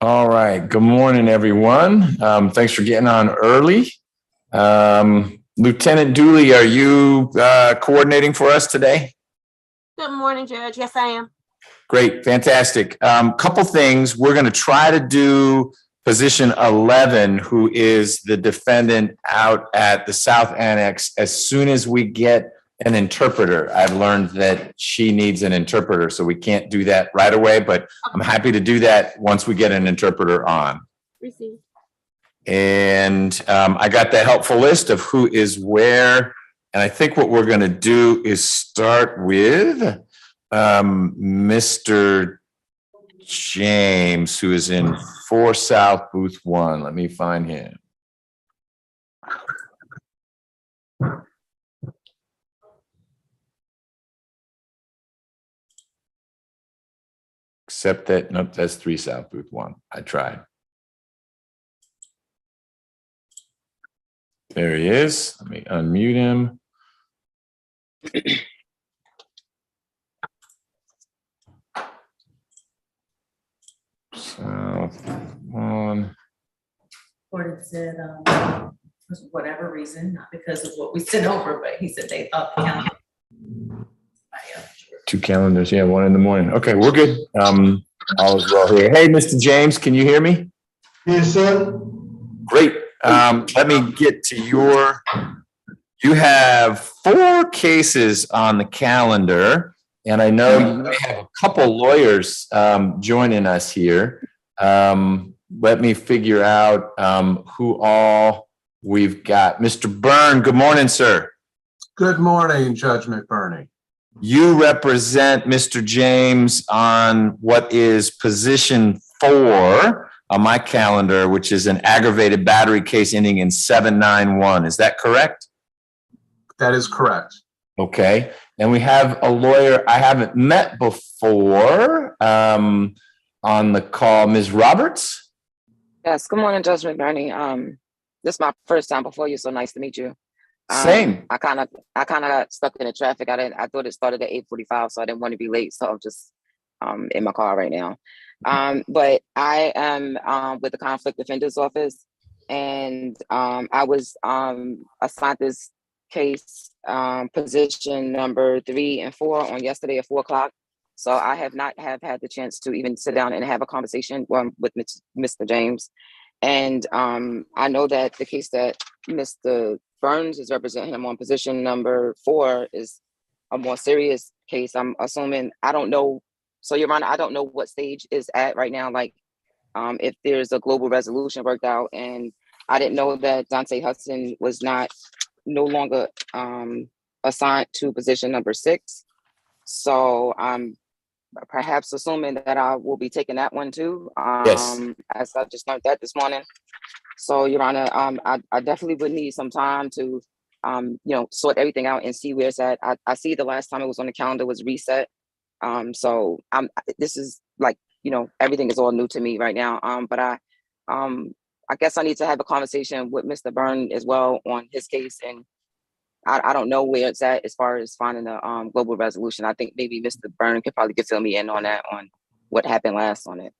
All right. Good morning, everyone. Thanks for getting on early. Lieutenant Dooley, are you coordinating for us today? Good morning, Judge. Yes, I am. Great. Fantastic. Couple things. We're going to try to do position 11, who is the defendant out at the South Annex, as soon as we get an interpreter. I've learned that she needs an interpreter, so we can't do that right away, but I'm happy to do that once we get an interpreter on. Receive. And I got that helpful list of who is where. And I think what we're going to do is start with Mr. James, who is in 4 South, booth 1. Let me find him. Except that, nope, that's 3 South, booth 1. I tried. There he is. Let me unmute him. South 1. Court said, for whatever reason, not because of what we sent over, but he said they thought the calendar. 2 calendars, yeah, 1 in the morning. Okay, we're good. All is well here. Hey, Mr. James, can you hear me? Yes, sir. Great. Let me get to you have 4 cases on the calendar, and I know you may have a couple lawyers joining us here. Let me figure out who all we've got. Mr. Byrne, good morning, sir. Good morning, Judge McBurney. You represent Mr. James on what is position 4 on my calendar, which is an aggravated battery case ending in 791. Is that correct? That is correct. Okay. And we have a lawyer I haven't met before on the call, Ms. Roberts. Yes. Good morning, Judge McBurney. This is my first time before you, so nice to meet you. Same. I kind of got stuck in the traffic. I thought it started at 8:45, so I didn't want to be late. So I'm just in my car right now. But I am with the Conflict Defenders Office, and I was assigned this case position number 3 and 4 on yesterday at 4 o'clock. So I have not had the chance to even sit down and have a conversation with Mr. James. And I know that the case that Mr. Burns is representing him on position number 4 is a more serious case. I'm assuming, I don't know. So Your Honor, I don't know what stage is at right now. Like if there's a global resolution worked out, and I didn't know that Dante Hudson was no longer assigned to position number 6. So I'm perhaps assuming that I will be taking that one too. Yes. As I just learned that this morning. So Your Honor, I definitely would need some time to, sort everything out and see where it's at. I see the last time it was on the calendar was reset. So this is like, everything is all new to me right now. But I guess I need to have a conversation with Mr. Byrne as well on his case. And I don't know where it's at as far as finding a global resolution. I think maybe Mr. Byrne could probably fill me in on that, on what happened last on it.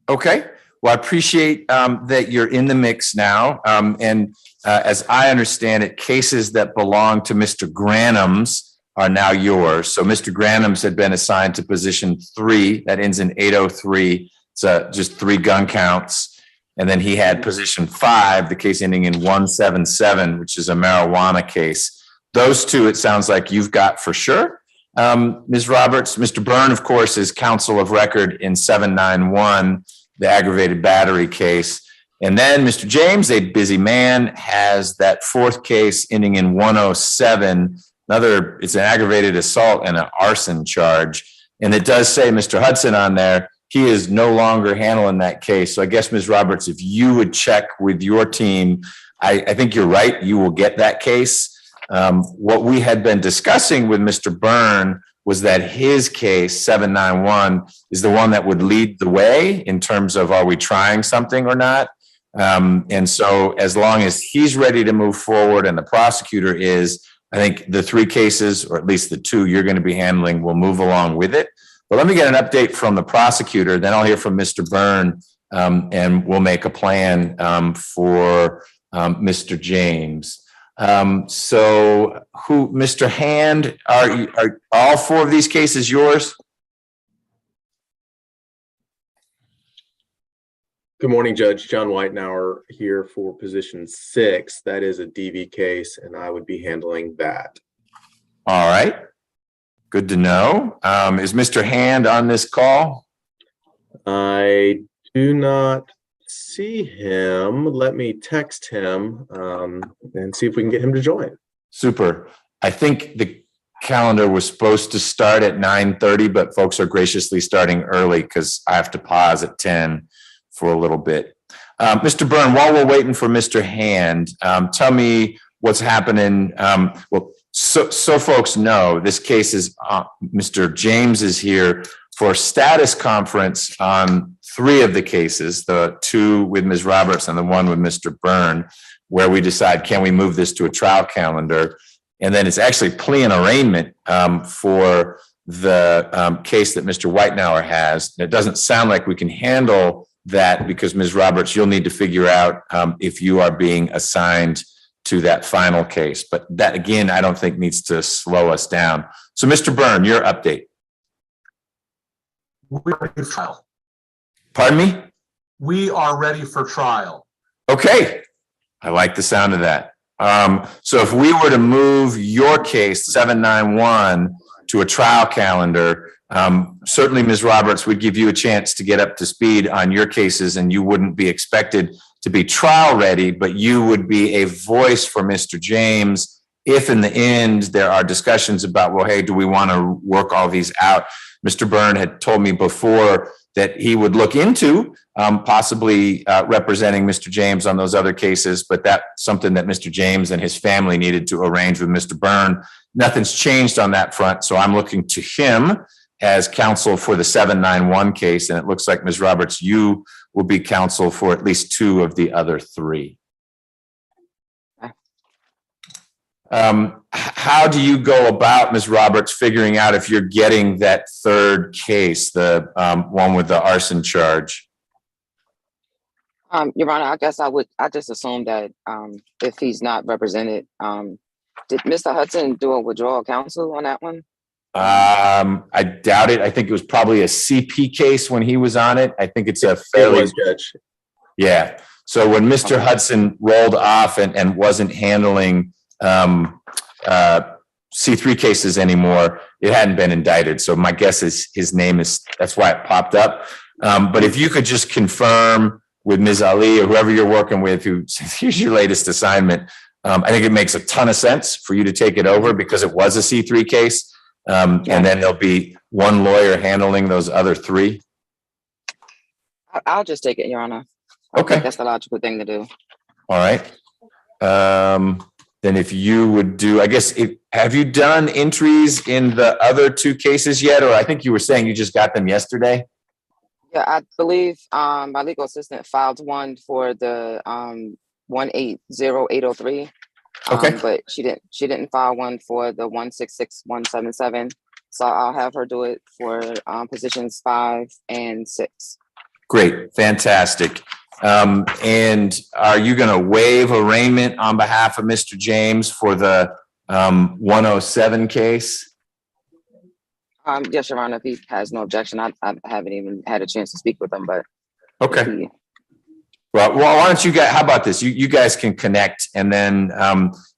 Okay. Well, I appreciate that you're in the mix now. And as I understand it, cases that belong to Mr. Granum's are now yours. So Mr. Granum's had been assigned to position 3. That ends in 803. It's just 3 gun counts. And then he had position 5, the case ending in 177, which is a marijuana case. Those 2, it sounds like you've got for sure. Ms. Roberts, Mr. Byrne, of course, is counsel of record in 791, the aggravated battery case. And then Mr. James, a busy man, has that 4th case ending in 107. It's an aggravated assault and an arson charge. And it does say Mr. Hudson on there. He is no longer handling that case. So I guess, Ms. Roberts, if you would check with your team, I think you're right. You will get that case. What we had been discussing with Mr. Byrne was that his case, 791, is the one that would lead the way in terms of, are we trying something or not? And so as long as he's ready to move forward and the prosecutor is, I think the 3 cases, or at least the 2 you're going to be handling, will move along with it. But let me get an update from the prosecutor, then I'll hear from Mr. Byrne and we'll make a plan for Mr. James. So Mr. Hand, are all four of these cases yours? Good morning, Judge. John Whitenauer here for position 6. That is a DV case, and I would be handling that. All right. Good to know. Is Mr. Hand on this call? I do not see him. Let me text him and see if we can get him to join. Super. I think the calendar was supposed to start at 9:30, but folks are graciously starting early because I have to pause at 10 for a little bit. Mr. Byrne, while we're waiting for Mr. Hand, tell me what's happening. So folks know this case is Mr. James is here for status conference on 3 of the cases, the 2 with Ms. Roberts and the 1 with Mr. Byrne, where we decide, can we move this to a trial calendar? And then it's actually plea and arraignment for the case that Mr. Whitenauer has. And it doesn't sound like we can handle that because Ms. Roberts, you'll need to figure out if you are being assigned to that final case. But that, again, I don't think needs to slow us down. So Mr. Byrne, your update. We are ready for trial. Pardon me? We are ready for trial. Okay. I like the sound of that. So if we were to move your case 791 to a trial calendar, certainly Ms. Roberts would give you a chance to get up to speed on your cases, and you wouldn't be expected to be trial ready, but you would be a voice for Mr. James if in the end there are discussions about, well, hey, do we want to work all these out? Mr. Byrne had told me before that he would look into possibly representing Mr. James on those other cases, but that's something that Mr. James and his family needed to arrange with Mr. Byrne. Nothing's changed on that front, so I'm looking to him as counsel for the 791 case, and it looks like, Ms. Roberts, you will be counsel for at least 2 of the other 3. How do you go about, Ms. Roberts, figuring out if you're getting that 3rd case, the one with the arson charge? Your Honor, I guess I just assumed that if he's not represented, did Mr. Hudson do a withdrawal counsel on that one? I doubt it. I think it was probably a CP case when he was on it. I think it's a fairly, Judge. Yeah. So when Mr. Hudson rolled off and wasn't handling C3 cases anymore, it hadn't been indicted. So my guess is his name is, that's why it popped up. But if you could just confirm with Ms. Ali or whoever you're working with, here's your latest assignment. I think it makes a ton of sense for you to take it over because it was a C3 case. And then there'll be one lawyer handling those other 3. I'll just take it, Your Honor. I think that's the logical thing to do. All right. Then if you would do, I guess, have you done entries in the other 2 cases yet? Or I think you were saying you just got them yesterday. Yeah, I believe my legal assistant filed one for the 180803. But she didn't file one for the 166177. So I'll have her do it for positions 5 and 6. Great, fantastic. And are you going to waive arraignment on behalf of Mr. James for the 107 case? Yes, Your Honor, if he has no objection. I haven't even had a chance to speak with him, but okay. Well, why don't you guys, how about this? You guys can connect, and then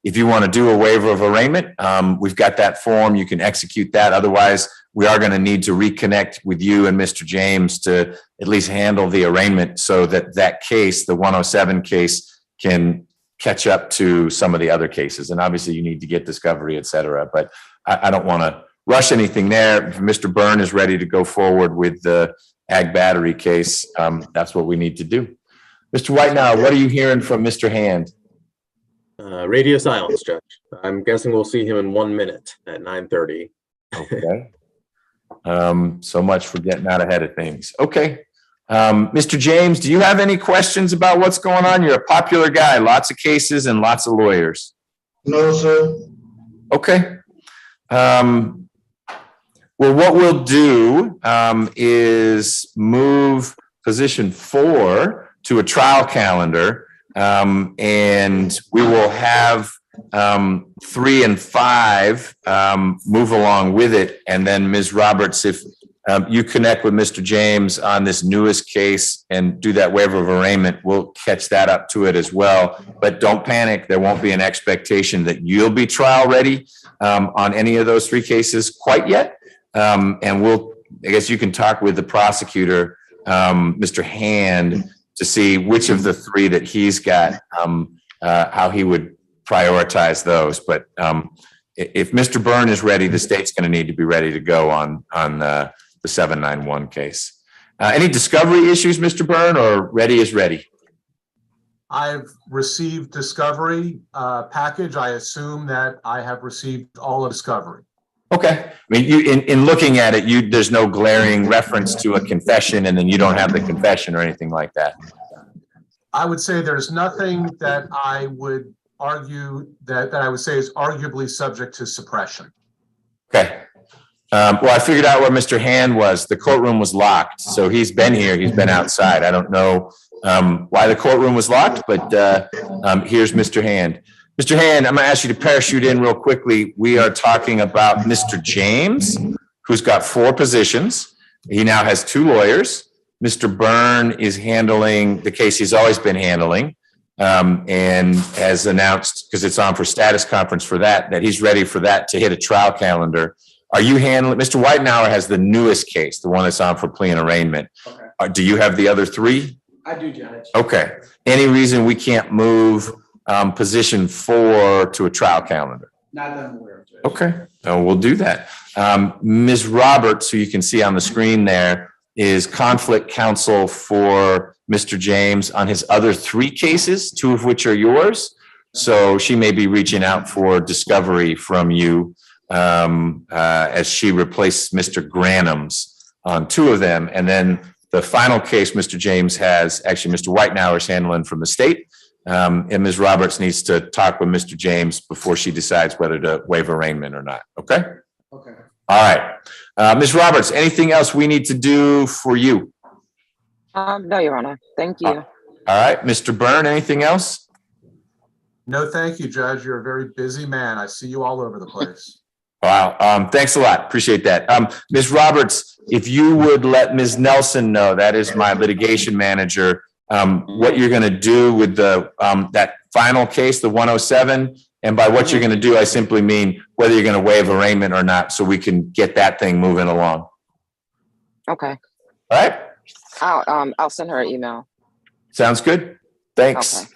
if you want to do a waiver of arraignment, we've got that form. You can execute that. Otherwise, we are going to need to reconnect with you and Mr. James to at least handle the arraignment so that that case, the 107 case, can catch up to some of the other cases. And obviously, you need to get discovery, et cetera. But I don't want to rush anything there. If Mr. Byrne is ready to go forward with the ag battery case, that's what we need to do. Mr. Whitenauer, what are you hearing from Mr. Hand? Radio silence, Judge. I'm guessing we'll see him in 1 minute at 9:30. Okay. So much for getting out ahead of things. Okay. Mr. James, do you have any questions about what's going on? You're a popular guy, lots of cases and lots of lawyers. No, sir. Okay. Well, what we'll do is move position 4 to a trial calendar. And we will have 3 and 5 move along with it. And then Ms. Roberts, if you connect with Mr. James on this newest case and do that waiver of arraignment, we'll catch that up to it as well. But don't panic. There won't be an expectation that you'll be trial ready on any of those 3 cases quite yet. And I guess you can talk with the prosecutor, Mr. Hand, to see which of the 3 that he's got, how he would prioritize those. But if Mr. Byrne is ready, the state's going to need to be ready to go on the 791 case. Any discovery issues, Mr. Byrne, or ready is ready? I've received discovery package. I assume that I have received all of discovery. Okay. I mean, in looking at it, there's no glaring reference to a confession, and then you don't have the confession or anything like that. I would say there's nothing that I would argue that I would say is arguably subject to suppression. Okay. Well, I figured out where Mr. Hand was. The courtroom was locked. So he's been here. He's been outside. I don't know why the courtroom was locked, but here's Mr. Hand. Mr. Hand, I'm going to ask you to parachute in real quickly. We are talking about Mr. James, who's got 4 positions. He now has 2 lawyers. Mr. Byrne is handling the case he's always been handling, and has announced, because it's on for status conference for that he's ready for that to hit a trial calendar. Are you handling, Mr. Whitenauer has the newest case, the one that's on for plea and arraignment. Okay. Do you have the other 3? I do, Judge. Okay. Any reason we can't move position 4 to a trial calendar? Not that I'm aware of, Judge. Okay, we'll do that. Ms. Roberts, who you can see on the screen there, is conflict counsel for Mr. James on his other 3 cases, 2 of which are yours. So she may be reaching out for discovery from you as she replaced Mr. Granum's on 2 of them. And then the final case Mr. James has, actually Mr. Whitenauer is handling from the state. And Ms. Roberts needs to talk with Mr. James before she decides whether to waive arraignment or not. Okay? Okay. All right. Ms. Roberts, anything else we need to do for you? No, Your Honor. Thank you. All right. Mr. Byrne, anything else? No, thank you, Judge. You're a very busy man. I see you all over the place. Wow. Thanks a lot. Appreciate that. Ms. Roberts, if you would let Ms. Nelson know, that is my litigation manager, what you're going to do with the that final case, the 107. And by what you're going to do, I simply mean whether you're going to waive arraignment or not, so we can get that thing moving along. Okay. All right. I'll send her an email. Sounds good. Thanks. Okay.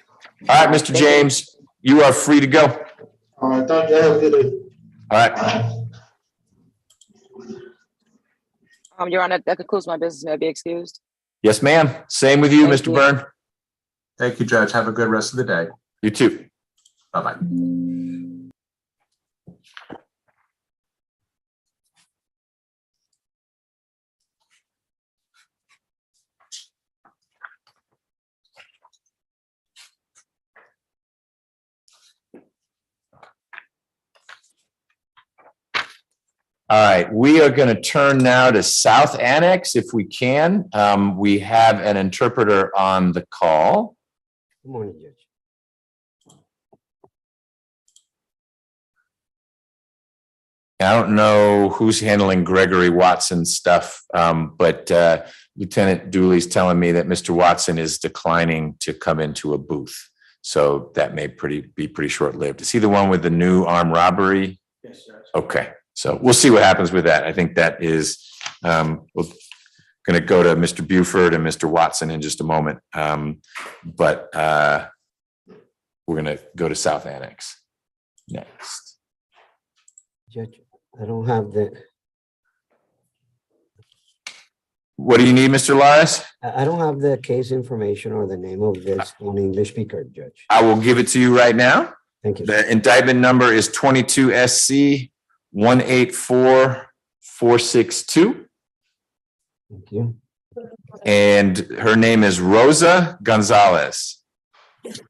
All right, Mr. James, you are free to go. All right, thank you. Have a good day. All right. Your Honor, that concludes my business. May I be excused? Yes, ma'am. Same with you, Thank Mr. you. Byrne. Thank you, Judge. Have a good rest of the day. You too. Bye-bye. All right, we are going to turn now to South Annex if we can. We have an interpreter on the call. Good morning, Judge. I don't know who's handling Gregory Watson's stuff, but Lieutenant Dooley's telling me that Mr. Watson is declining to come into a booth. So that may be pretty short-lived. Is he the one with the new armed robbery? Yes, Judge. Okay, so we'll see what happens with that. I think that is, we're going to go to Mr. Buford and Mr. Watson in just a moment. But we're going to go to South Annex next. Judge, I don't have the, What do you need, Mr. Lawrence? I don't have the case information or the name of this on English speaker, Judge. I will give it to you right now. Thank you. The indictment number is 22 SC 184462. Thank you. And her name is Rosa Gonzalez.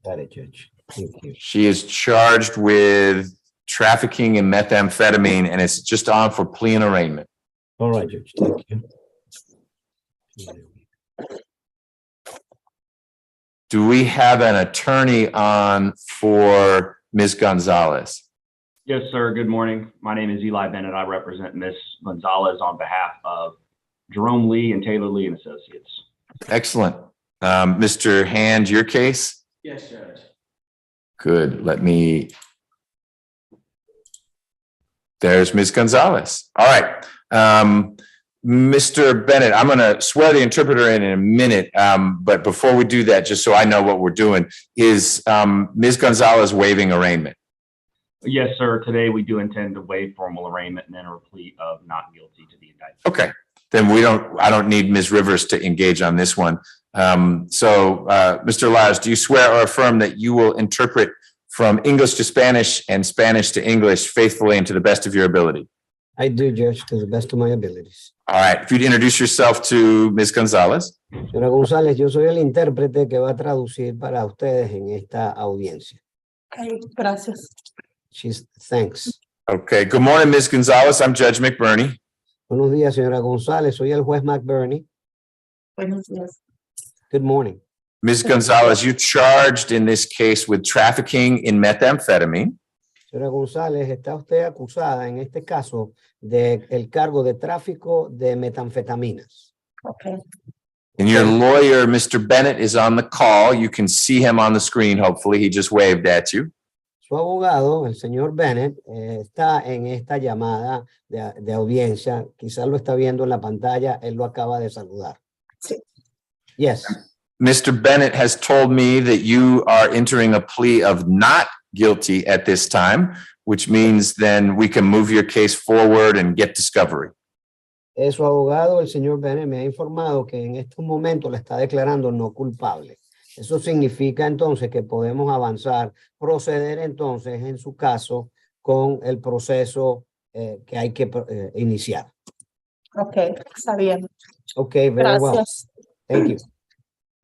Got it, Judge. Thank you. She is charged with trafficking in methamphetamine, and it's just on for plea and arraignment. All right, Judge. Thank you. Do we have an attorney on for Ms. Gonzalez? Yes, sir. Good morning. My name is Eli Bennett. I represent Ms. Gonzalez on behalf of Jerome Lee and Taylor Lee and Associates. Excellent. Mr. Hand, your case? Yes, Judge. Good. There's Ms. Gonzalez. All right. Mr. Bennett, I'm going to swear the interpreter in a minute. But before we do that, just so I know what we're doing, is Ms. Gonzalez waiving arraignment? Yes, sir. Today we do intend to waive formal arraignment and enter a plea of not guilty to the indictment. Okay. Then I don't need Ms. Rivers to engage on this one. Mr. Lyles, do you swear or affirm that you will interpret from English to Spanish and Spanish to English faithfully and to the best of your ability? I do, Judge, to the best of my abilities. All right. If you'd introduce yourself to Ms. Gonzalez. Señora González, yo soy el intérprete que va a traducir para ustedes en esta audiencia. Gracias. Thanks. Okay. Good morning, Ms. Gonzalez. I'm Judge McBurney. Buenos días, señora González. Soy el juez McBurney. Buenos días. Good morning. Ms. Gonzalez, you're charged in this case with trafficking in methamphetamine. Señora González, está usted acusada en este caso del cargo de tráfico de metanfetaminas. Okay. And your lawyer, Mr. Bennett, is on the call. You can see him on the screen, hopefully. He just waved at you. Su abogado, el señor Bennett, está en esta llamada de audiencia. Quizás lo está viendo en la pantalla. Él lo acaba de saludar. Sí. Yes. Mr. Bennett has told me that you are entering a plea of not guilty at this time, which means then we can move your case forward and get discovery. Su abogado, el señor Bennett, me ha informado que en estos momentos le está declarando no culpable. Eso significa entonces que podemos avanzar, proceder entonces en su caso con el proceso que hay que iniciar. Okay, está bien. Okay, very well. Gracias. Thank you.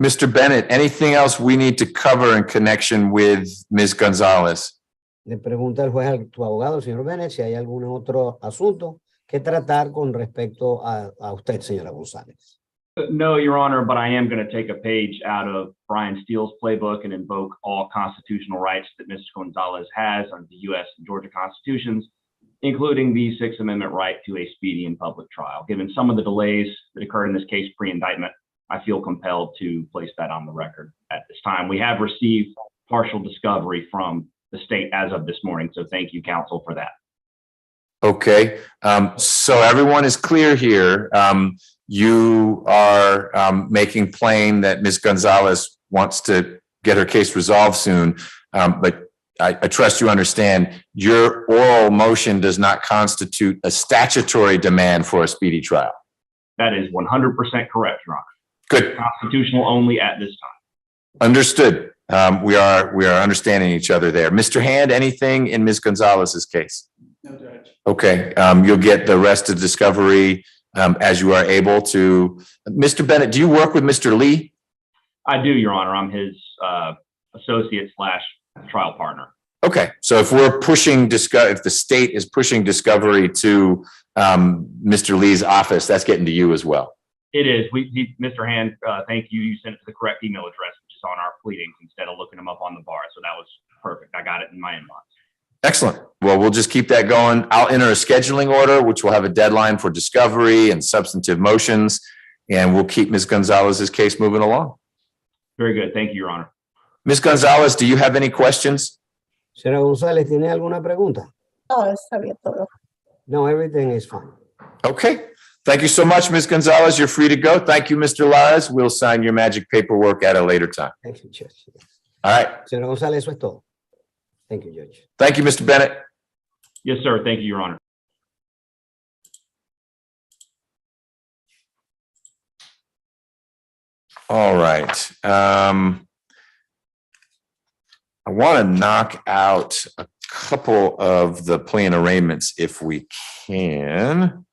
Mr. Bennett, anything else we need to cover in connection with Ms. Gonzalez? Le pregunta el juez a tu abogado, el señor Bennett, si hay algún otro asunto que tratar con respecto a usted, señora González. No, Your Honor, but I am going to take a page out of Brian Steele's playbook and invoke all constitutional rights that Mr. Gonzalez has under the U.S. and Georgia constitutions, including the Sixth Amendment right to a speedy and public trial. Given some of the delays that occurred in this case pre-indictment, I feel compelled to place that on the record at this time. We have received partial discovery from the state as of this morning, so thank you, counsel, for that. Okay, so everyone is clear here. You are making plain that Ms. Gonzalez wants to get her case resolved soon, but I trust you understand your oral motion does not constitute a statutory demand for a speedy trial. That is 100% correct, Your Honor. Good. Constitutional only at this time. Understood. We are understanding each other there. Mr. Hand, anything in Ms. Gonzalez's case? No, Judge. Okay, you'll get the rest of discovery as you are able to. Mr. Bennett, do you work with Mr. Lee? I do, Your Honor. I'm his associate / trial partner. Okay, so if we're pushing if the state is pushing discovery to Mr. Lee's office, that's getting to you as well. It is. Mr. Hand, thank you. You sent it to the correct email address, which is on our pleadings instead of looking them up on the bar. So that was perfect. I got it in my inbox. Excellent. Well, we'll just keep that going. I'll enter a scheduling order, which will have a deadline for discovery and substantive motions, and we'll keep Ms. Gonzalez's case moving along. Very good. Thank you, Your Honor. Ms. Gonzalez, do you have any questions? Señora González, ¿tiene alguna pregunta? No, está bien todo. No, everything is fine. Okay. Thank you so much, Ms. Gonzalez. You're free to go. Thank you, Mr. Lyles. We'll sign your magic paperwork at a later time. Thank you, Judge. All right. Señora González, eso es todo. Thank you, Judge. Thank you, Mr. Bennett. Yes, sir. Thank you, Your Honor. All right. I want to knock out a couple of the plea and arraignments if we can.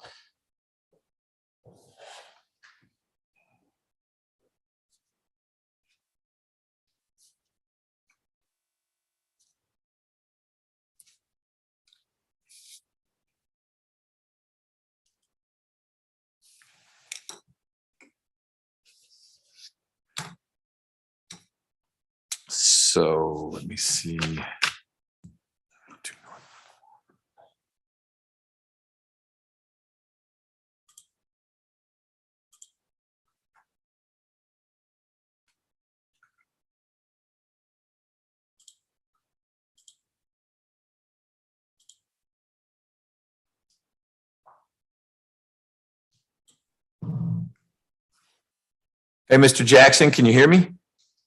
So let me see. Hey, Mr. Jackson, can you hear me?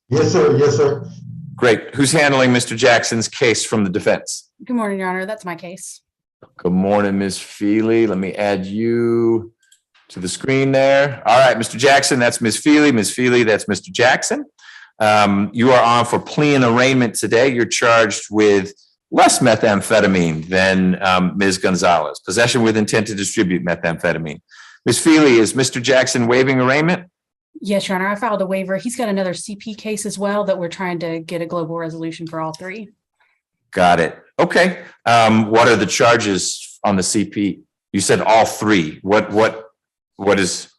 Yes, sir. Yes, sir. Great. Who's handling Mr. Jackson's case from the defense? Good morning, Your Honor. That's my case. Good morning, Ms. Feely. Let me add you to the screen there. All right, Mr. Jackson, that's Ms. Feely. Ms. Feely, that's Mr. Jackson. You are on for plea and arraignment today. You're charged with less methamphetamine than Ms. Gonzalez, possession with intent to distribute methamphetamine. Ms. Feely, is Mr. Jackson waiving arraignment? Yes, Your Honor. I filed a waiver. He's got another CP case as well that we're trying to get a global resolution for all three. Got it. Okay. What are the charges on the CP? You said all three. What is?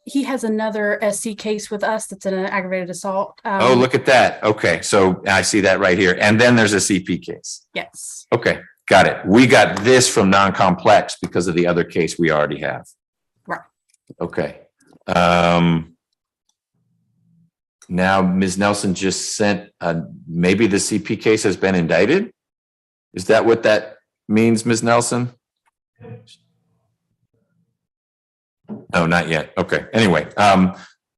He has another SC case with us that's an aggravated assault. Oh, look at that. Okay. So I see that right here. And then there's a CP case. Yes. Okay. Got it. We got this from non-complex because of the other case we already have. Right. Okay. Now, Ms. Nelson just sent, maybe the CP case has been indicted? Is that what that means, Ms. Nelson? No, not yet. Okay. Anyway,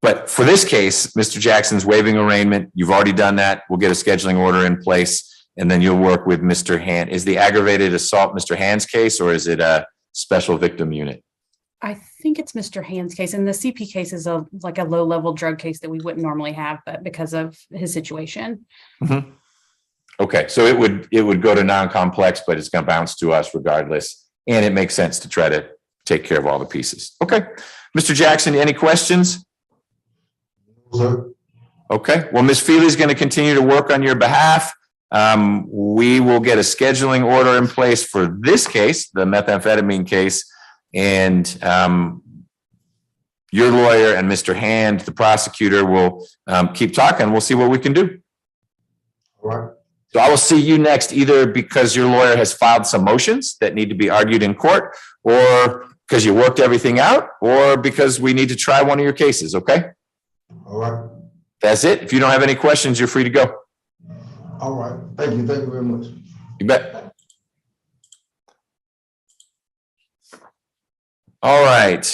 but for this case, Mr. Jackson's waiving arraignment. You've already done that. We'll get a scheduling order in place, and then you'll work with Mr. Hand. Is the aggravated assault Mr. Hand's case, or is it a special victim unit? I think it's Mr. Hand's case, and the CP case is like a low-level drug case that we wouldn't normally have, but because of his situation. Mm-hmm. Okay, so it would go to non-complex, but it's going to bounce to us regardless, and it makes sense to try to take care of all the pieces. Okay, Mr. Jackson, any questions? Sir. Okay, well, Ms. Feely is going to continue to work on your behalf. We will get a scheduling order in place for this case, the methamphetamine case. And your lawyer and Mr. Hand, the prosecutor, will keep talking. We'll see what we can do. All right. So I will see you next, either because your lawyer has filed some motions that need to be argued in court, or because you worked everything out, or because we need to try one of your cases. Okay. All right. That's it. If you don't have any questions, you're free to go. All right. Thank you. Thank you very much. You bet. All right.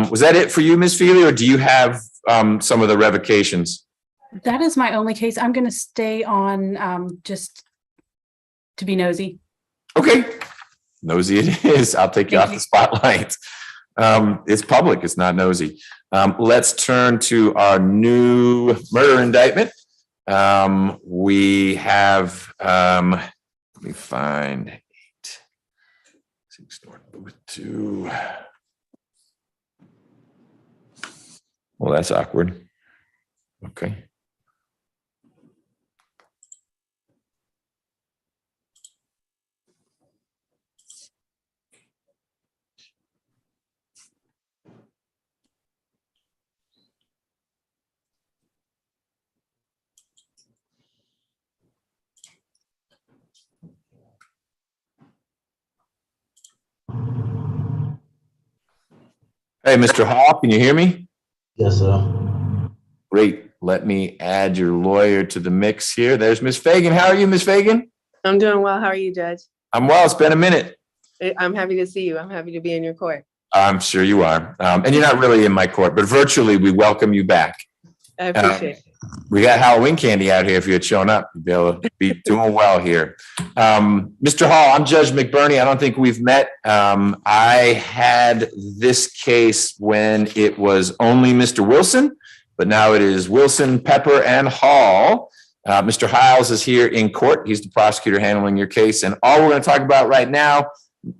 Was that it for you, Ms. Feely, or do you have some of the revocations? That is my only case. I'm going to stay on just to be nosy. Okay. Nosy it is. I'll take you off the spotlight. It's public. It's not nosy. Let's turn to our new murder indictment. We have, let me find 8, 6, 2. Well, that's awkward. Okay. Hey, Mr. Hall, can you hear me? Yes, sir. Great. Let me add your lawyer to the mix here. There's Ms. Fagan. How are you, Ms. Fagan? I'm doing well. How are you, Judge? I'm well. It's been a minute. I'm happy to see you. I'm happy to be in your court. I'm sure you are. And you're not really in my court, but virtually we welcome you back. I appreciate it. We got Halloween candy out here. If you had shown up, you'd be able to be doing well here. Mr. Hall, I'm Judge McBurney. I don't think we've met. I had this case when it was only Mr. Wilson, but now it is Wilson, Pepper, and Hall. Mr. Hiles is here in court. He's the prosecutor handling your case. And all we're going to talk about right now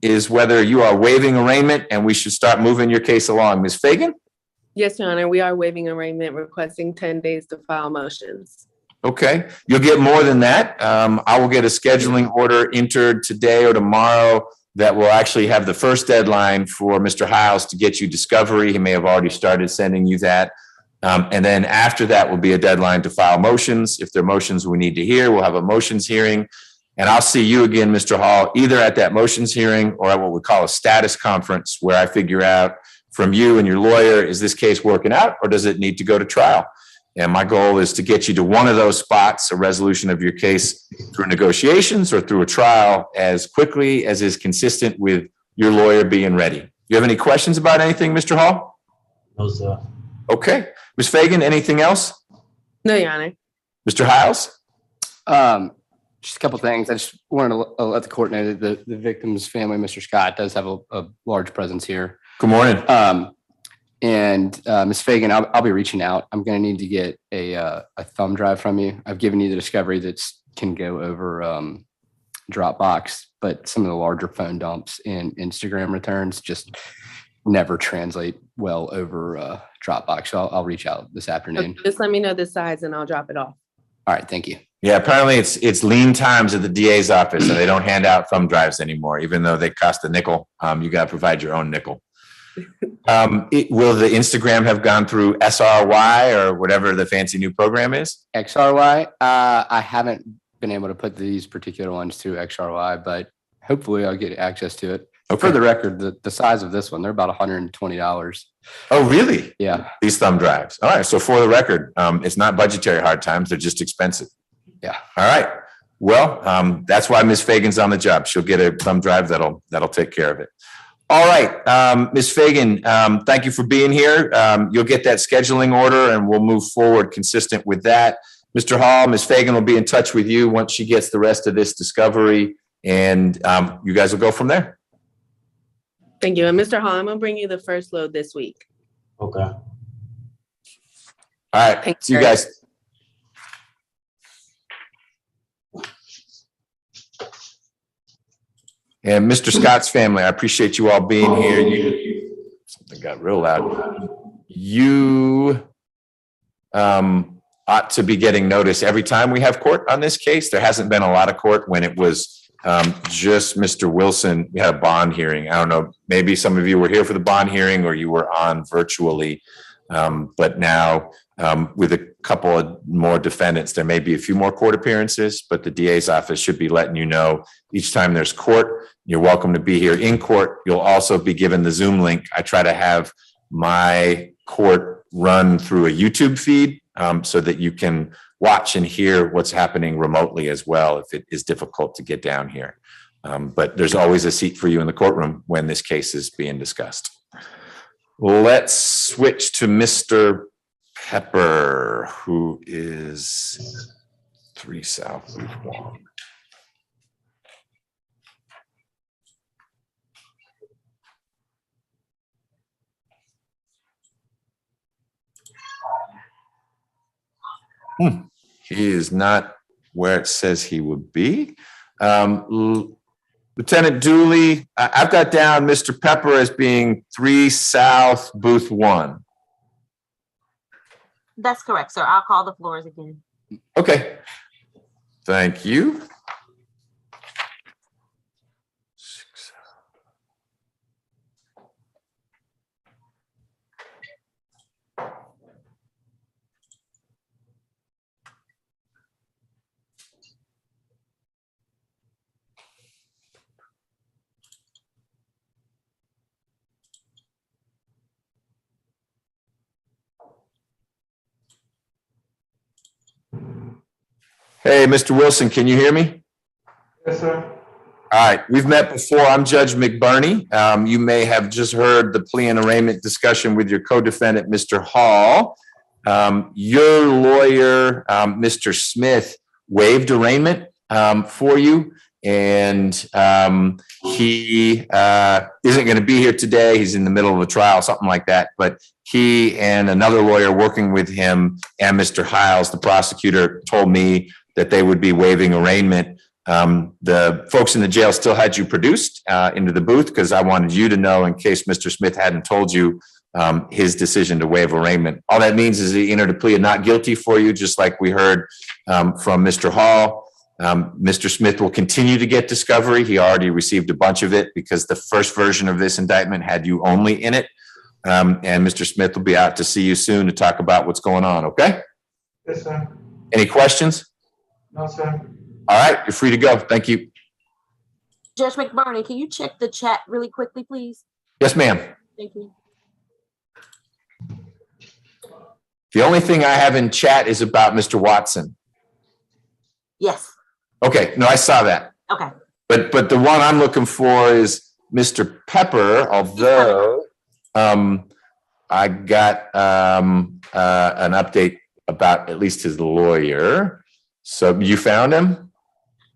is whether you are waiving arraignment and we should start moving your case along. Ms. Fagan? Yes, Your Honor. We are waiving arraignment, requesting 10 days to file motions. Okay. You'll get more than that. I will get a scheduling order entered today or tomorrow that will actually have the first deadline for Mr. Hiles to get you discovery. He may have already started sending you that. And then after that will be a deadline to file motions. If there are motions we need to hear, we'll have a motions hearing. And I'll see you again, Mr. Hall, either at that motions hearing or at what we call a status conference, where I figure out from you and your lawyer, is this case working out or does it need to go to trial? And my goal is to get you to one of those spots, a resolution of your case through negotiations or through a trial, as quickly as is consistent with your lawyer being ready. You have any questions about anything, Mr. Hall? No, sir. Okay. Ms. Fagan, anything else? No, Your Honor. Mr. Hiles? Just a couple things. I just wanted to let the court know that the victim's family, Mr. Scott, does have a large presence here. Good morning. And Ms. Fagan, I'll be reaching out. I'm going to need to get a thumb drive from you. I've given you the discovery that can go over Dropbox, but some of the larger phone dumps and Instagram returns just never translate well over Dropbox. So I'll reach out this afternoon. Just let me know the size and I'll drop it off. All right. Thank you. Yeah, apparently it's lean times at the DA's office, and they don't hand out thumb drives anymore, even though they cost a nickel. You got to provide your own nickel. Will the Instagram have gone through SRY or whatever the fancy new program is? XRY. I haven't been able to put these particular ones through XRY, but hopefully I'll get access to it. Okay. For the record, the size of this one, they're about $120. Oh, really? Yeah. These thumb drives. All right. So for the record, it's not budgetary hard times. They're just expensive. Yeah. All right. Well, that's why Ms. Fagan's on the job. She'll get a thumb drive that'll take care of it. All right. Ms. Fagan, thank you for being here. You'll get that scheduling order and we'll move forward consistent with that. Mr. Hall, Ms. Fagan will be in touch with you once she gets the rest of this discovery, and you guys will go from there. Thank you. And Mr. Hall, I'm gonna bring you the first load this week. Okay. All right. Thanks, See you Greg. guys. And Mr. Scott's family, I appreciate you all being here. Something got real loud. You ought to be getting notice every time we have court on this case. There hasn't been a lot of court when it was just Mr. Wilson. We had a bond hearing. I don't know, maybe some of you were here for the bond hearing or you were on virtually. But now with a couple of more defendants, there may be a few more court appearances, but the DA's office should be letting you know each time there's court. You're welcome to be here in court. You'll also be given the Zoom link. I try to have my court run through a YouTube feed so that you can watch and hear what's happening remotely as well if it is difficult to get down here. But there's always a seat for you in the courtroom when this case is being discussed. Let's switch to Mr. Pepper, who is 3 South Route 1. He is not where it says he would be. Lieutenant Dooley, I've got down Mr. Pepper as being 3 South Booth 1. That's correct, sir. I'll call the floors again. Okay. Thank you. Hey, Mr. Wilson, can you hear me? Yes, sir. All right, we've met before. I'm Judge McBurney. You may have just heard the plea and arraignment discussion with your co-defendant, Mr. Hall. Your lawyer, Mr. Smith, waived arraignment for you, and he isn't going to be here today. He's in the middle of a trial, something like that. But he and another lawyer working with him and Mr. Hiles, the prosecutor, told me that they would be waiving arraignment. The folks in the jail still had you produced into the booth because I wanted you to know in case Mr. Smith hadn't told you his decision to waive arraignment. All that means is he entered a plea of not guilty for you, just like we heard from Mr. Hall. Mr. Smith will continue to get discovery. He already received a bunch of it because the first version of this indictment had you only in it. And Mr. Smith will be out to see you soon to talk about what's going on, okay? Yes, sir. Any questions? No, sir. All right, you're free to go. Thank you. Judge McBurney, can you check the chat really quickly, please? Yes, ma'am. Thank you. The only thing I have in chat is about Mr. Watson. Yes. Okay, no, I saw that. Okay. But the one I'm looking for is Mr. Pepper, although I got an update about at least his lawyer. So you found him?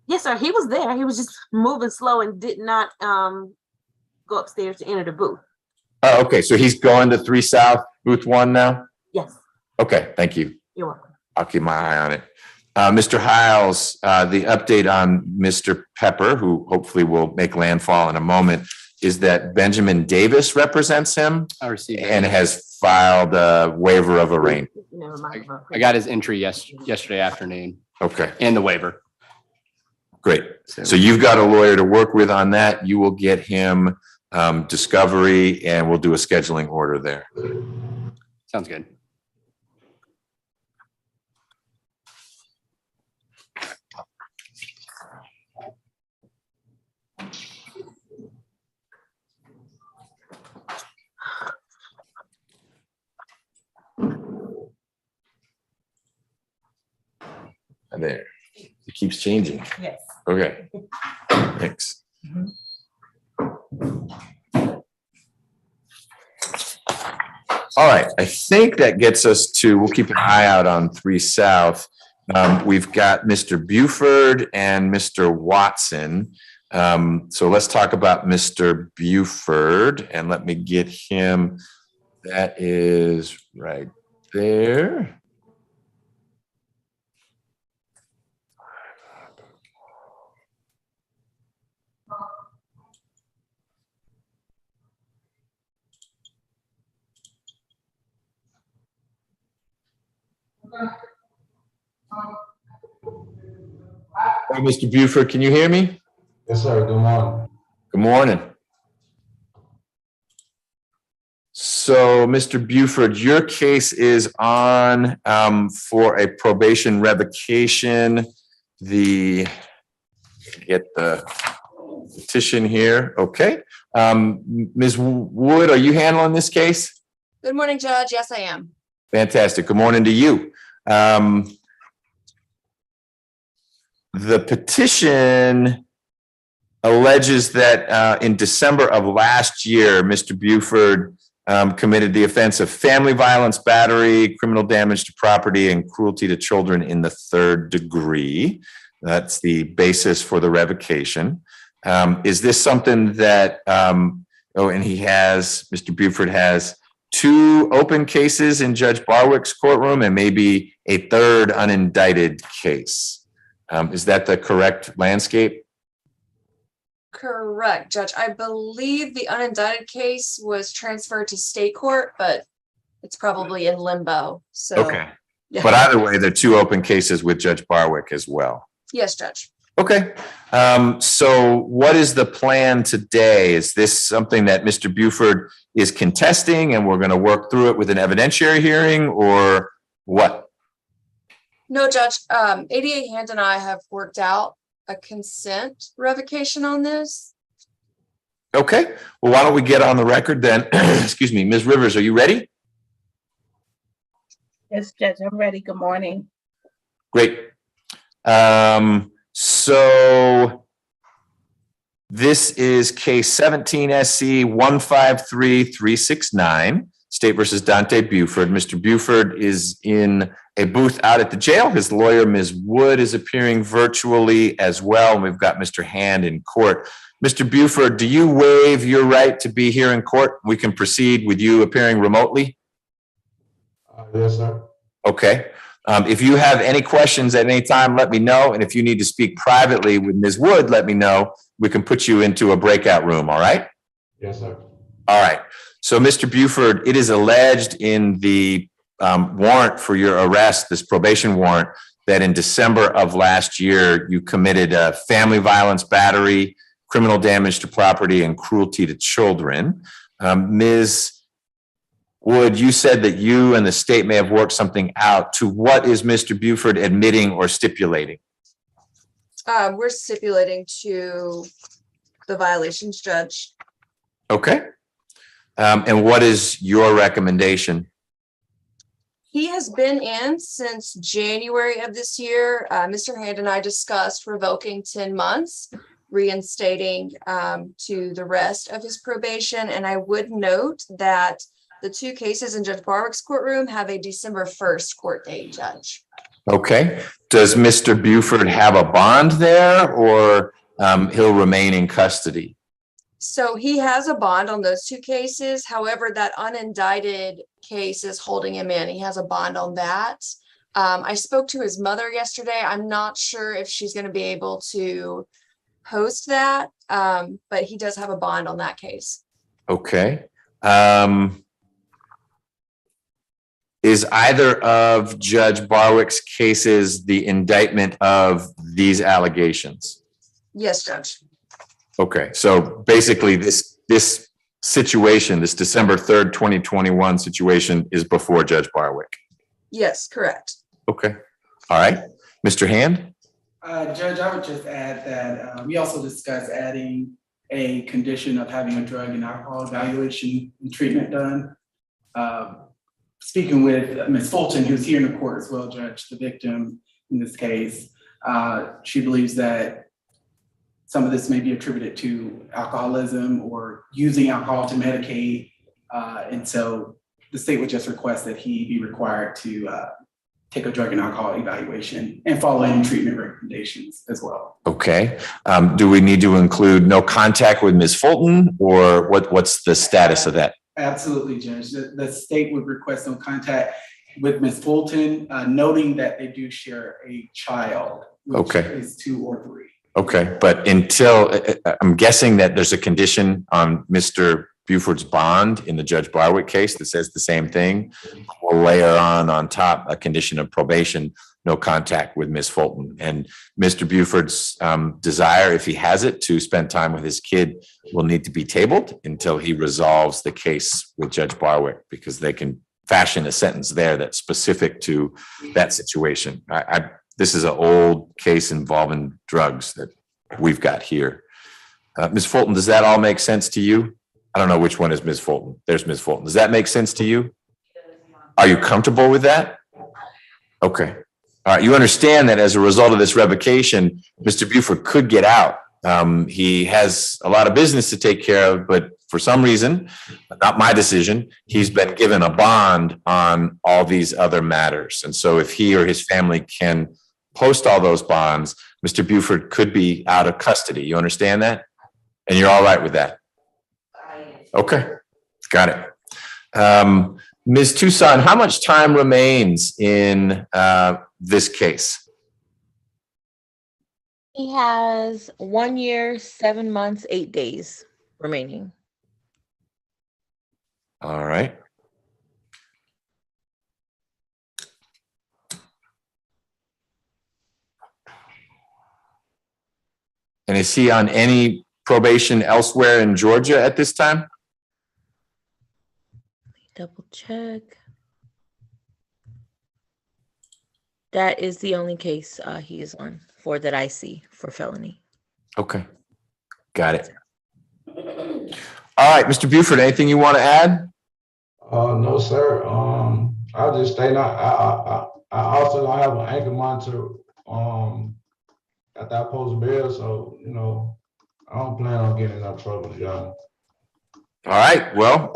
Yes, sir. He was there. He was just moving slow and did not go upstairs to enter the booth. Oh, okay, so he's going to 3 South, booth 1 now? Yes. Okay, thank you. You're welcome. I'll keep my eye on it. Mr. Hiles, the update on Mr. Pepper, who hopefully will make landfall in a moment, is that Benjamin Davis represents him I received it. and has filed a waiver of arraignment. Never mind. I got his entry yesterday afternoon Okay, and the waiver. great. So you've got a lawyer to work with on that. You will get him discovery and we'll do a scheduling order there. Sounds good. There. It keeps changing. Yes. Okay. Thanks. All right. I think that gets us to, we'll keep an eye out on 3 South. We've got Mr. Buford and Mr. Watson. So let's talk about Mr. Buford and let me get him. That is right there. Hi, Mr. Buford, can you hear me? Yes, sir. Good morning. Good morning. So, Mr. Buford, your case is on for a probation revocation. Get the petition here. Okay. Ms. Wood, are you handling this case? Good morning, Judge. Yes, I am. Fantastic. Good morning to you. The petition alleges that in December of last year, Mr. Buford committed the offense of family violence, battery, criminal damage to property, and cruelty to children in the 3rd degree. That's the basis for the revocation. Is this something that, and Mr. Buford has 2 open cases in Judge Barwick's courtroom and maybe a 3rd unindicted case. Is that the correct landscape? Correct, Judge. I believe the unindicted case was transferred to state court, but it's probably in limbo. So, Okay. yeah. But either way, there are 2 open cases with Judge Barwick as well. Yes, Judge. Okay. So what is the plan today? Is this something that Mr. Buford is contesting and we're going to work through it with an evidentiary hearing or what? No, Judge. ADA Hand and I have worked out a consent revocation on this. Okay. Well, why don't we get on the record then? Excuse me. Ms. Rivers, are you ready? Yes, Judge, I'm ready. Good morning. Great. So this is case 17 SC 153369, State versus Dante Buford. Mr. Buford is in a booth out at the jail. His lawyer, Ms. Wood, is appearing virtually as well. And we've got Mr. Hand in court. Mr. Buford, do you waive your right to be here in court? We can proceed with you appearing remotely. Yes, sir. Okay. If you have any questions at any time, let me know. And if you need to speak privately with Ms. Wood, let me know. We can put you into a breakout room. All right. Yes, sir. All right. So, Mr. Buford, it is alleged in the warrant for your arrest, this probation warrant, that in December of last year, you committed a family violence, battery, criminal damage to property, and cruelty to children. Ms. Wood, you said that you and the state may have worked something out. To what is Mr. Buford admitting or stipulating? We're stipulating to the violations judge. Okay. And what is your recommendation? He has been in since January of this year. Mr. Hand and I discussed revoking 10 months, reinstating to the rest of his probation. And I would note that the two cases in Judge Barwick's courtroom have a December 1st court date, Judge. Okay. Does Mr. Buford have a bond there, or he'll remain in custody? So he has a bond on those two cases. However, that unindicted case is holding him in. He has a bond on that. I spoke to his mother yesterday. I'm not sure if she's going to be able to post that, but he does have a bond on that case. Okay. Is either of Judge Barwick's cases the indictment of these allegations? Yes, Judge. Okay, so basically this situation, this December 3rd, 2021 situation is before Judge Barwick. Yes, correct. Okay, all right. Mr. Hand? Judge, I would just add that we also discussed adding a condition of having a drug and alcohol evaluation and treatment done. Speaking with Ms. Fulton, who's here in the court as well, Judge, the victim in this case, she believes that some of this may be attributed to alcoholism or using alcohol to medicate. And so the state would just request that he be required to take a drug and alcohol evaluation and follow any treatment recommendations as well. Okay. Do we need to include no contact with Ms. Fulton, or what's the status of that? Absolutely, Judge. The state would request no contact with Ms. Fulton, noting that they do share a child, which is 2 or 3. Okay, but until, I'm guessing that there's a condition on Mr. Buford's bond in the Judge Barwick case that says the same thing. We'll layer on top a condition of probation, no contact with Ms. Fulton. And Mr. Buford's desire, if he has it, to spend time with his kid will need to be tabled until he resolves the case with Judge Barwick, because they can fashion a sentence there that's specific to that situation. This is an old case involving drugs that we've got here. Ms. Fulton, does that all make sense to you? I don't know which one is Ms. Fulton. There's Ms. Fulton. Does that make sense to you? Are you comfortable with that? Okay. All right. You understand that as a result of this revocation, Mr. Buford could get out. He has a lot of business to take care of, but for some reason, not my decision, he's been given a bond on all these other matters. And so if he or his family can post all those bonds, Mr. Buford could be out of custody. You understand that? And you're all right with that? Okay, got it. Ms. Tucson, how much time remains in this case? He has 1 year, 7 months, 8 days remaining. All right. And is he on any probation elsewhere in Georgia at this time? Double check. That is the only case he is on for that I see for felony. Okay, got it. All right, Mr. Buford, anything you want to add? No, sir. I'll just stay now. I also don't have an anchor monitor after I post bail, so I don't plan on getting in no trouble, John. All right, well,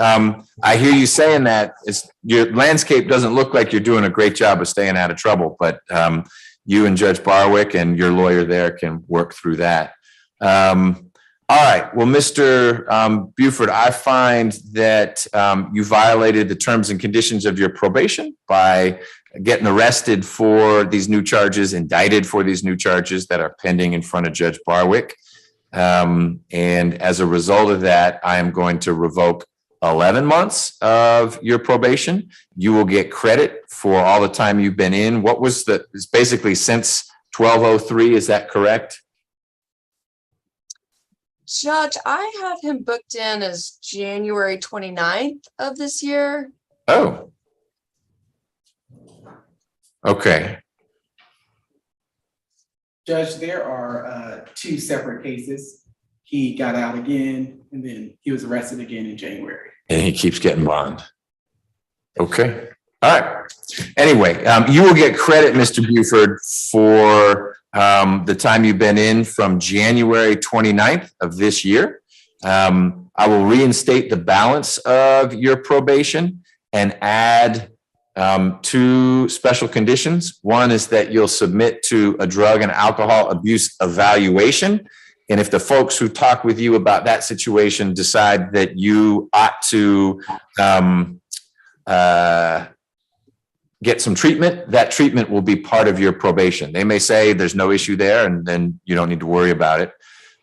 I hear you saying that. Your landscape doesn't look like you're doing a great job of staying out of trouble, but you and Judge Barwick and your lawyer there can work through that. All right, well, Mr. Buford, I find that you violated the terms and conditions of your probation by getting arrested for these new charges, indicted for these new charges that are pending in front of Judge Barwick. And as a result of that, I am going to revoke 11 months of your probation. You will get credit for all the time you've been in. What was it's basically since 1203, is that correct? Judge, I have him booked in as January 29th of this year. Oh. Okay. Judge, there are two separate cases. He got out again, and then he was arrested again in January. And he keeps getting bond. Okay. All right. Anyway, you will get credit, Mr. Buford, for the time you've been in from January 29th of this year. I will reinstate the balance of your probation and add two special conditions. One is that you'll submit to a drug and alcohol abuse evaluation. And if the folks who talk with you about that situation decide that you ought to get some treatment, that treatment will be part of your probation. They may say there's no issue there, and then you don't need to worry about it.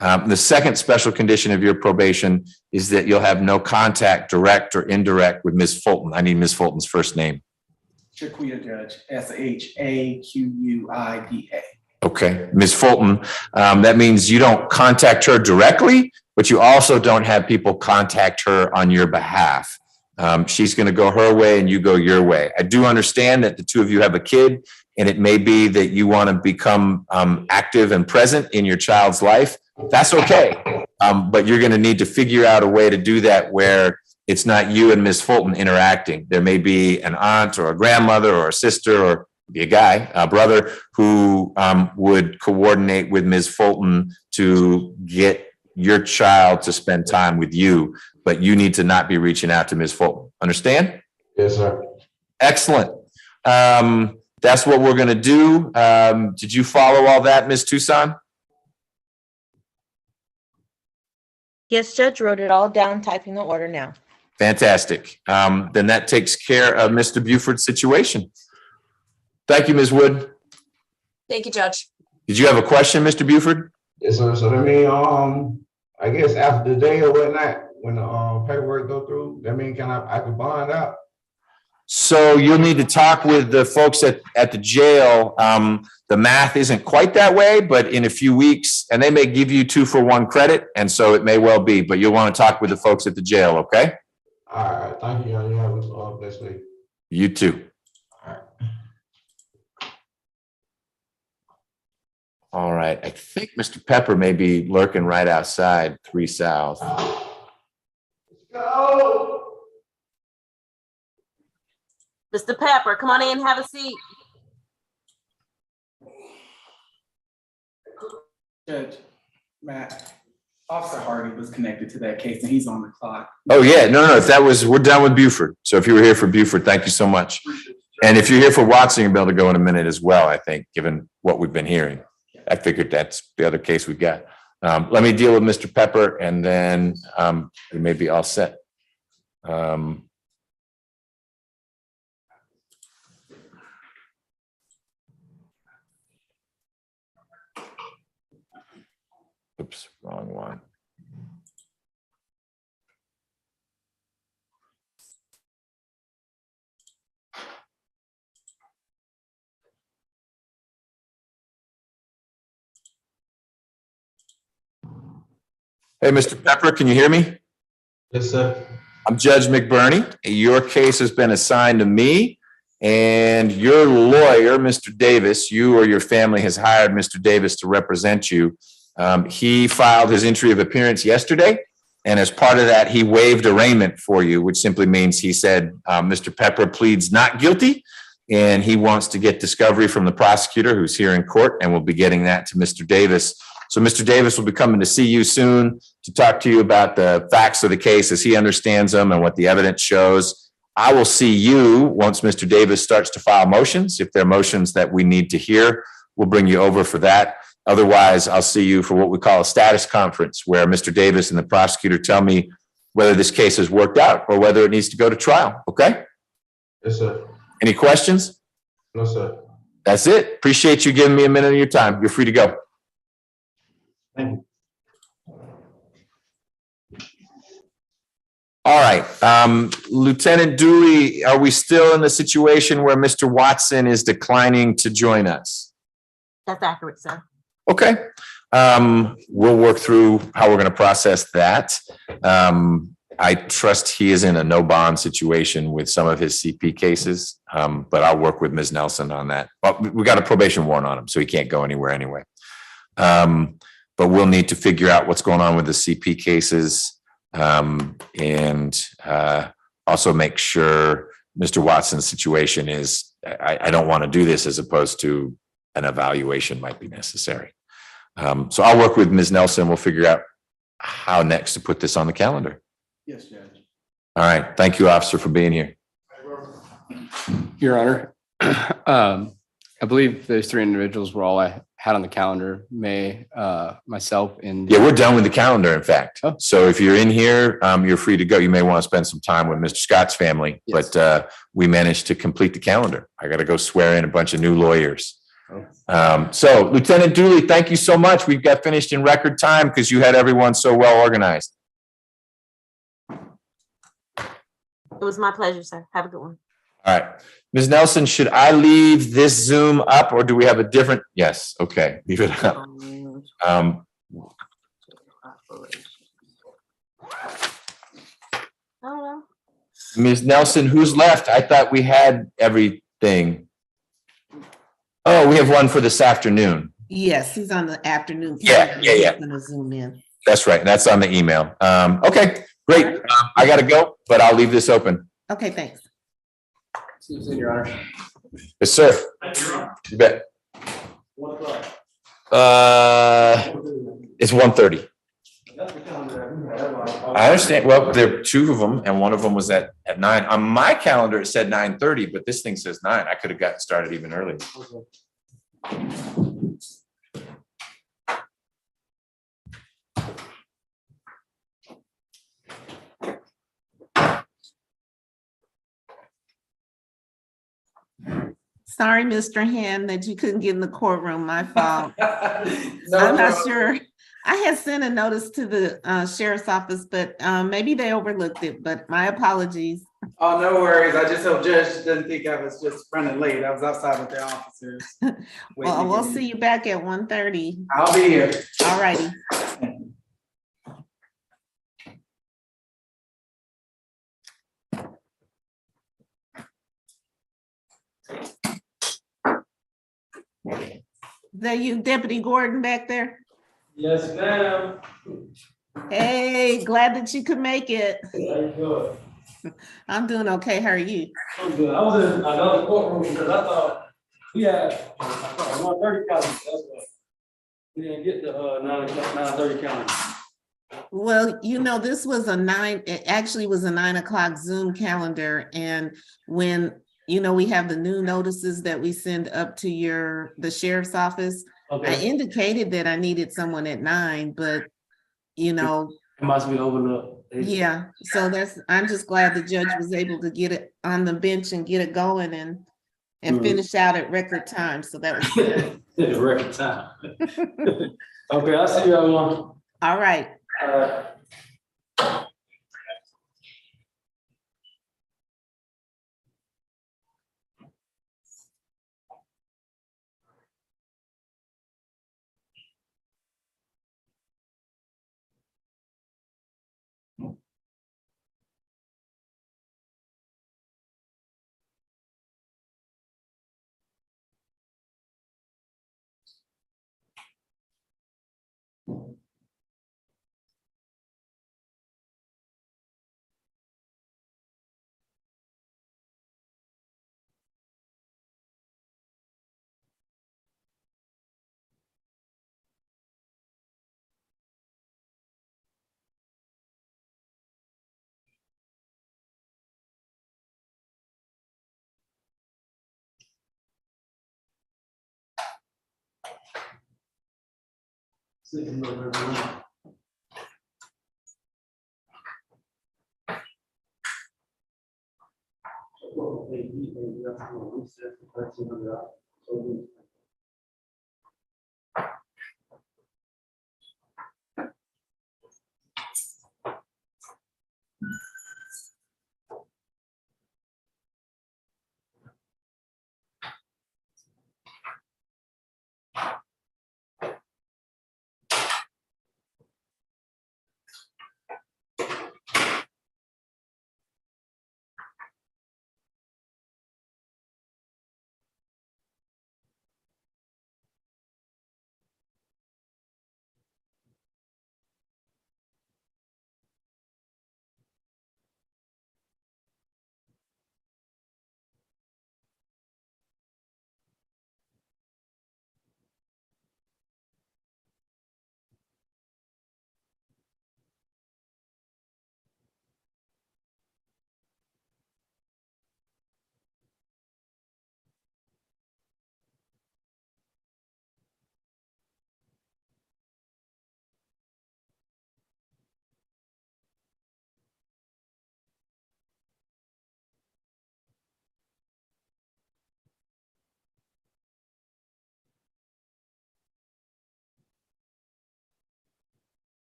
The second special condition of your probation is that you'll have no contact, direct or indirect, with Ms. Fulton. I need Ms. Fulton's first name. Shaquita, Judge, Shaquida. Okay, Ms. Fulton, that means you don't contact her directly, but you also don't have people contact her on your behalf. She's going to go her way and you go your way. I do understand that the two of you have a kid, and it may be that you want to become active and present in your child's life. That's okay. But you're going to need to figure out a way to do that where it's not you and Ms. Fulton interacting. There may be an aunt or a grandmother or a sister or be a guy, a brother who would coordinate with Ms. Fulton to get your child to spend time with you, but you need to not be reaching out to Ms. Fulton. Understand? Yes, sir. Excellent. That's what we're going to do. Did you follow all that, Ms. Tucson? Yes, Judge, wrote it all down, typing the order now. Fantastic. Then that takes care of Mr. Buford's situation. Thank you, Ms. Wood. Thank you, Judge. Did you have a question, Mr. Buford? Yes, sir. So that mean, I guess after the day or whatnot, when the paperwork go through, that mean I can bond out? So you'll need to talk with the folks at the jail. The math isn't quite that way, but in a few weeks, and they may give you 2-for-1 credit, and so it may well be, but you'll want to talk with the folks at the jail, okay? All right, thank you. You have a blessed week. You too. All right, I think Mr. Pepper may be lurking right outside 3 South. Go! Mr. Pepper, come on in, have a seat. Judge, Matt, Officer Hardy was connected to that case and he's on the clock. Oh, yeah, no, we're done with Buford. So if you were here for Buford, thank you so much. And if you're here for Watson, you'll be able to go in a minute as well, I think, given what we've been hearing. I figured that's the other case we've got. Let me deal with Mr. Pepper, and then we may be all set. Oops, wrong one. Hey, Mr. Pepper, can you hear me? Yes, sir. I'm Judge McBurney. Your case has been assigned to me, and your lawyer, Mr. Davis, you or your family has hired Mr. Davis to represent you. He filed his entry of appearance yesterday, and as part of that, he waived arraignment for you, which simply means he said Mr. Pepper pleads not guilty, and he wants to get discovery from the prosecutor who's here in court, and we'll be getting that to Mr. Davis. So Mr. Davis will be coming to see you soon to talk to you about the facts of the case as he understands them and what the evidence shows. I will see you once Mr. Davis starts to file motions. If there are motions that we need to hear, we'll bring you over for that. Otherwise, I'll see you for what we call a status conference, where Mr. Davis and the prosecutor tell me whether this case has worked out or whether it needs to go to trial. Okay? Yes, sir. Any questions? No, sir. That's it. Appreciate you giving me a minute of your time. You're free to go. Thank you. All right. Lieutenant Dooley, are we still in the situation where Mr. Watson is declining to join us? That's accurate, sir. Okay. We'll work through how we're going to process that. I trust he is in a no bond situation with some of his CP cases, but I'll work with Ms. Nelson on that. But we got a probation warrant on him, so he can't go anywhere anyway. But we'll need to figure out what's going on with the CP cases, and also make sure Mr. Watson's situation is, I don't want to do this as opposed to an evaluation might be necessary. So I'll work with Ms. Nelson. We'll figure out how next to put this on the calendar. Yes, Judge. All right. Thank you, officer, for being here. Your Honor, I believe those three individuals were all I had on the calendar. Myself, and Yeah, we're done with the calendar, in fact. Oh. So if you're in here, you're free to go. You may want to spend some time with Mr. Scott's family, Yes. but we managed to complete the calendar. I got to go swear in a bunch of new lawyers. Oh. So Lieutenant Dooley, thank you so much. We've got finished in record time because you had everyone so well organized. It was my pleasure, sir. Have a good one. All right. Ms. Nelson, should I leave this Zoom up or do we have a different? Yes. Okay. Leave it up. I don't know. Ms. Nelson, who's left? I thought we had everything. Oh, we have one for this afternoon. Yes, he's on the afternoon. Yeah, calendar. yeah, yeah. He's gonna zoom in. That's right. That's on the email. Okay, great. I got to go, but I'll leave this open. Okay, thanks. See you soon, Your Honor. Yes, sir. You bet. It's 1:30. I understand. Well, there are two of them, and one of them was at 9. On my calendar, it said 9:30, but this thing says 9. I could have gotten started even earlier. Sorry, Mr. Hand, that you couldn't get in the courtroom. My fault. I'm not sure. I had sent a notice to the sheriff's office, but maybe they overlooked it, but my apologies. Oh, no worries. I just hope Judge doesn't think I was just running late. I was outside with the officers. Well, we'll see you back at 1:30. I'll be here. All righty. Is that you, Deputy Gordon, back there? Yes, ma'am. Hey, glad that you could make it. How you doing? I'm doing okay. How are you? I'm good. I was in another courtroom because I thought we had 1:30 calendar. That's what. We didn't get the 9:30 calendar. Well, you know, this was it actually was a 9 o'clock Zoom calendar. And when, you know, we have the new notices that we send up to the sheriff's office. Okay. I indicated that I needed someone at 9, but you know. It must be overlooked. Yeah, so I'm just glad the judge was able to get it on the bench and get it going and finish out at record time. So that was good. Record time. Okay, I'll see you everyone. All right.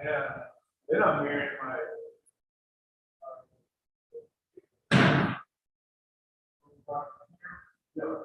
Yeah, then I'm married my. No.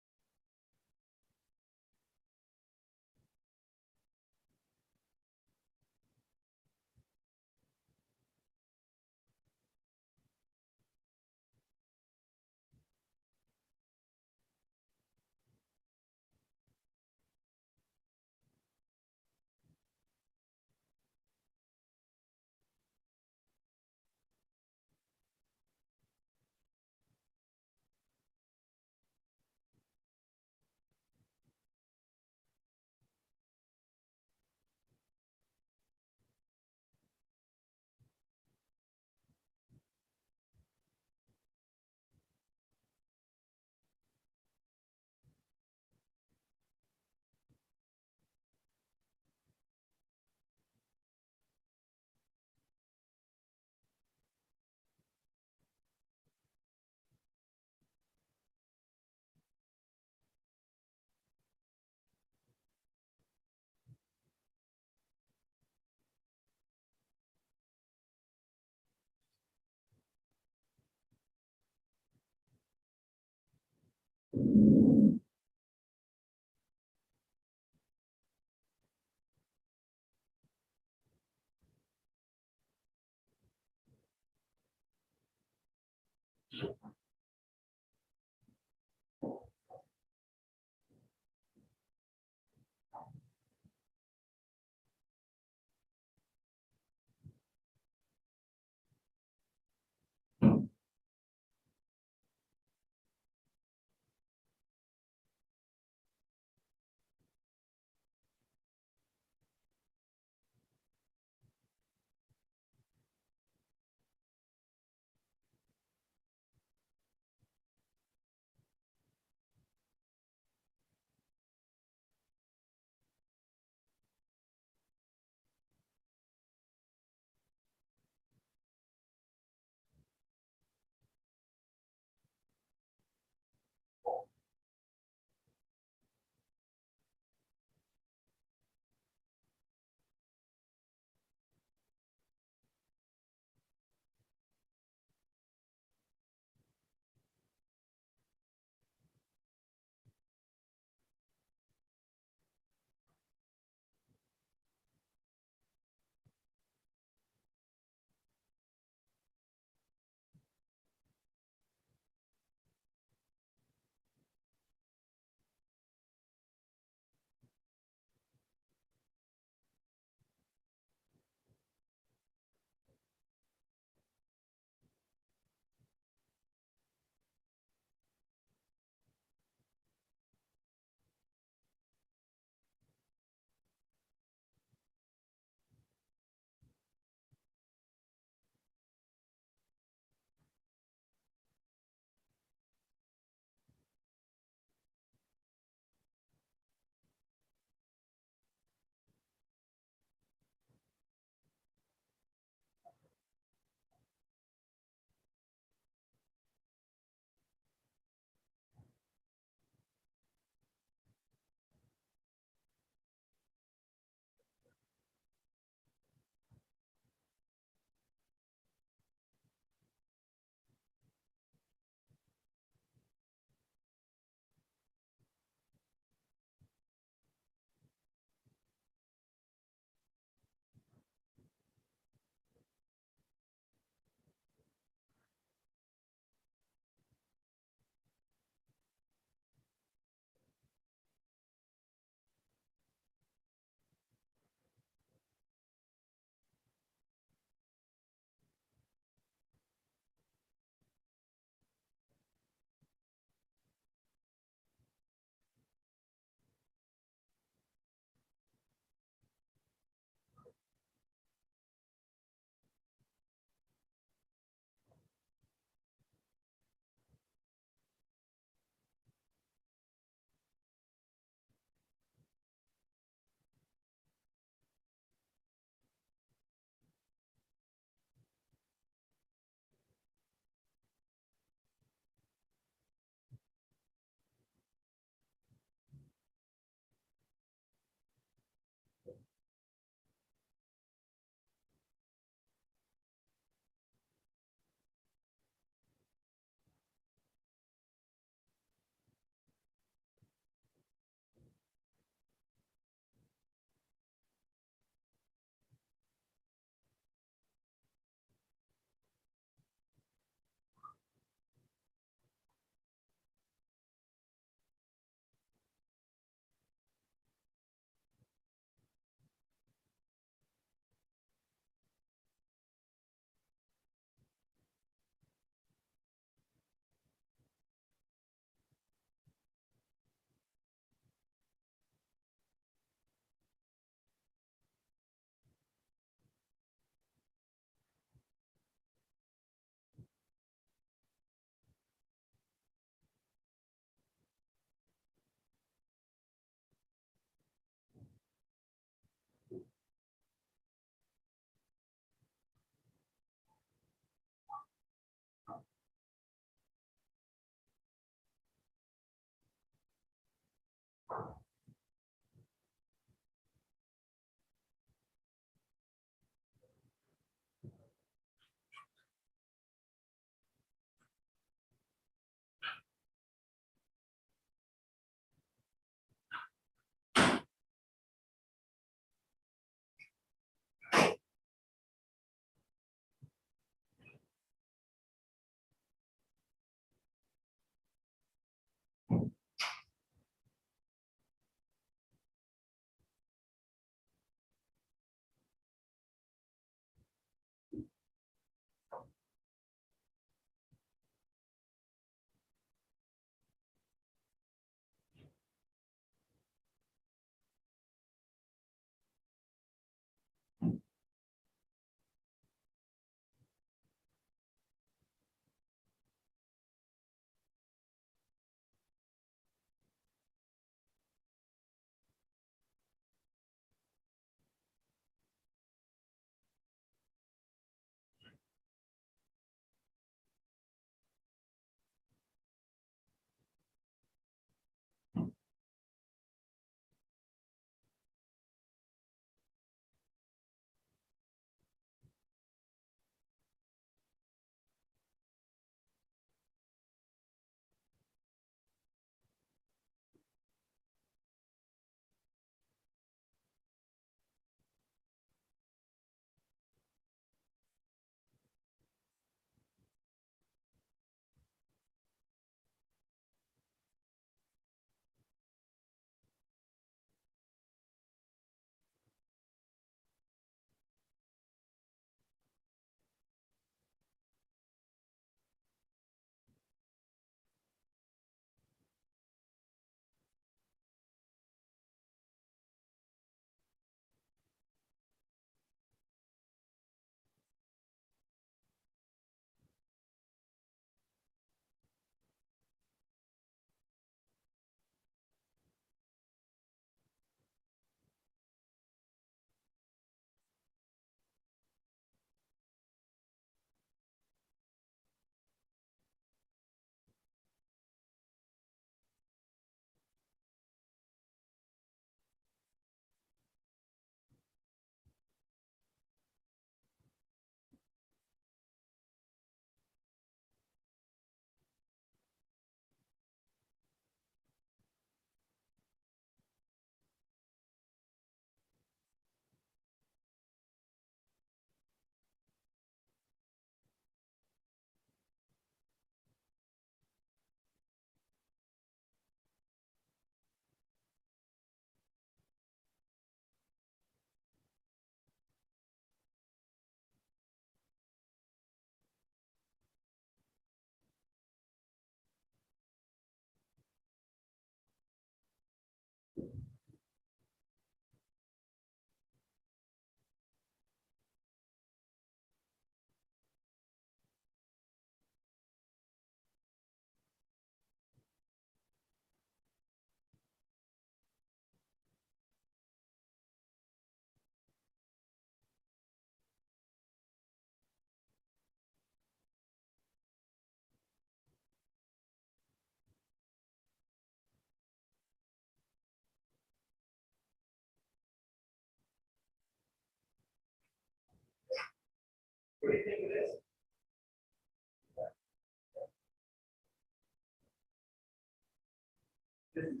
this is.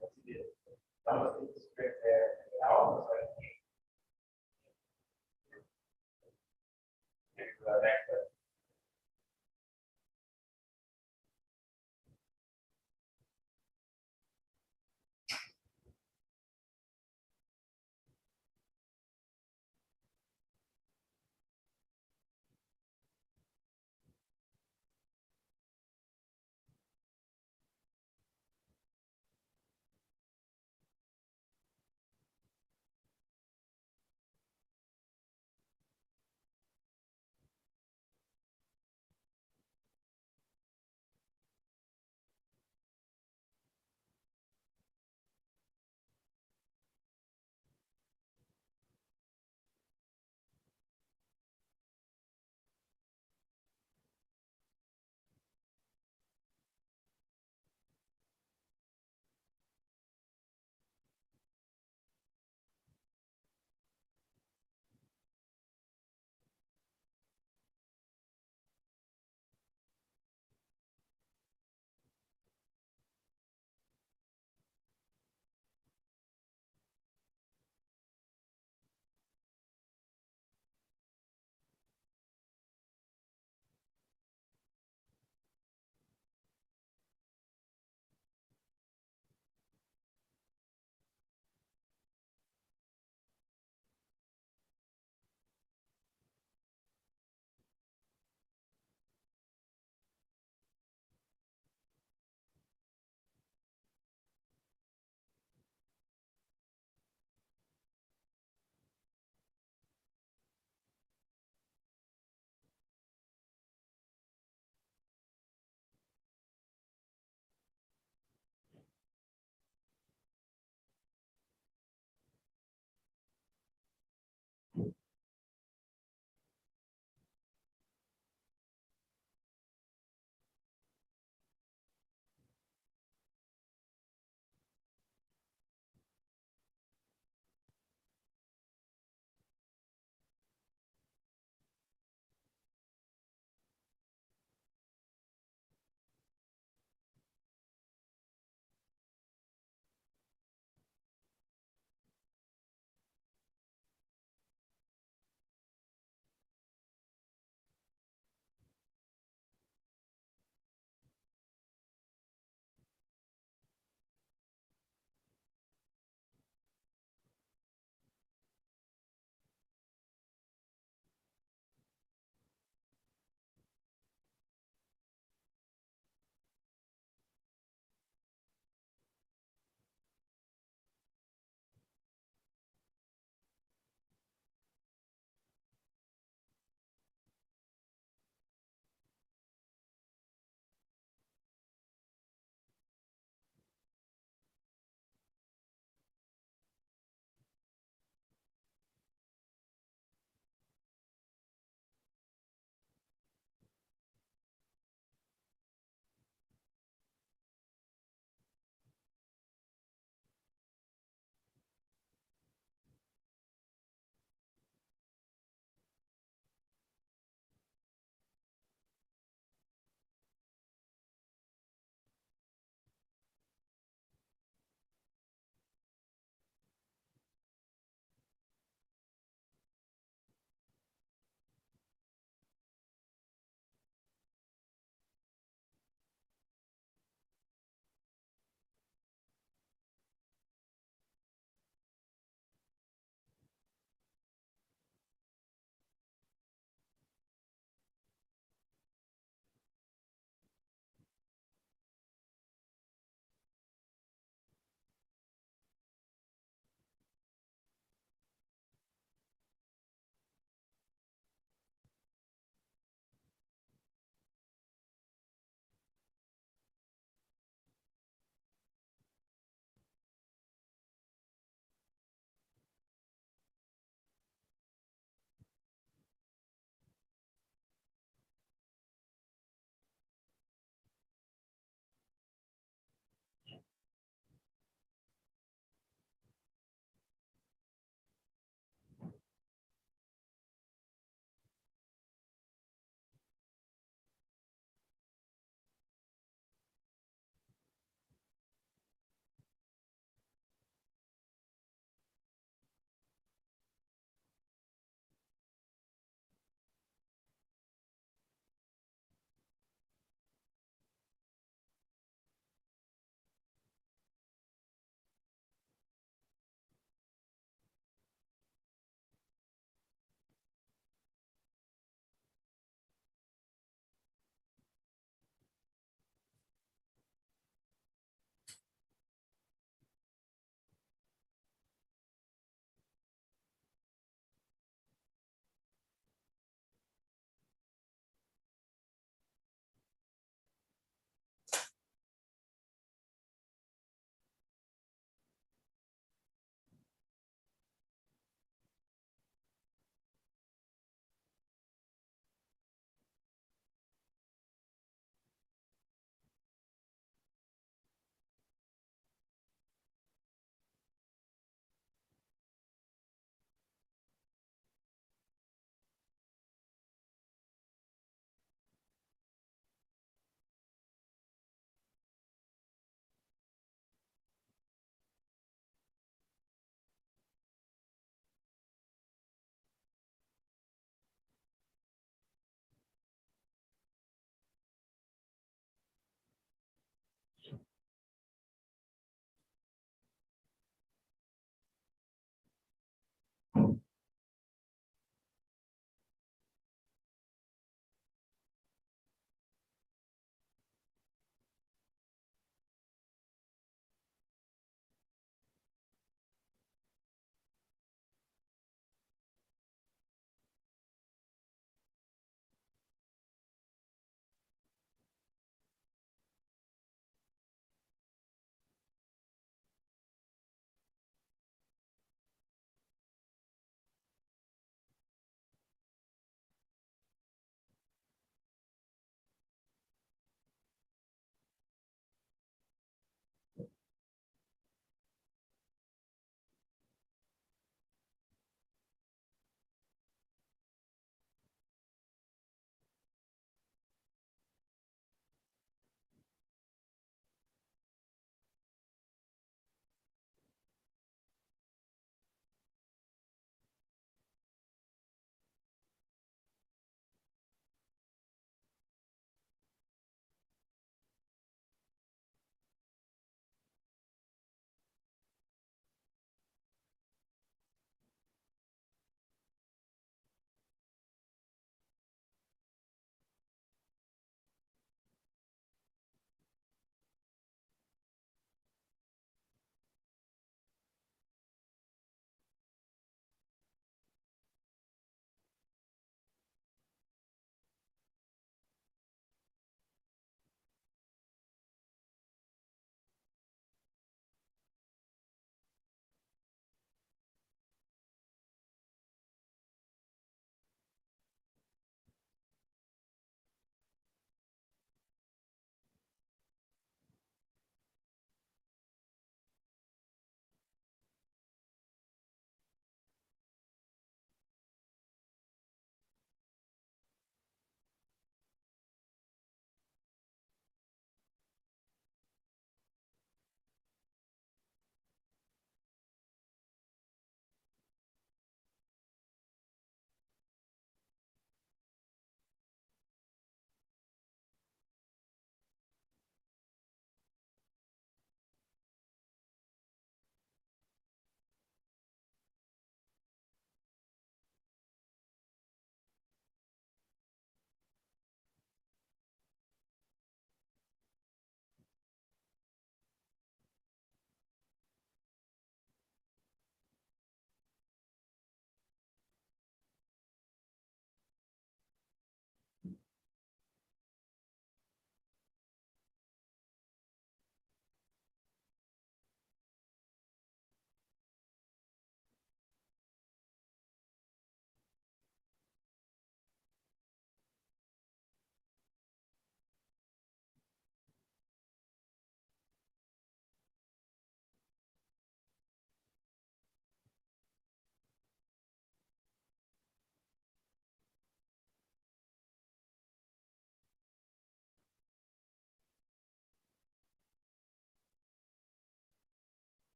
Yes, he did. Some of it's strict there, and I almost like. Next.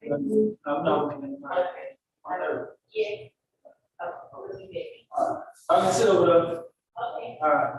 I'm not. Yeah. I can sit over there. All right.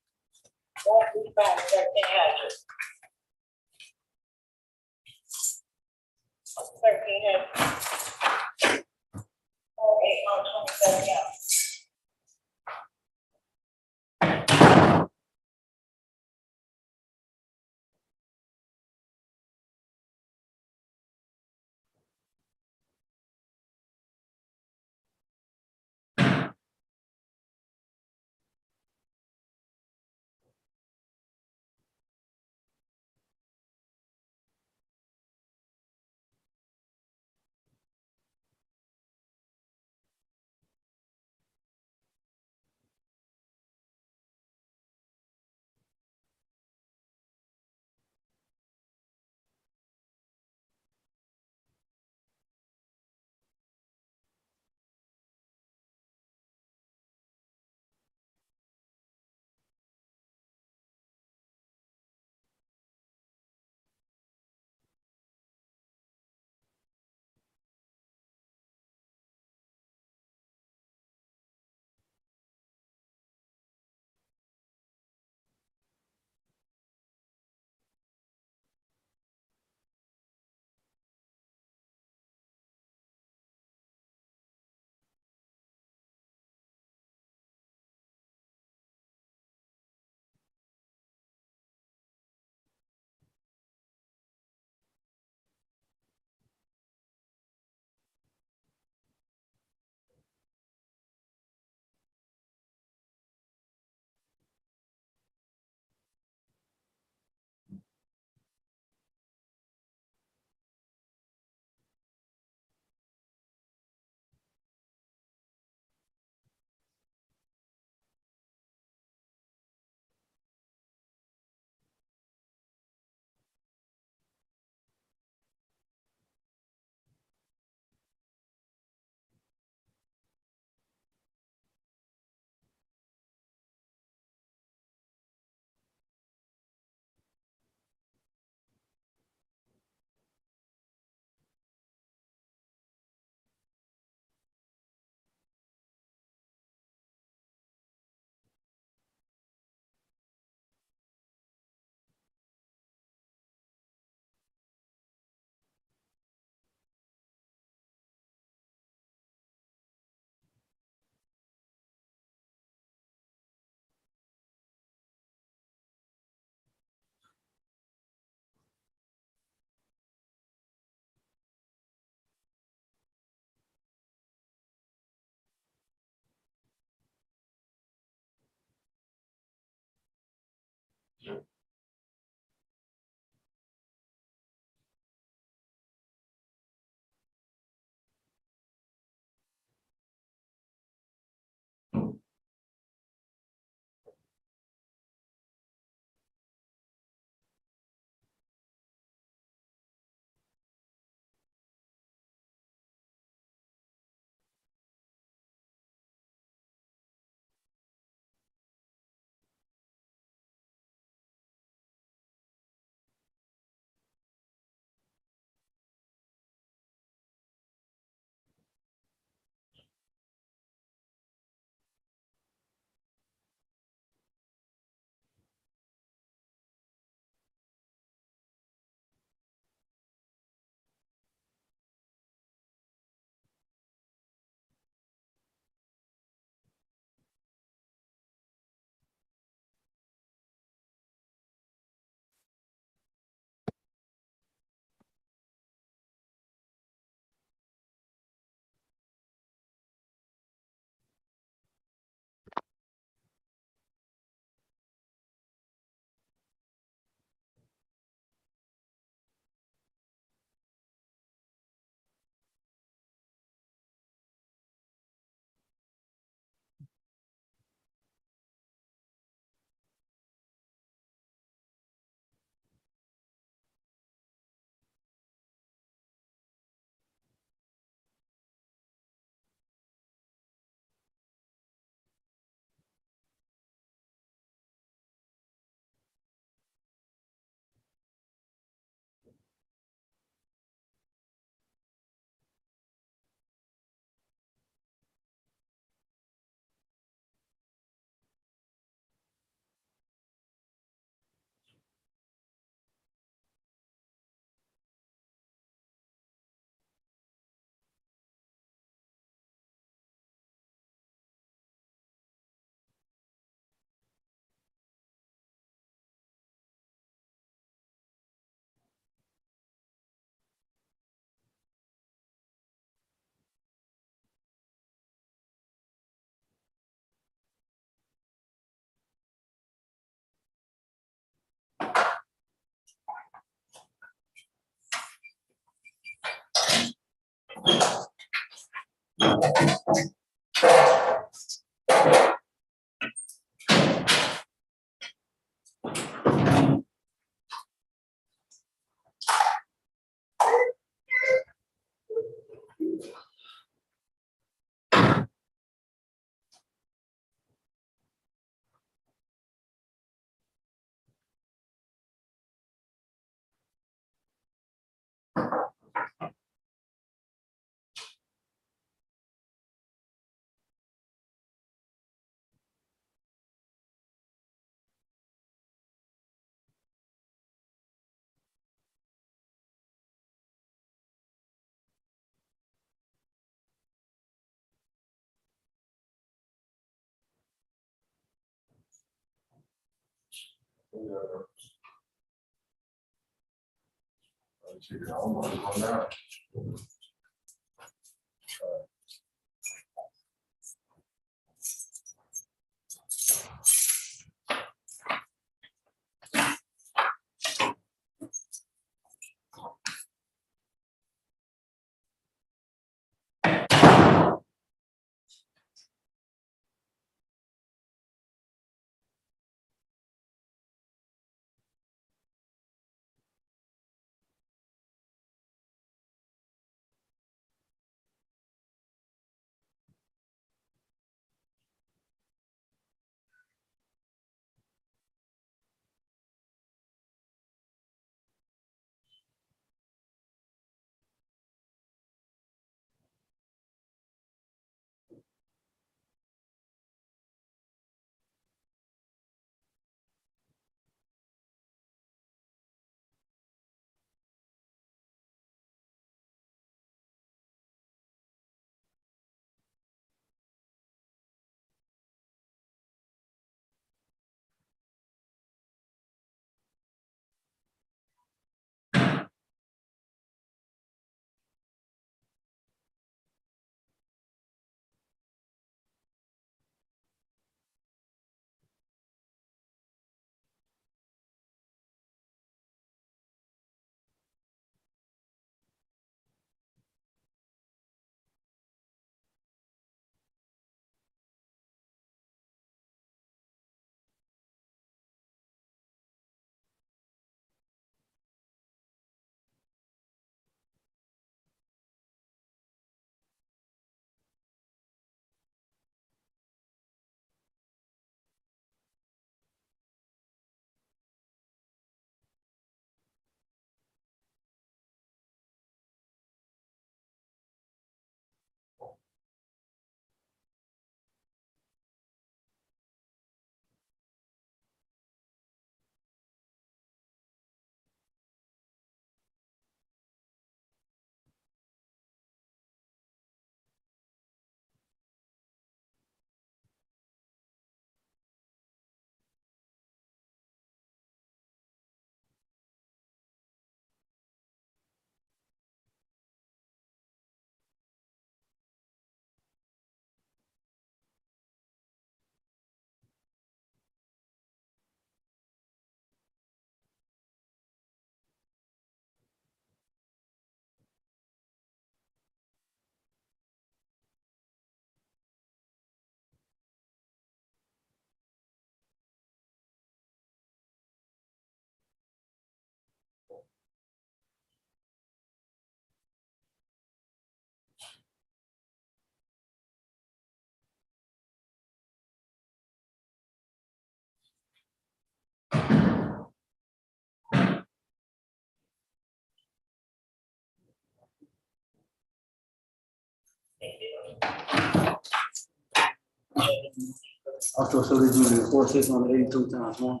Also, so they do the 4/6 on the 82 times one.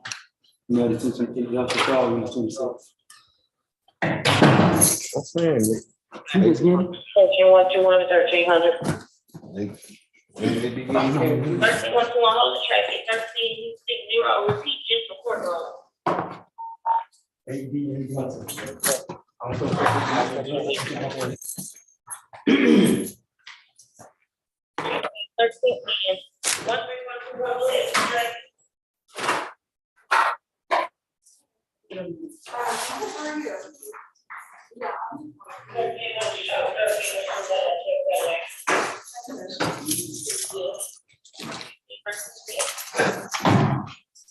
You know, the 220, you have to call when it's 26. What's the name? You just get it? 13,121, 1,300. They begin. 13,121, hold the traffic, 13,60, repeat just report roll.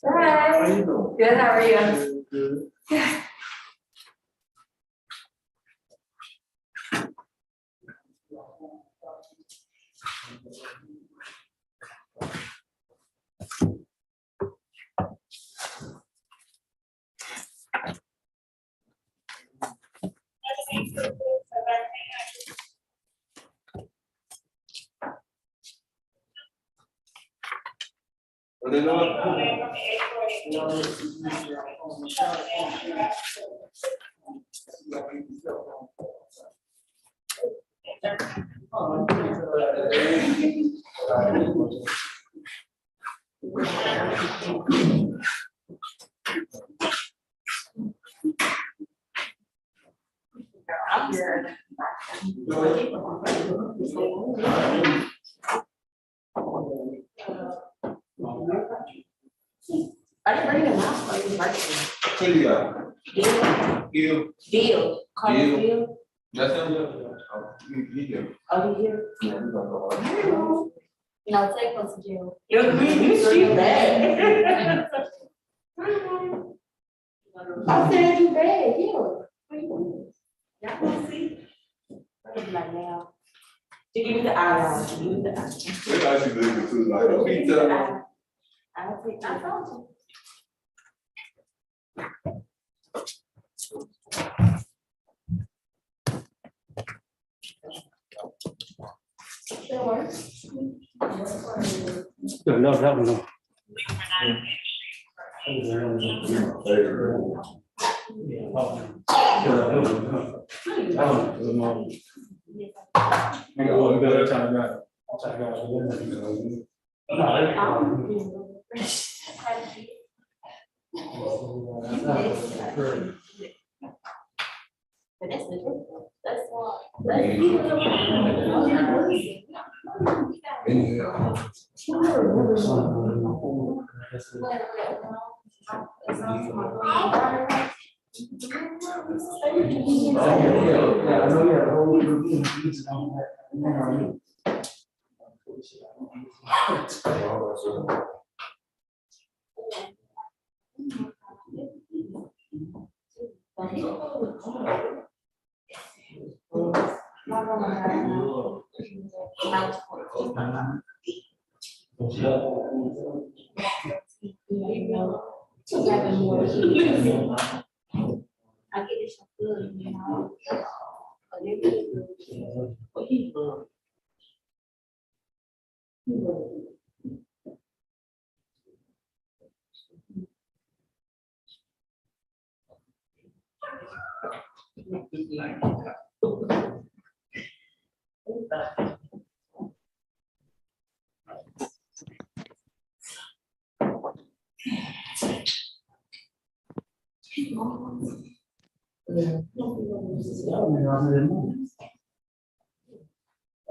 Hi. Good, how are you? Good. I'm here. I didn't bring them last time. Deal. Call it deal. That's him. Oh, here. No, take us to jail. You bad. I said you bad, yeah. Y'all wanna see? Like now. To give me the eye, give me the eye. They actually live too, like, don't be telling. I'll take, I told you. That works. No, that one, no. That's why. I get it so good, you know. But it really good. But he good.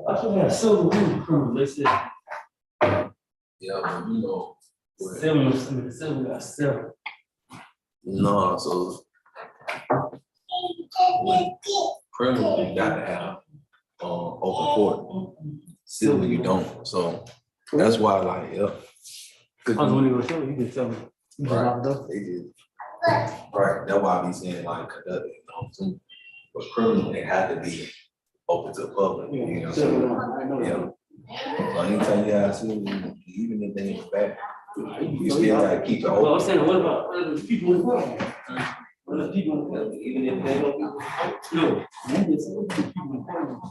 I should have silver crew, they said. Yeah, but you know. Silver got silver. No, so. Criminal, you gotta have, open court. Civil, you don't, so that's why, like, yeah. I was when you go show, you can tell me. Right, they did. Right, that's why I be saying like conduct, you know, but criminal, they have to be open to the public, you know, so, yeah. So anytime you have to, even if they ain't bad, you still gotta keep it open. Well, I'm saying, what about the people involved? What if people, even if they don't, no.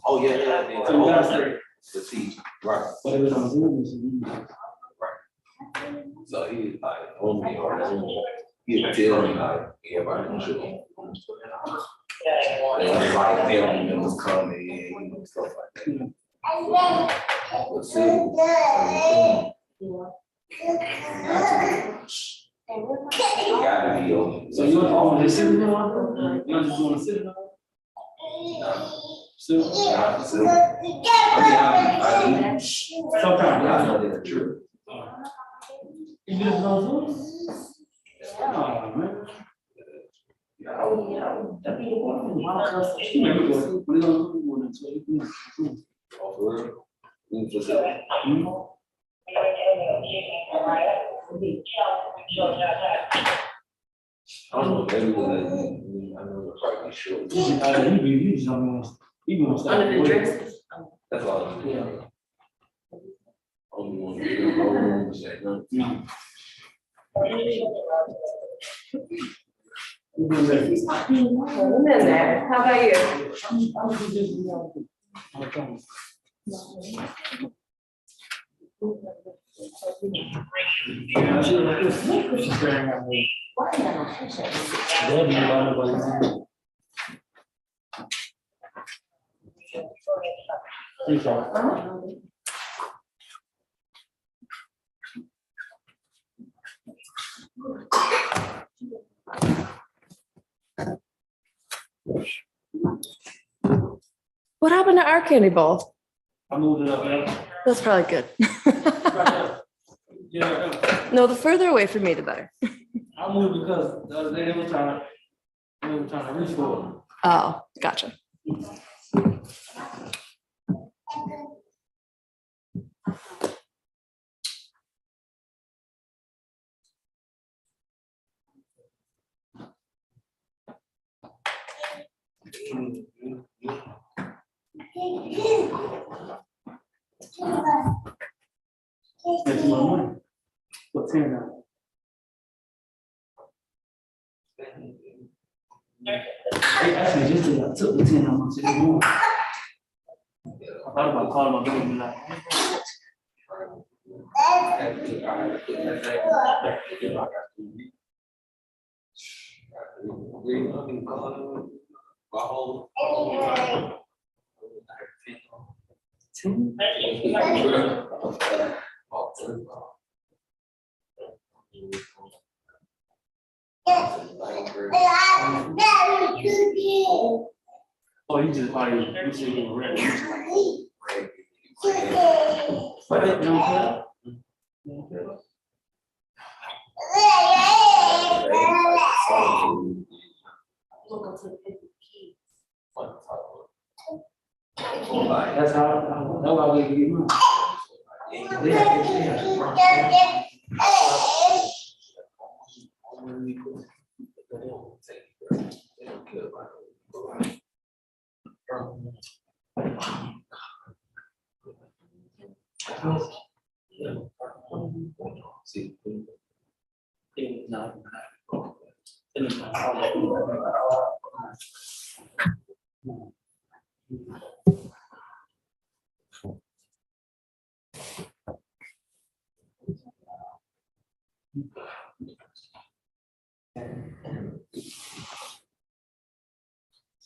Oh, yeah. So you gotta say. To see, right. But if it's on Zoom, it's. Right. So he like, on me or Zoom, he'll tell me like, everybody can show. And like, family members come in and stuff like that. But still, you gotta be open. So you want to sit down? You just want to sit down? So. I do. Sometimes. I know that's true. You just know Zoom? Oh, man. Oh, for real? I don't know, maybe I know we're probably short. Under the dresses. That's all. Yeah. Only one. No. How about you? Yeah, I feel like this. She's staring at me. What happened to our candy bowl? I moved it up there. That's probably good. Yeah, No, the further away from me, the better. I moved because the other day they were trying to reach for it. Oh, gotcha. That's my money. What's here now? They actually just did, I took the 10 how much it was. I thought about calling my baby and be like. Oh, you just probably, you said you were ready. But it don't care. That's how we get money.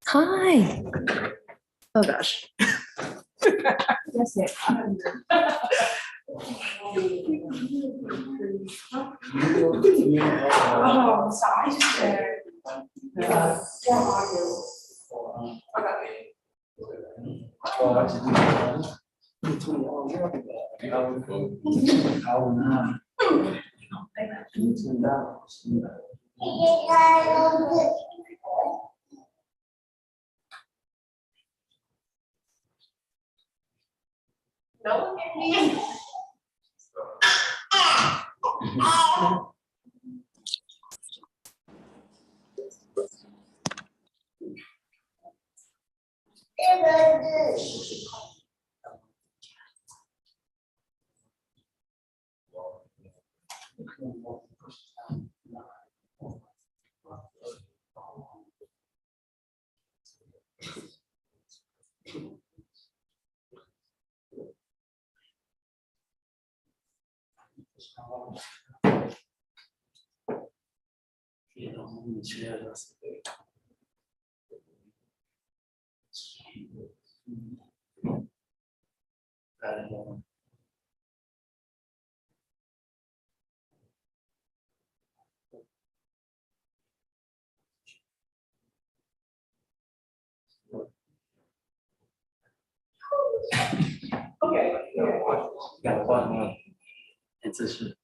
Hi. Oh, gosh. That's it. Oh, so I just said. No. Okay. Got a button. It's a shit.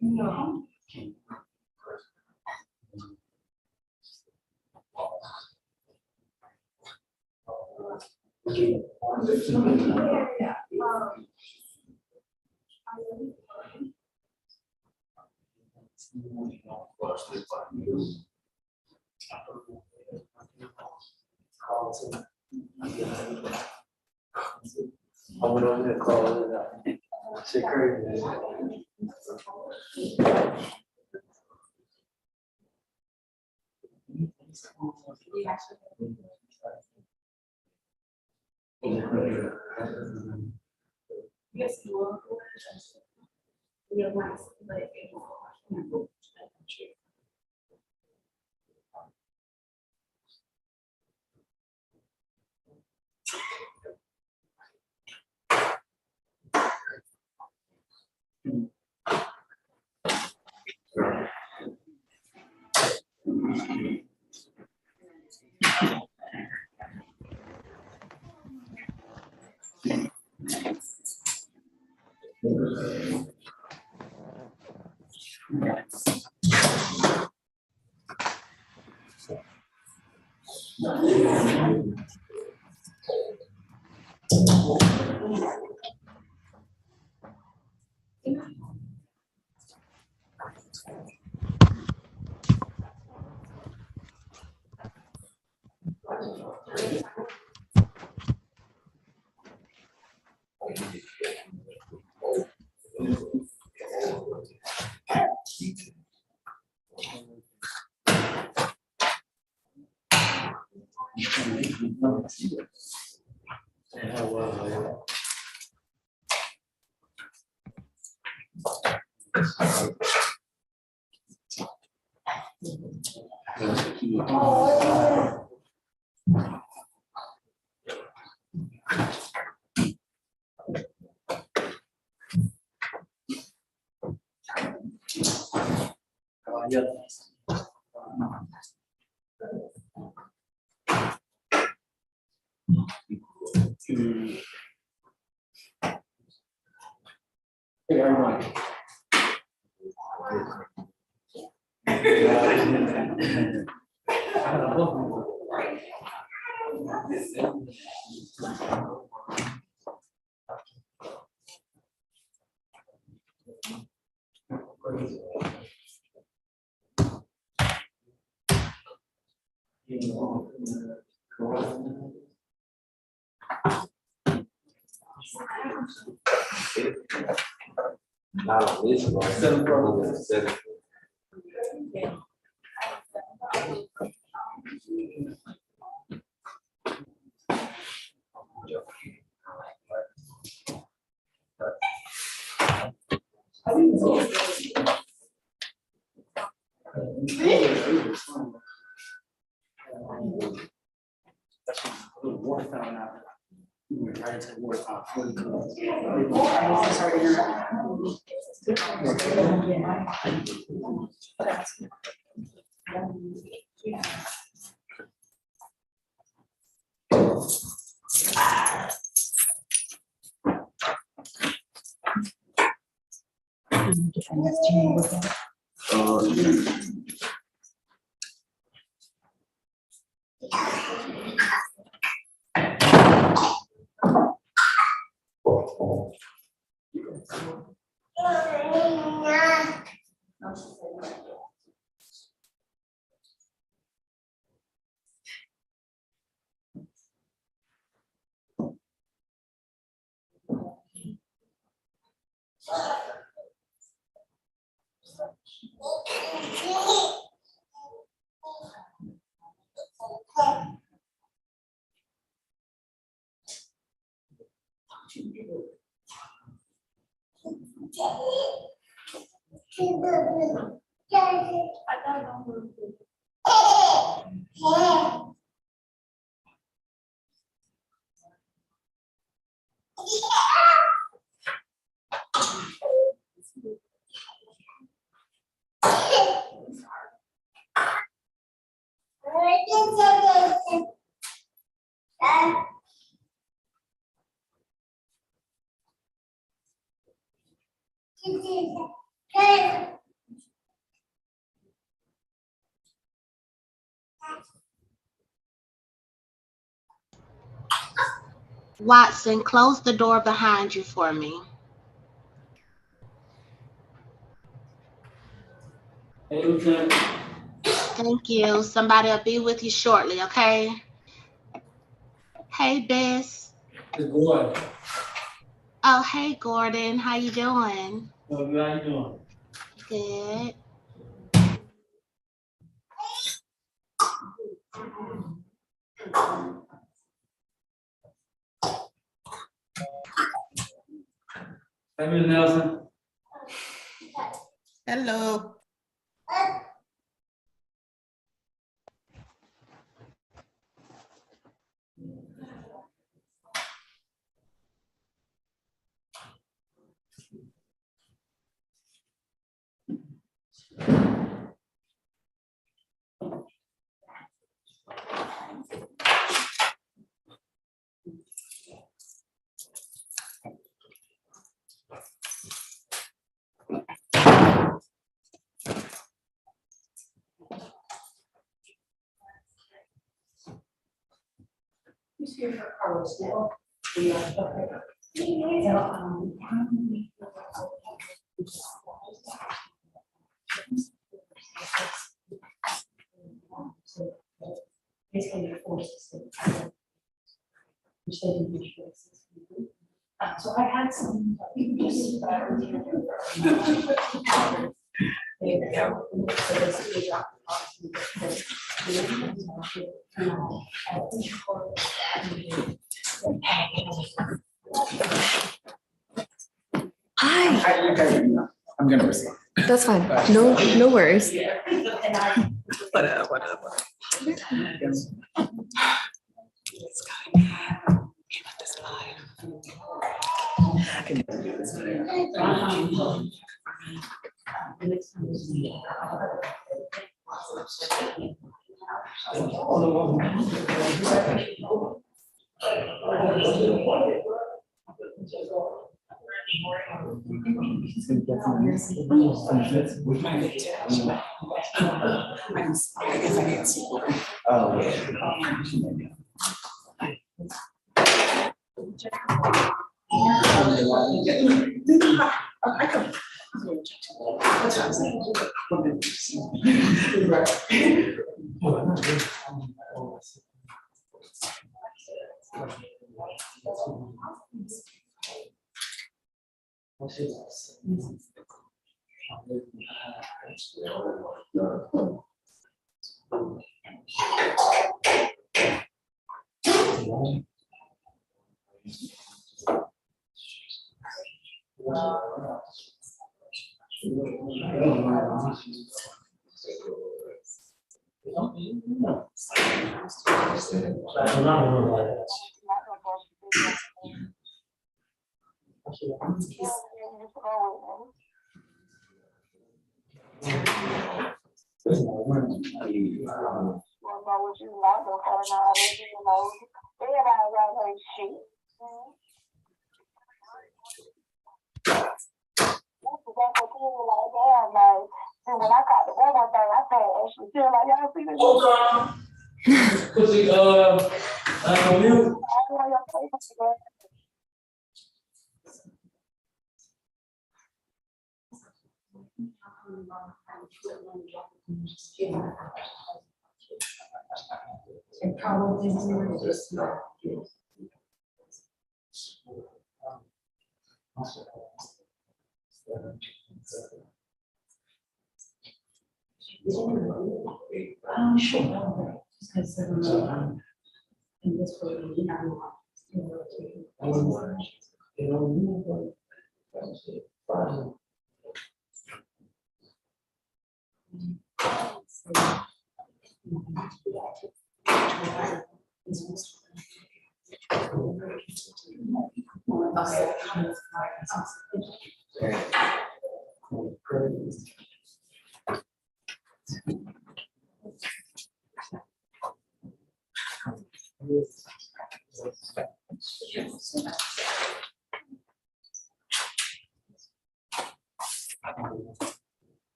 No. I went over there, called it out. Shit crazy. Yes, you will. Hey, everybody. Watson, close the door behind you for me. Thank you. Somebody will be with you shortly, okay? Hey, Bess. Good boy. Oh, hey, Gordon. How you doing? How you doing? Good. Hey, Ms. Nelson. Hello. So I had some. Hi. I'm gonna receive. That's fine. No worries.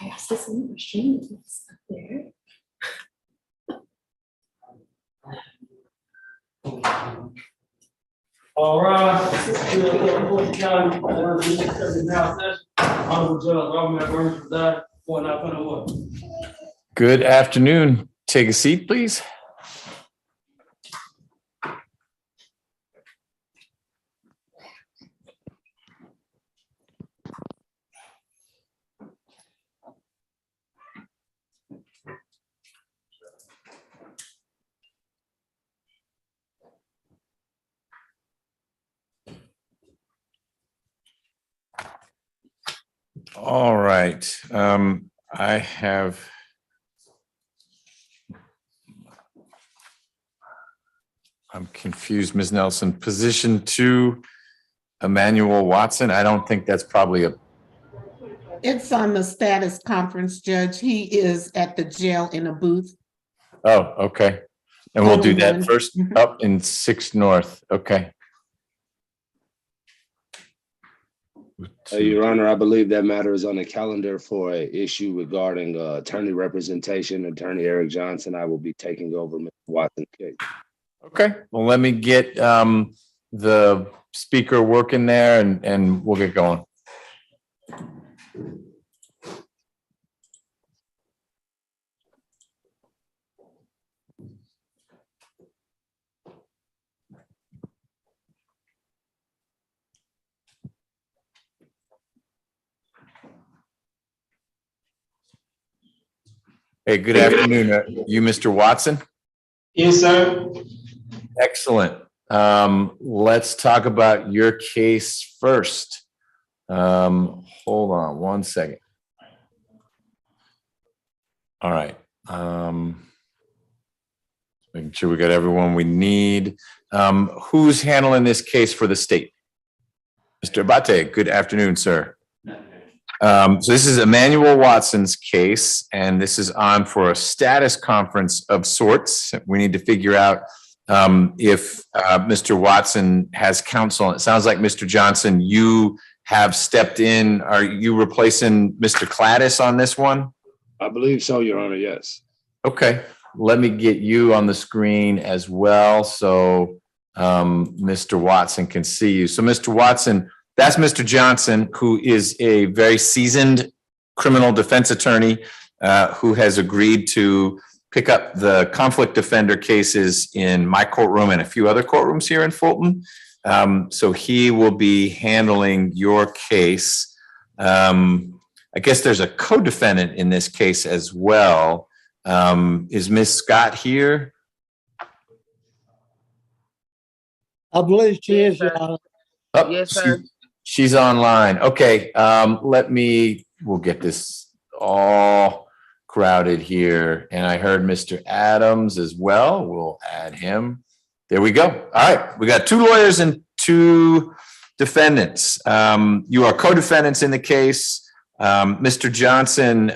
I asked this in the question, it's up there. All right. Honorable Judge Robert McBurney presiding, for 9.01. Good afternoon. Take a seat, please. All right. I'm confused, Ms. Nelson. Position 2, Emmanuel Watson. I don't think that's probably a, It's on the status conference, Judge. He is at the jail in a booth. oh, okay. And we'll do that 101. first up in 6 North. Okay. Your Honor, I believe that matter is on the calendar for an issue regarding attorney representation. Attorney Eric Johnson, I will be taking over Mr. Watson's case. Okay. Well, let me get the speaker working there and we'll get going. Hey, good afternoon. You, Mr. Watson? Yes, sir. Excellent. Let's talk about your case first. Hold on one second. All right. Making sure we got everyone we need. Who's handling this case for the state? Mr. Abate, good afternoon, sir. So this is Emmanuel Watson's case, and this is on for a status conference of sorts. We need to figure out if Mr. Watson has counsel. It sounds like, Mr. Johnson, you have stepped in. Are you replacing Mr. Cladis on this one? I believe so, Your Honor, yes. Okay, let me get you on the screen as well so Mr. Watson can see you. So Mr. Watson, that's Mr. Johnson, who is a very seasoned criminal defense attorney who has agreed to pick up the conflict defender cases in my courtroom and a few other courtrooms here in Fulton. So he will be handling your case. I guess there's a co-defendant in this case as well. Is Ms. Scott here? I believe she is. Oh, Yes, sir. She's online. Okay, we'll get this all crowded here. And I heard Mr. Adams as well. We'll add him. There we go. All right, we got 2 lawyers and 2 defendants. You are co-defendants in the case. Mr. Johnson,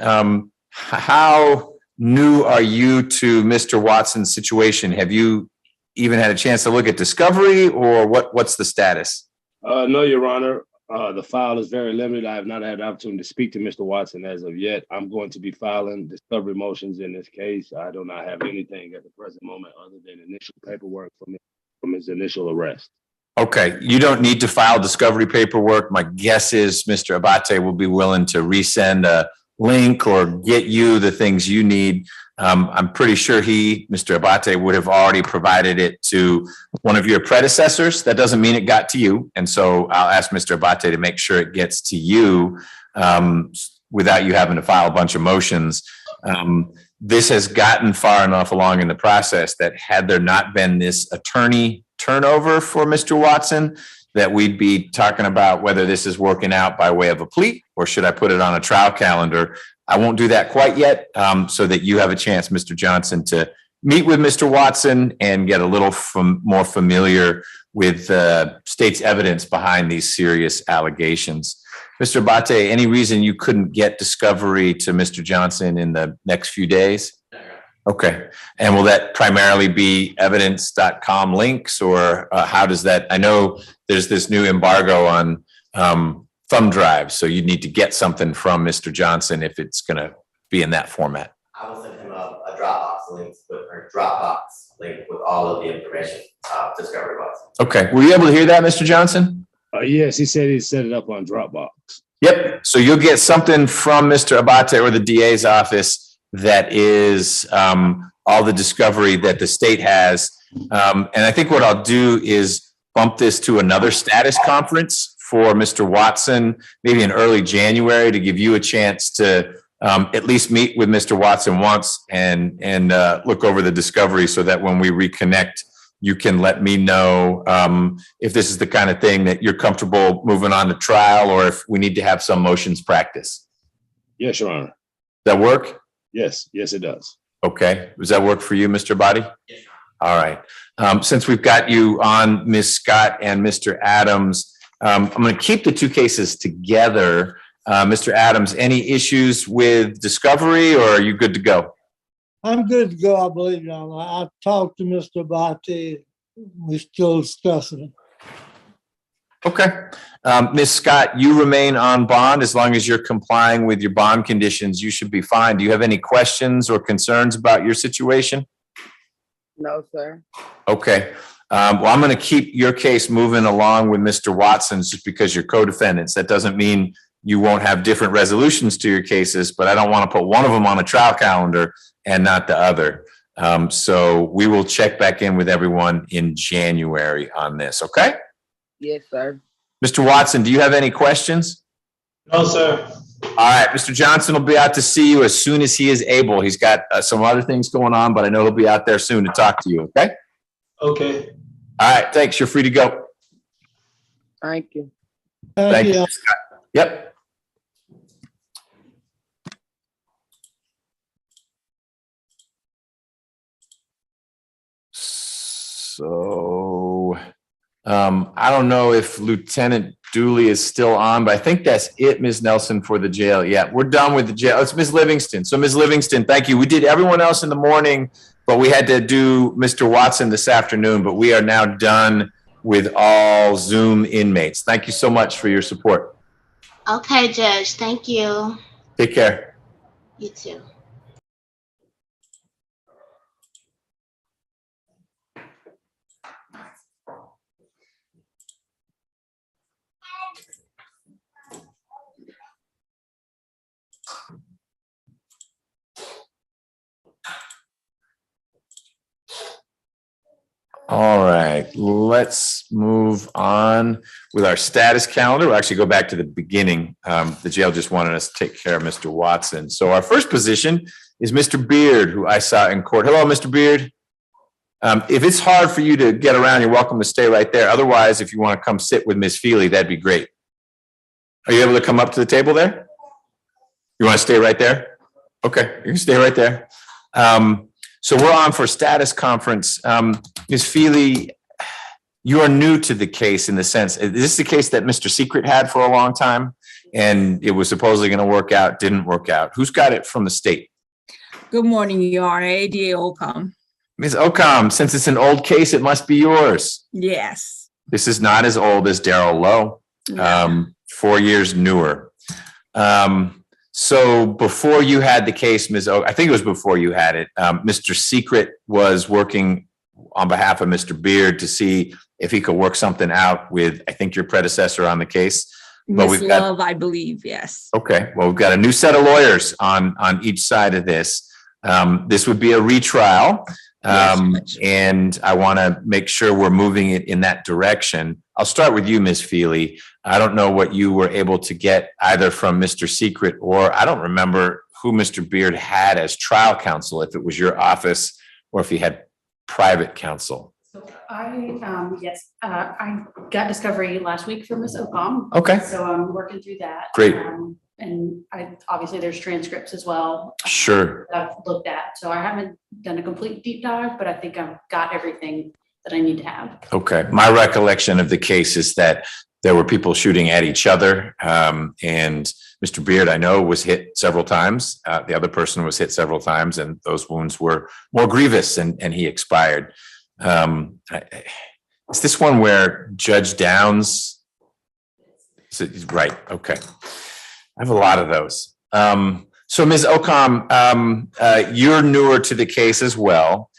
how new are you to Mr. Watson's situation? Have you even had a chance to look at discovery, or what's the status? No, Your Honor. The file is very limited. I have not had the opportunity to speak to Mr. Watson as of yet. I'm going to be filing discovery motions in this case. I do not have anything at the present moment other than initial paperwork from his initial arrest. Okay, you don't need to file discovery paperwork. My guess is Mr. Abate will be willing to resend a link or get you the things you need. I'm pretty sure Mr. Abate, would have already provided it to one of your predecessors. That doesn't mean it got to you. And so I'll ask Mr. Abate to make sure it gets to you without you having to file a bunch of motions. This has gotten far enough along in the process that had there not been this attorney turnover for Mr. Watson, that we'd be talking about whether this is working out by way of a plea or should I put it on a trial calendar. I won't do that quite yet, so that you have a chance, Mr. Johnson, to meet with Mr. Watson and get a little more familiar with the state's evidence behind these serious allegations. Mr. Abate, any reason you couldn't get discovery to Mr. Johnson in the next few days? Okay. And will that primarily be evidence.com links, or how does that, I know there's this new embargo on thumb drives, so you need to get something from Mr. Johnson if it's going to be in that format. I will send him a Dropbox link with all of the information, discovery box. Okay. Were you able to hear that, Mr. Johnson? Yes, he said he set it up on Dropbox. Yep. So you'll get something from Mr. Abate or the DA's office that is all the discovery that the state has. And I think what I'll do is bump this to another status conference for Mr. Watson, maybe in early January, to give you a chance to at least meet with Mr. Watson once and look over the discovery, so that when we reconnect, you can let me know if this is the kind of thing that you're comfortable moving on to trial, or if we need to have some motions practice. Yes, Your Honor. Does that work? Yes, it does. Okay. Does that work for you, Mr. Body? Yes. All right. Since we've got you on, Ms. Scott and Mr. Adams, I'm going to keep the 2 cases together. Mr. Adams, any issues with discovery, or are you good to go? I'm good to go, I believe, Your Honor. I've talked to Mr. Abate. We're still discussing it. Okay. Ms. Scott, you remain on bond. As long as you're complying with your bond conditions, you should be fine. Do you have any questions or concerns about your situation? No, sir. Okay. Well, I'm going to keep your case moving along with Mr. Watson's, just because you're co-defendants. That doesn't mean you won't have different resolutions to your cases, but I don't want to put one of them on a trial calendar and not the other. So we will check back in with everyone in January on this. Okay. Yes, sir. Mr. Watson, do you have any questions? No, sir. All right. Mr. Johnson will be out to see you as soon as he is able. He's got some other things going on, but I know he'll be out there soon to talk to you. Okay. Okay. All right. Thanks. You're free to go. Thank you. Thank you. Yep. So I don't know if Lieutenant Dooley is still on, but I think that's it, Ms. Nelson, for the jail. Yeah, we're done with the jail. It's Ms. Livingston. So Ms. Livingston, thank you. We did everyone else in the morning, but we had to do Mr. Watson this afternoon, but we are now done with all Zoom inmates. Thank you so much for your support. Okay, Judge, thank you. Take care. You too. All right, let's move on with our status calendar. We'll actually go back to the beginning. The jail just wanted us to take care of Mr. Watson. So our first position is Mr. Beard, who I saw in court. Hello, Mr. Beard. If it's hard for you to get around, you're welcome to stay right there. Otherwise, if you want to come sit with Ms. Feely, that'd be great. Are you able to come up to the table there? You want to stay right there? Okay, you can stay right there. So we're on for status conference. Ms. Feely, you are new to the case in the sense, is this the case that Mr. Secret had for a long time? And it was supposedly going to work out, didn't work out. Who's got it from the state? Good morning, Your Honor. ADA Ocom. Ms. Ocom, since it's an old case, it must be yours. Yes. This is not as old as Darrell Lowe. 4 years newer. So before you had the case, Ms. I think it was before you had it, Mr. Secret was working on behalf of Mr. Beard to see if he could work something out with, I think, your predecessor on the case. But Miss Love, I believe, yes. Okay, well, we've got a new set of lawyers on each side of this. This would be a retrial. And I want to make sure we're moving it in that direction. I'll start with you, Ms. Feely. I don't know what you were able to get either from Mr. Secret, or I don't remember who Mr. Beard had as trial counsel, if it was your office or if he had private counsel. So I got discovery last week from Ms. Ocom. Okay. So I'm working through that. Great. And obviously there's transcripts as well. Sure. That I've looked at. So I haven't done a complete deep dive, but I think I've got everything that I need to have. Okay. My recollection of the case is that there were people shooting at each other. And Mr. Beard, I know, was hit several times. The other person was hit several times, and those wounds were more grievous, and he expired. Is this one where Judge Downs? Right. Okay. I have a lot of those. So Ms. Ocom, you're newer to the case as well.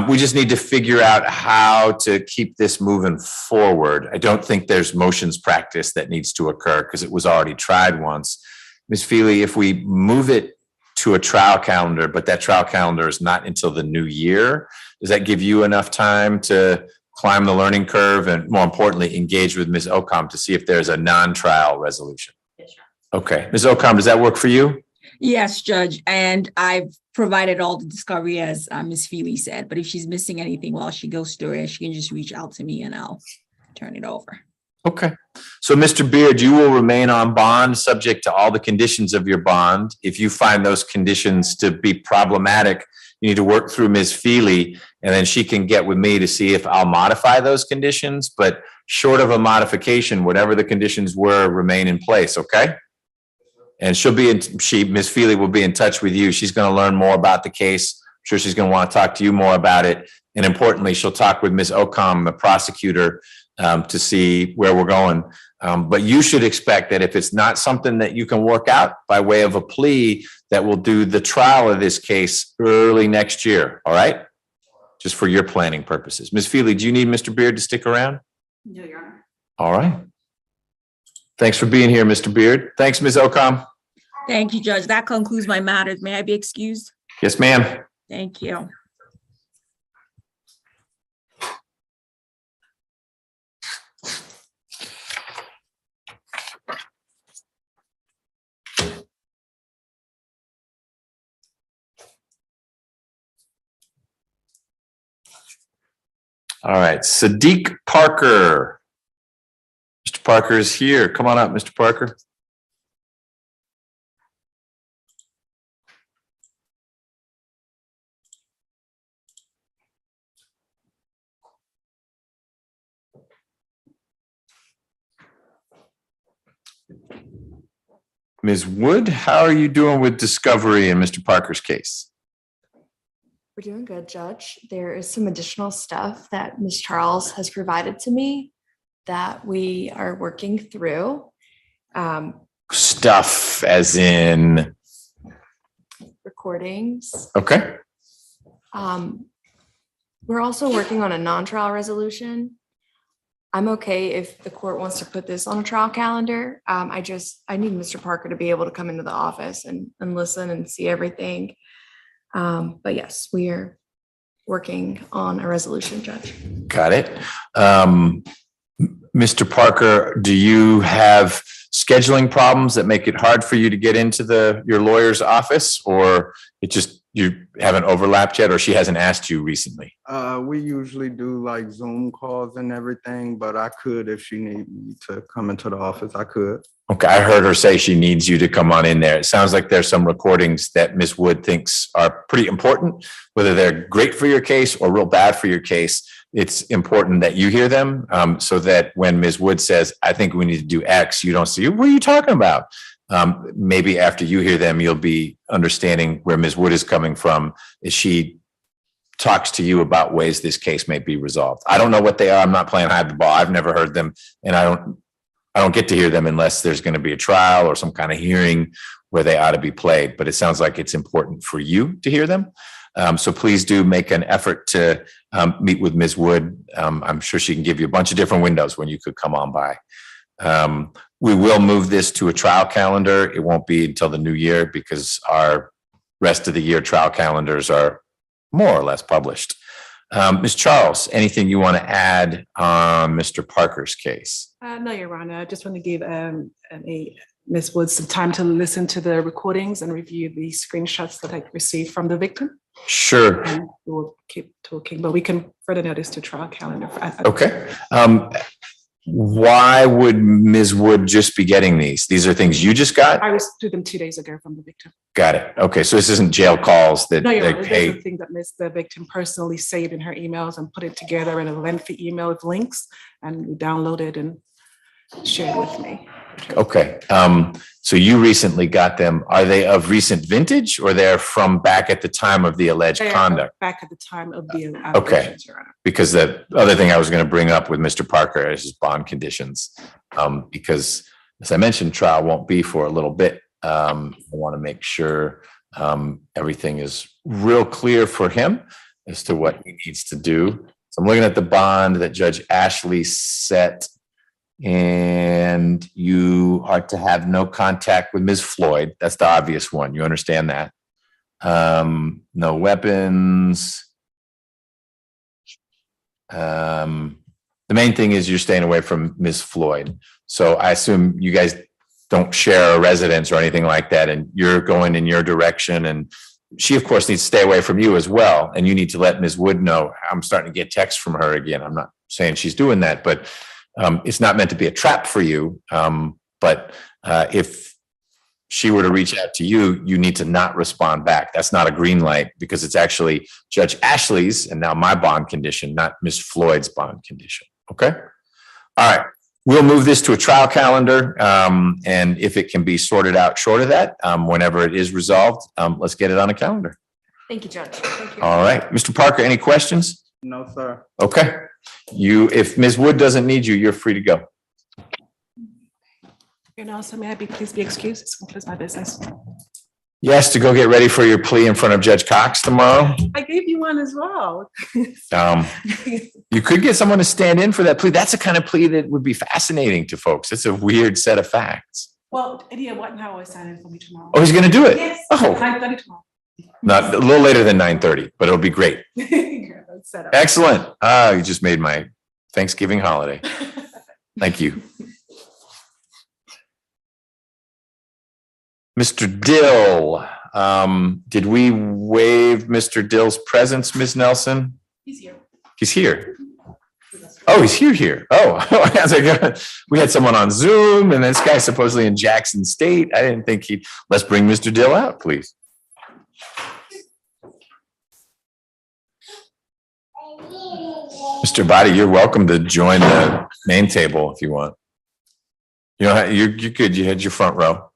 We just need to figure out how to keep this moving forward. I don't think there's motions practice that needs to occur because it was already tried once. Ms. Feely, if we move it to a trial calendar, but that trial calendar is not until the new year, does that give you enough time to climb the learning curve and, more importantly, engage with Ms. Ocom to see if there's a non-trial resolution? Okay, Ms. Ocom, does that work for you? Yes, Judge. And I've provided all the discovery as Ms. Feely said, but if she's missing anything while she goes through it, she can just reach out to me and I'll turn it over. Okay. So Mr. Beard, you will remain on bond subject to all the conditions of your bond. If you find those conditions to be problematic, you need to work through Ms. Feely, and then she can get with me to see if I'll modify those conditions. But short of a modification, whatever the conditions were, remain in place, okay? And Ms. Feely will be in touch with you. She's going to learn more about the case. I'm sure she's going to want to talk to you more about it. And importantly, she'll talk with Ms. Ocom, the prosecutor, to see where we're going. But you should expect that if it's not something that you can work out by way of a plea, that we'll do the trial of this case early next year. All right? Just for your planning purposes. Ms. Feely, do you need Mr. Beard to stick around? No, Your Honor. All right. Thanks for being here, Mr. Beard. Thanks, Ms. Ocom. Thank you, Judge. That concludes my matters. May I be excused? Yes, ma'am. Thank you. All right, Sadiq Parker. Mr. Parker is here. Come on up, Mr. Parker. Ms. Wood, how are you doing with discovery in Mr. Parker's case? We're doing good, Judge. There is some additional stuff that Ms. Charles has provided to me that we are working through. Stuff as in? Recordings. Okay. We're also working on a non-trial resolution. I'm okay if the court wants to put this on a trial calendar. I need Mr. Parker to be able to come into the office and listen and see everything. But yes, we are working on a resolution, Judge. Got it. Mr. Parker, do you have scheduling problems that make it hard for you to get into your lawyer's office, or you haven't overlapped yet, or she hasn't asked you recently? We usually do like Zoom calls and everything, but I could, if she need me to come into the office, I could. Okay, I heard her say she needs you to come on in there. It sounds like there's some recordings that Ms. Wood thinks are pretty important, whether they're great for your case or real bad for your case. It's important that you hear them, so that when Ms. Wood says, I think we need to do X, you don't say, what are you talking about? Maybe after you hear them, you'll be understanding where Ms. Wood is coming from as she talks to you about ways this case may be resolved. I don't know what they are. I'm not playing hide the ball. I've never heard them, and I don't get to hear them unless there's going to be a trial or some kind of hearing where they ought to be played. But it sounds like it's important for you to hear them. So please do make an effort to meet with Ms. Wood. I'm sure she can give you a bunch of different windows when you could come on by. We will move this to a trial calendar. It won't be until the new year because our rest of the year trial calendars are more or less published. Ms. Charles, anything you want to add on Mr. Parker's case? No, Your Honor. I just want to give Ms. Wood some time to listen to the recordings and review the screenshots that I received from the victim. Sure. And we'll keep talking, but we can further notice to trial calendar. Okay. Why would Ms. Wood just be getting these? These are things you just got? I received them 2 days ago from the victim. Got it. Okay. So this isn't jail calls that No, Your they Honor, pay. these are things that the victim personally saved in her emails and put it together in a lengthy email with links, and we downloaded and shared with me. Okay. So you recently got them. Are they of recent vintage, or they're from back at the time of the alleged They are conduct? back at the time of the Okay. allegations, Your Honor. Because the other thing I was going to bring up with Mr. Parker is his bond conditions. Because as I mentioned, trial won't be for a little bit. I want to make sure everything is real clear for him as to what he needs to do. So I'm looking at the bond that Judge Ashley set, and you are to have no contact with Ms. Floyd. That's the obvious one. You understand that? No weapons. The main thing is you're staying away from Ms. Floyd. So I assume you guys don't share a residence or anything like that, and you're going in your direction, and she of course needs to stay away from you as well. And you need to let Ms. Wood know. I'm starting to get texts from her again. I'm not saying she's doing that, but it's not meant to be a trap for you. But if she were to reach out to you, you need to not respond back. That's not a green light, because it's actually Judge Ashley's and now my bond condition, not Ms. Floyd's bond condition. Okay. All right. We'll move this to a trial calendar. And if it can be sorted out short of that, whenever it is resolved, let's get it on a calendar. Thank you, Judge. Thank you. All right. Mr. Parker, any questions? No, sir. Okay. If Ms. Wood doesn't need you, you're free to go. You know, so may I please be excused? This concludes my business. Yes, to go get ready for your plea in front of Judge Cox tomorrow. I gave you one as well. You could get someone to stand in for that plea. That's the kind of plea that would be fascinating to folks. It's a weird set of facts. Well, Eddie Wattenhower is signing for me tomorrow. Oh, he's going to do it? Yes. Oh. 9:30 tomorrow. Not a little later than 9:30, but it'll be great. Set up. Excellent. You just made my Thanksgiving holiday. Thank you. Mr. Dill, did we waive Mr. Dill's presence, Ms. Nelson? He's here. He's here. Oh, he's here. Oh, I was like, we had someone on Zoom, and this guy's supposedly in Jackson State. I didn't think let's bring Mr. Dill out, please. Mr. Body, you're welcome to join the main table if you want. You know, you're good. You had your front row.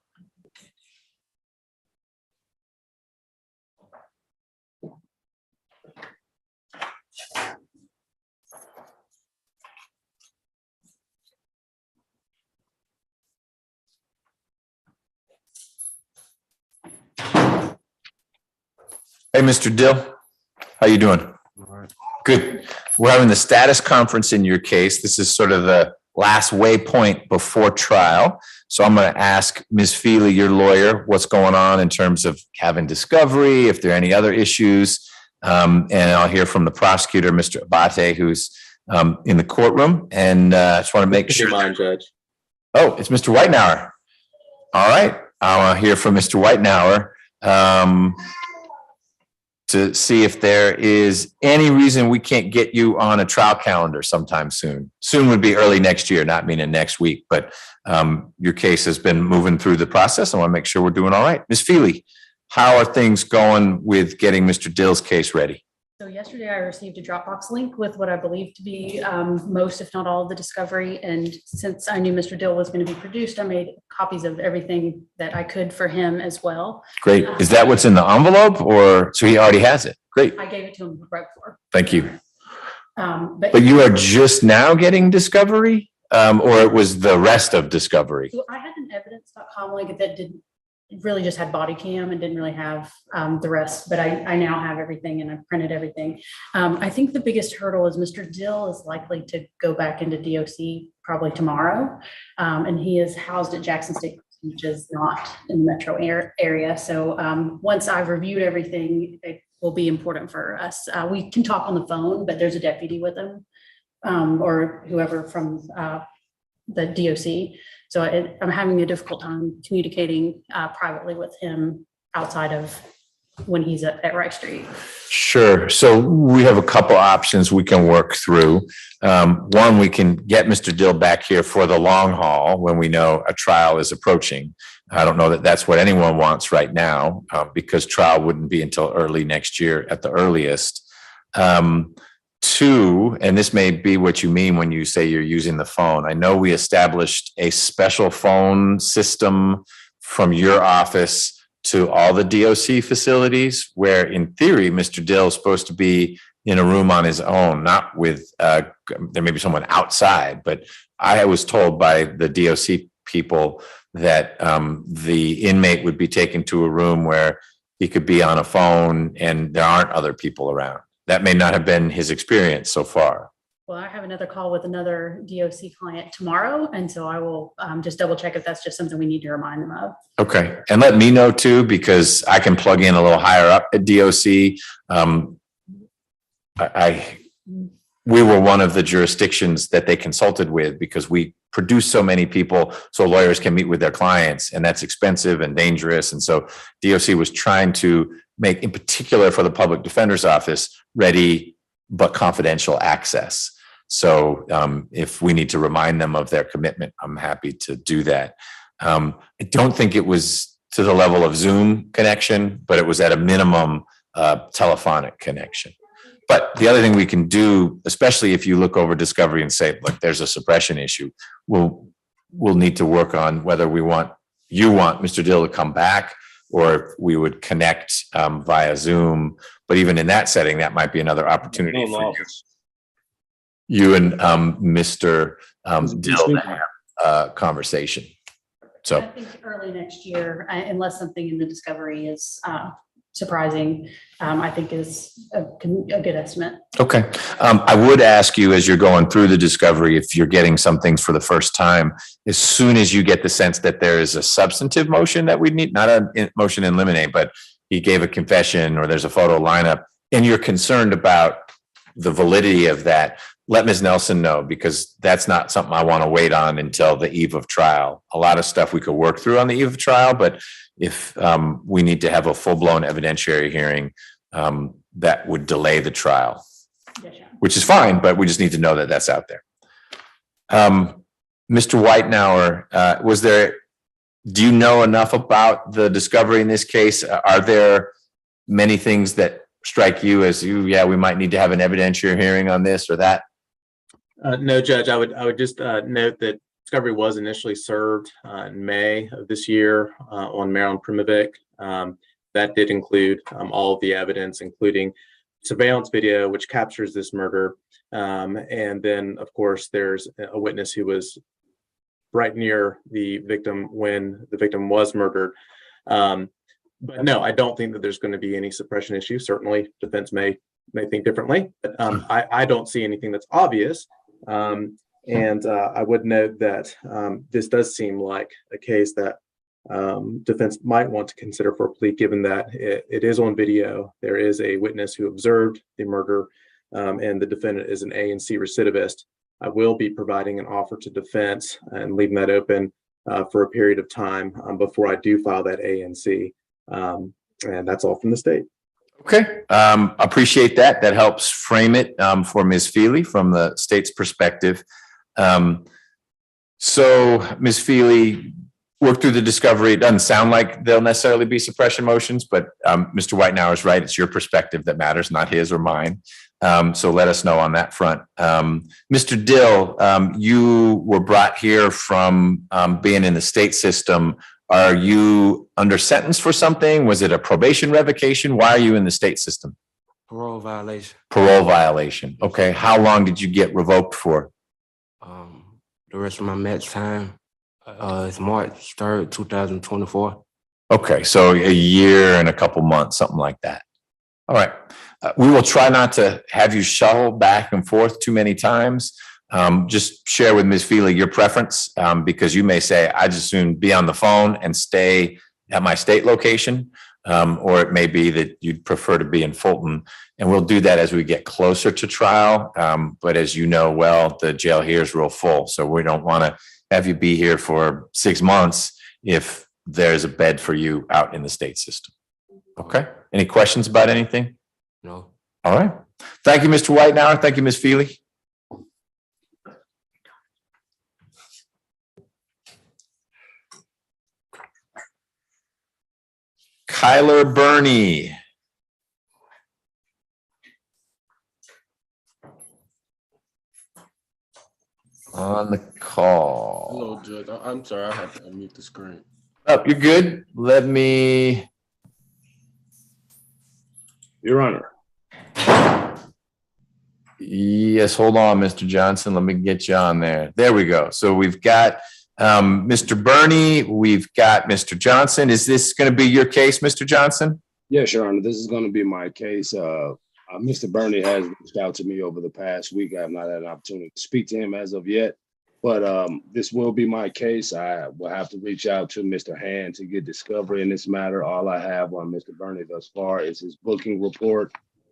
Hey, Mr. Dill, how you doing? Good. We're having the status conference in your case. This is sort of the last waypoint before trial. So I'm going to ask Ms. Feely, your lawyer, what's going on in terms of having discovery, if there are any other issues. And I'll hear from the prosecutor, Mr. Abate, who's in the courtroom. And I just want to make sure. Mind, Judge. Oh, it's Mr. Whitenauer. All right. I'll hear from Mr. Whitenauer to see if there is any reason we can't get you on a trial calendar sometime soon. Soon would be early next year, not meaning next week, but your case has been moving through the process. I want to make sure we're doing all right. Ms. Feely, how are things going with getting Mr. Dill's case ready? So yesterday I received a Dropbox link with what I believe to be most, if not all, of the discovery. And since I knew Mr. Dill was going to be produced, I made copies of everything that I could for him as well. Great. Is that what's in the envelope, or so he already has it? Great. I gave it to him right before. Thank you. But you are just now getting discovery, or it was the rest of discovery? So I had an evidence.com link that really just had body cam and didn't really have the rest, but I now have everything and I've printed everything. I think the biggest hurdle is Mr. Dill is likely to go back into DOC probably tomorrow. And he is housed at Jackson State, which is not in the metro area. So once I've reviewed everything, it will be important for us. We can talk on the phone, but there's a deputy with him or whoever from the DOC. So I'm having a difficult time communicating privately with him outside of when he's at Rice Street. Sure. So we have a couple options we can work through. One, we can get Mr. Dill back here for the long haul when we know a trial is approaching. I don't know that that's what anyone wants right now because trial wouldn't be until early next year at the earliest. Two, and this may be what you mean when you say you're using the phone. I know we established a special phone system from your office to all the DOC facilities where in theory, Mr. Dill is supposed to be in a room on his own, not with, there may be someone outside, but I was told by the DOC people that the inmate would be taken to a room where he could be on a phone and there aren't other people around. That may not have been his experience so far. Well, I have another call with another DOC client tomorrow. And so I will just double check if that's just something we need to remind them of. Okay. And let me know too, because I can plug in a little higher up at DOC. We were one of the jurisdictions that they consulted with because we produce so many people so lawyers can meet with their clients, and that's expensive and dangerous. And so DOC was trying to make, in particular for the public defender's office, ready but confidential access. So if we need to remind them of their commitment, I'm happy to do that. I don't think it was to the level of Zoom connection, but it was at a minimum telephonic connection. But the other thing we can do, especially if you look over discovery and say, look, there's a suppression issue, we'll need to work on whether you want Mr. Dill to come back or if we would connect via Zoom. But even in that setting, that might be another opportunity for you and Mr. Dill to have a conversation. So I think early next year, unless something in the discovery is surprising, I think is a good estimate. okay. I would ask you as you're going through the discovery, if you're getting some things for the first time, as soon as you get the sense that there is a substantive motion that we need, not a motion in limine, but he gave a confession or there's a photo lineup and you're concerned about the validity of that, let Ms. Nelson know, because that's not something I want to wait on until the eve of trial. A lot of stuff we could work through on the eve of trial, but if we need to have a full-blown evidentiary hearing, that would delay the trial, which is fine, but we just need to know that that's out there. Mr. Whitenauer, do you know enough about the discovery in this case? Are there many things that strike you as we might need to have an evidentiary hearing on this or that? No, Judge, I would just note that discovery was initially served in May of this year on Marilyn Primovic. That did include all of the evidence, including surveillance video, which captures this murder. And then, of course, there's a witness who was right near the victim when the victim was murdered. But no, I don't think that there's going to be any suppression issue. Certainly, defense may think differently, but I don't see anything that's obvious. And I would note that this does seem like a case that defense might want to consider for a plea, given that it is on video. There is a witness who observed the murder, and the defendant is an A and C recidivist. I will be providing an offer to defense and leaving that open for a period of time before I do file that A and C. And that's all from the state. Okay, appreciate that. That helps frame it for Ms. Feely from the state's perspective. So Ms. Feely, work through the discovery. It doesn't sound like there'll necessarily be suppression motions, but Mr. Whitenauer is right. It's your perspective that matters, not his or mine. So let us know on that front. Mr. Dill, you were brought here from being in the state system. Are you under sentence for something? Was it a probation revocation? Why are you in the state system? Parole violation. Parole violation. Okay. How long did you get revoked for? The rest of my max time is March 3rd, 2024. Okay. So a year and a couple months, something like that. All right. We will try not to have you shuttle back and forth too many times. Just share with Ms. Feely your preference, because you may say, I just soon be on the phone and stay at my state location. Or it may be that you'd prefer to be in Fulton, and we'll do that as we get closer to trial. But as you know, well, the jail here is real full. So we don't want to have you be here for 6 months if there's a bed for you out in the state system. Okay. Any questions about anything? No. All right. Thank you, Mr. Whitenauer. Thank you, Ms. Feely. Kyler Burney. On the call. Hello, Judge. I'm sorry, I had to unmute the screen. Oh, you're good. Let me. Your Honor. Yes, hold on, Mr. Johnson. Let me get you on there. There we go. So we've got Mr. Burney, we've got Mr. Johnson. Is this going to be your case, Mr. Johnson? Yes, Your Honor. This is going to be my case. Mr. Burney has reached out to me over the past week. I have not had an opportunity to speak to him as of yet, but this will be my case. I will have to reach out to Mr. Hand to get discovery in this matter. All I have on Mr. Burney thus far is his booking report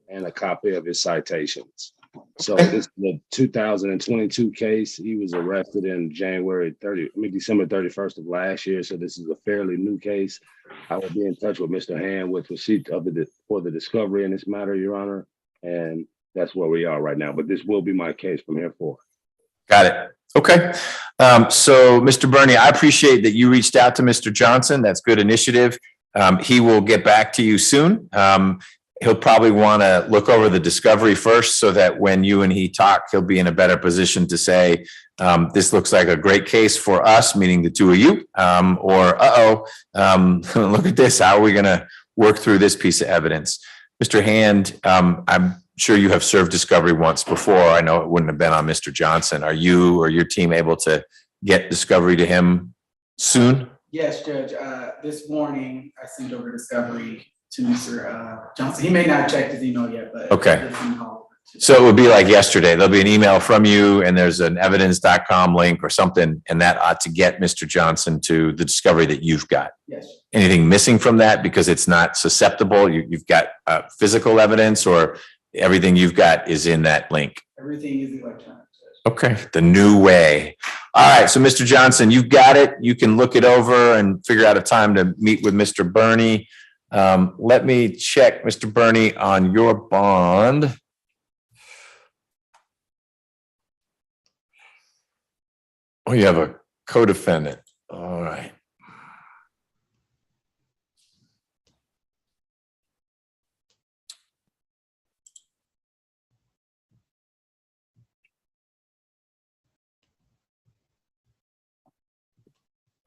and a copy of his citations. So this is the 2022 case. He was arrested in December 31st of last year. So this is a fairly new case. I will be in touch with Mr. Hand with receipt of for the discovery in this matter, Your Honor. And that's where we are right now. But this will be my case from here forward. Got it. Okay. So Mr. Burney, I appreciate that you reached out to Mr. Johnson. That's good initiative. He will get back to you soon. He'll probably want to look over the discovery first so that when you and he talk, he'll be in a better position to say, this looks like a great case for us, meaning the two of you, or look at this. How are we going to work through this piece of evidence? Mr. Hand, I'm sure you have served discovery once before. I know it wouldn't have been on Mr. Johnson. Are you or your team able to get discovery to him soon? Yes, Judge. This morning, I sent over discovery to Mr. Johnson. He may not have checked his email yet, but okay. So it would be like yesterday. There'll be an email from you and there's an evidence.com link or something, and that ought to get Mr. Johnson to the discovery that you've got. Yes. Anything missing from that because it's not susceptible? You've got physical evidence, or everything you've got is in that link? Everything is electronic. Okay, the new way. All right, so Mr. Johnson, you've got it. You can look it over and figure out a time to meet with Mr. Burney. Let me check, Mr. Burney, on your bond. Oh, you have a co-defendant. All right.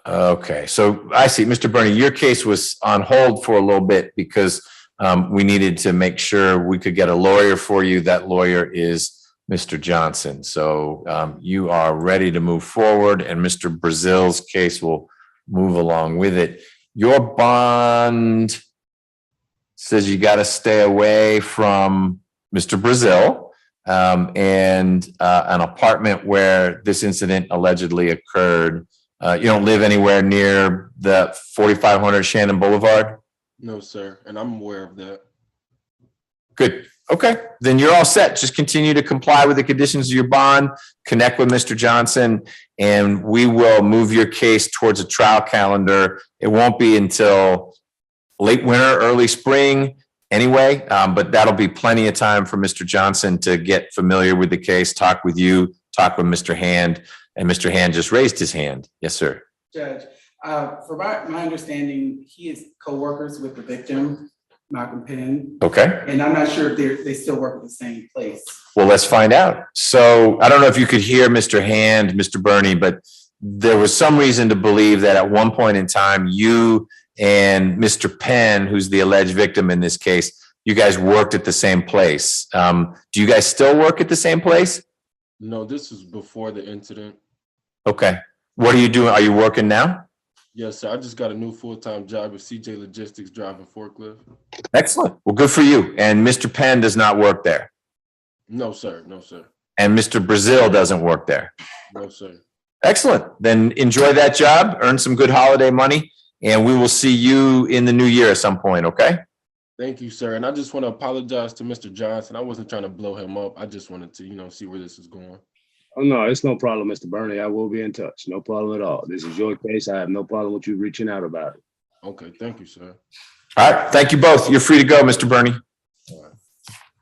Okay, so I see, Mr. Burney, your case was on hold for a little bit because we needed to make sure we could get a lawyer for you. That lawyer is Mr. Johnson. So you are ready to move forward, and Mr. Brazil's case will move along with it. Your bond says you got to stay away from Mr. Brazil and an apartment where this incident allegedly occurred. You don't live anywhere near the 4500 Shannon Boulevard? No, sir, and I'm aware of that. Good. Okay, then you're all set. Just continue to comply with the conditions of your bond, connect with Mr. Johnson, and we will move your case towards a trial calendar. It won't be until late winter, early spring anyway, but that'll be plenty of time for Mr. Johnson to get familiar with the case, talk with you, talk with Mr. Hand, and Mr. Hand just raised his hand. Yes, sir. Judge, for my understanding, he is co-workers with the victim, Malcolm Penn. Okay. And I'm not sure if they still work at the same place. Well, let's find out. So I don't know if you could hear Mr. Hand, Mr. Burney, but there was some reason to believe that at one point in time, you and Mr. Penn, who's the alleged victim in this case, you guys worked at the same place. Do you guys still work at the same place? No, this is before the incident. Okay. What are you doing? Are you working now? Yes, sir. I just got a new full-time job at CJ Logistics driving forklift. Excellent. Well, good for you. And Mr. Penn does not work there. No, sir. No, sir. And Mr. Brazil doesn't work there. No, sir. Excellent. Then enjoy that job, earn some good holiday money, and we will see you in the new year at some point, okay? Thank you, sir. And I just want to apologize to Mr. Johnson. I wasn't trying to blow him up. I just wanted to, see where this is going. Oh, no, it's no problem, Mr. Burney. I will be in touch. No problem at all. This is your case. I have no problem with you reaching out about it. Okay, thank you, sir. All right. Thank you both. You're free to go, Mr. Burney.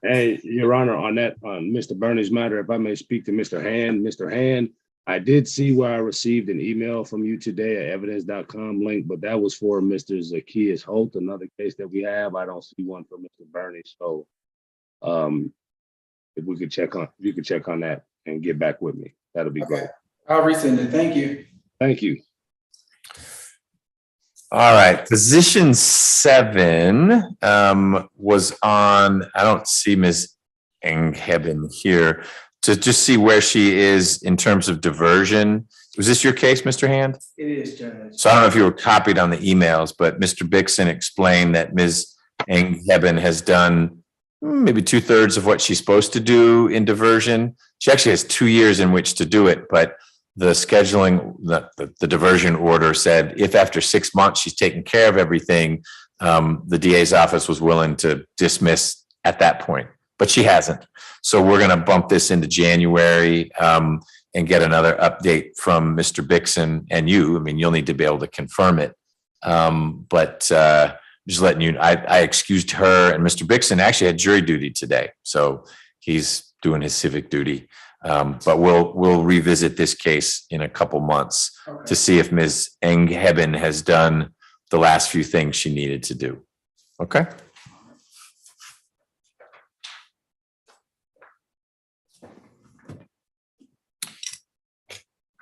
Hey, Your Honor, on Mr. Burney's matter, if I may speak to Mr. Hand. Mr. Hand, I did see where I received an email from you today, an evidence.com link, but that was for Mr. Zacchaeus Holt, another case that we have. I don't see one for Mr. Burney. So if you could check on that and get back with me, that'll be great. I'll resend it. Thank you. Thank you. All right. Position 7 was on, I don't see Ms. Engheben here, to just see where she is in terms of diversion. Was this your case, Mr. Hand? It is, Judge. So I don't know if you were copied on the emails, but Mr. Bixson explained that Ms. Engheben has done maybe 2/3 of what she's supposed to do in diversion. She actually has 2 years in which to do it, but the scheduling, the diversion order said if after 6 months she's taken care of everything, the DA's office was willing to dismiss at that point, but she hasn't. So we're going to bump this into January and get another update from Mr. Bixson and you. I mean, you'll need to be able to confirm it. But just letting you, I excused her, and Mr. Bixson actually had jury duty today. So he's doing his civic duty. But we'll revisit this case in a couple months to see if Ms. Engheben has done the last few things she needed to do. Okay.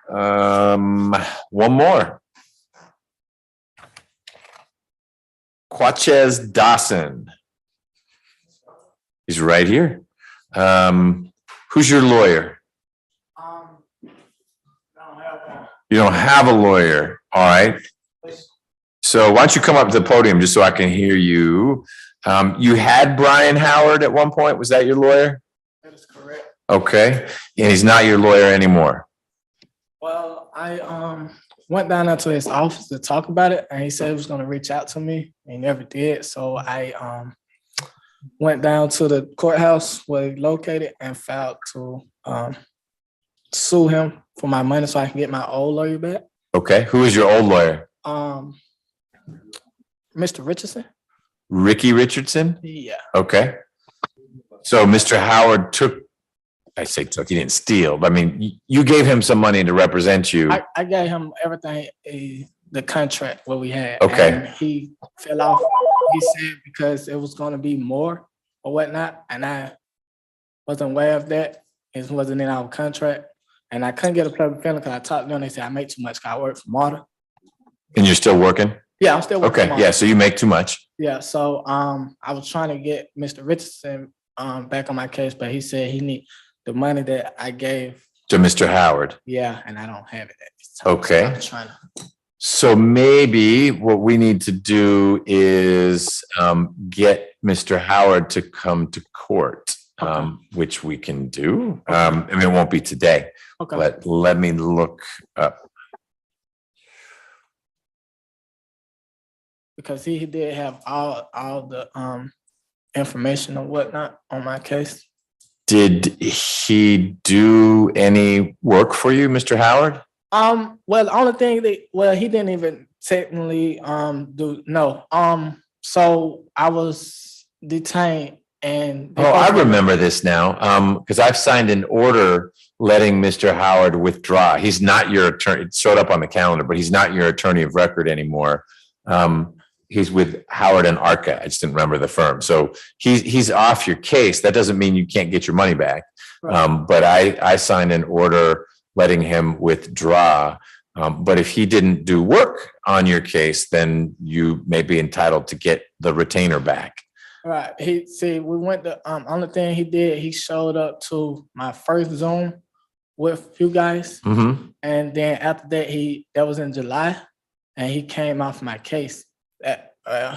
One more. Quachez Dawson. He's right here. Who's your lawyer? You don't have a lawyer. All right. So why don't you come up to the podium just so I can hear you? You had Brian Howard at one point. Was that your lawyer? That is correct. Okay. And he's not your lawyer anymore. Well, I went down there to his office to talk about it, and he said he was going to reach out to me. He never did. So I went down to the courthouse where he located and filed to sue him for my money so I can get my old lawyer back. Okay. Who is your old lawyer? Mr. Richardson. Ricky Richardson? Yeah. Okay. So Mr. Howard took, he didn't steal, but I mean, you gave him some money to represent you. I gave him everything, the contract what we had. Okay. And he fell off. He said because it was going to be more or whatnot, and I wasn't aware of that. It wasn't in our contract, and I couldn't get a pleasant feeling because I talked to them. They said I make too much because I work for Marta. And you're still working? Yeah, I'm still working. Okay. for Marta. Yeah. So you make too much. Yeah. So I was trying to get Mr. Richardson back on my case, but he said he need the money that I gave To Mr. Howard. Yeah, and I don't have it at this time. Okay. So I'm trying to. So maybe what we need to do is get Mr. Howard to come to court, which we can do. I mean, it won't be today, Okay. but let me look up. Because he did have all the information and whatnot on my case. Did he do any work for you, Mr. Howard? Well, the only thing he didn't even technically do no. So I was detained and Oh, I remember this now. Because I've signed an order letting Mr. Howard withdraw. He's not your attorney. It showed up on the calendar, but he's not your attorney of record anymore. He's with Howard and Arca. I just didn't remember the firm. So he's off your case. That doesn't mean you can't get your money back. Right. But I signed an order letting him withdraw. But if he didn't do work on your case, then you may be entitled to get the retainer back. Right. We went to only thing he did, he showed up to my first Zoom with you guys. Mm-hmm. And then after that, that was in July, and he came off my case.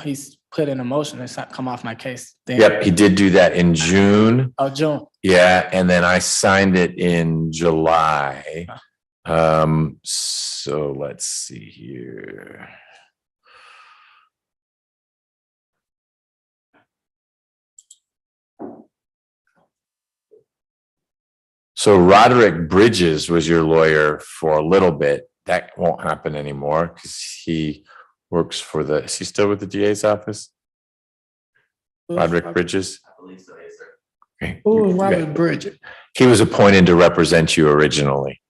He's put in a motion to come off my case. Then, Yep, he did do that in June. Oh, June. Yeah, and then I signed it in July. So let's see here. So Roderick Bridges was your lawyer for a little bit. That won't happen anymore because he works for is he still with the DA's office? Roderick Bridges? I believe so, yes, sir. Okay. Who is Robert Bridges? He was appointed to represent you originally.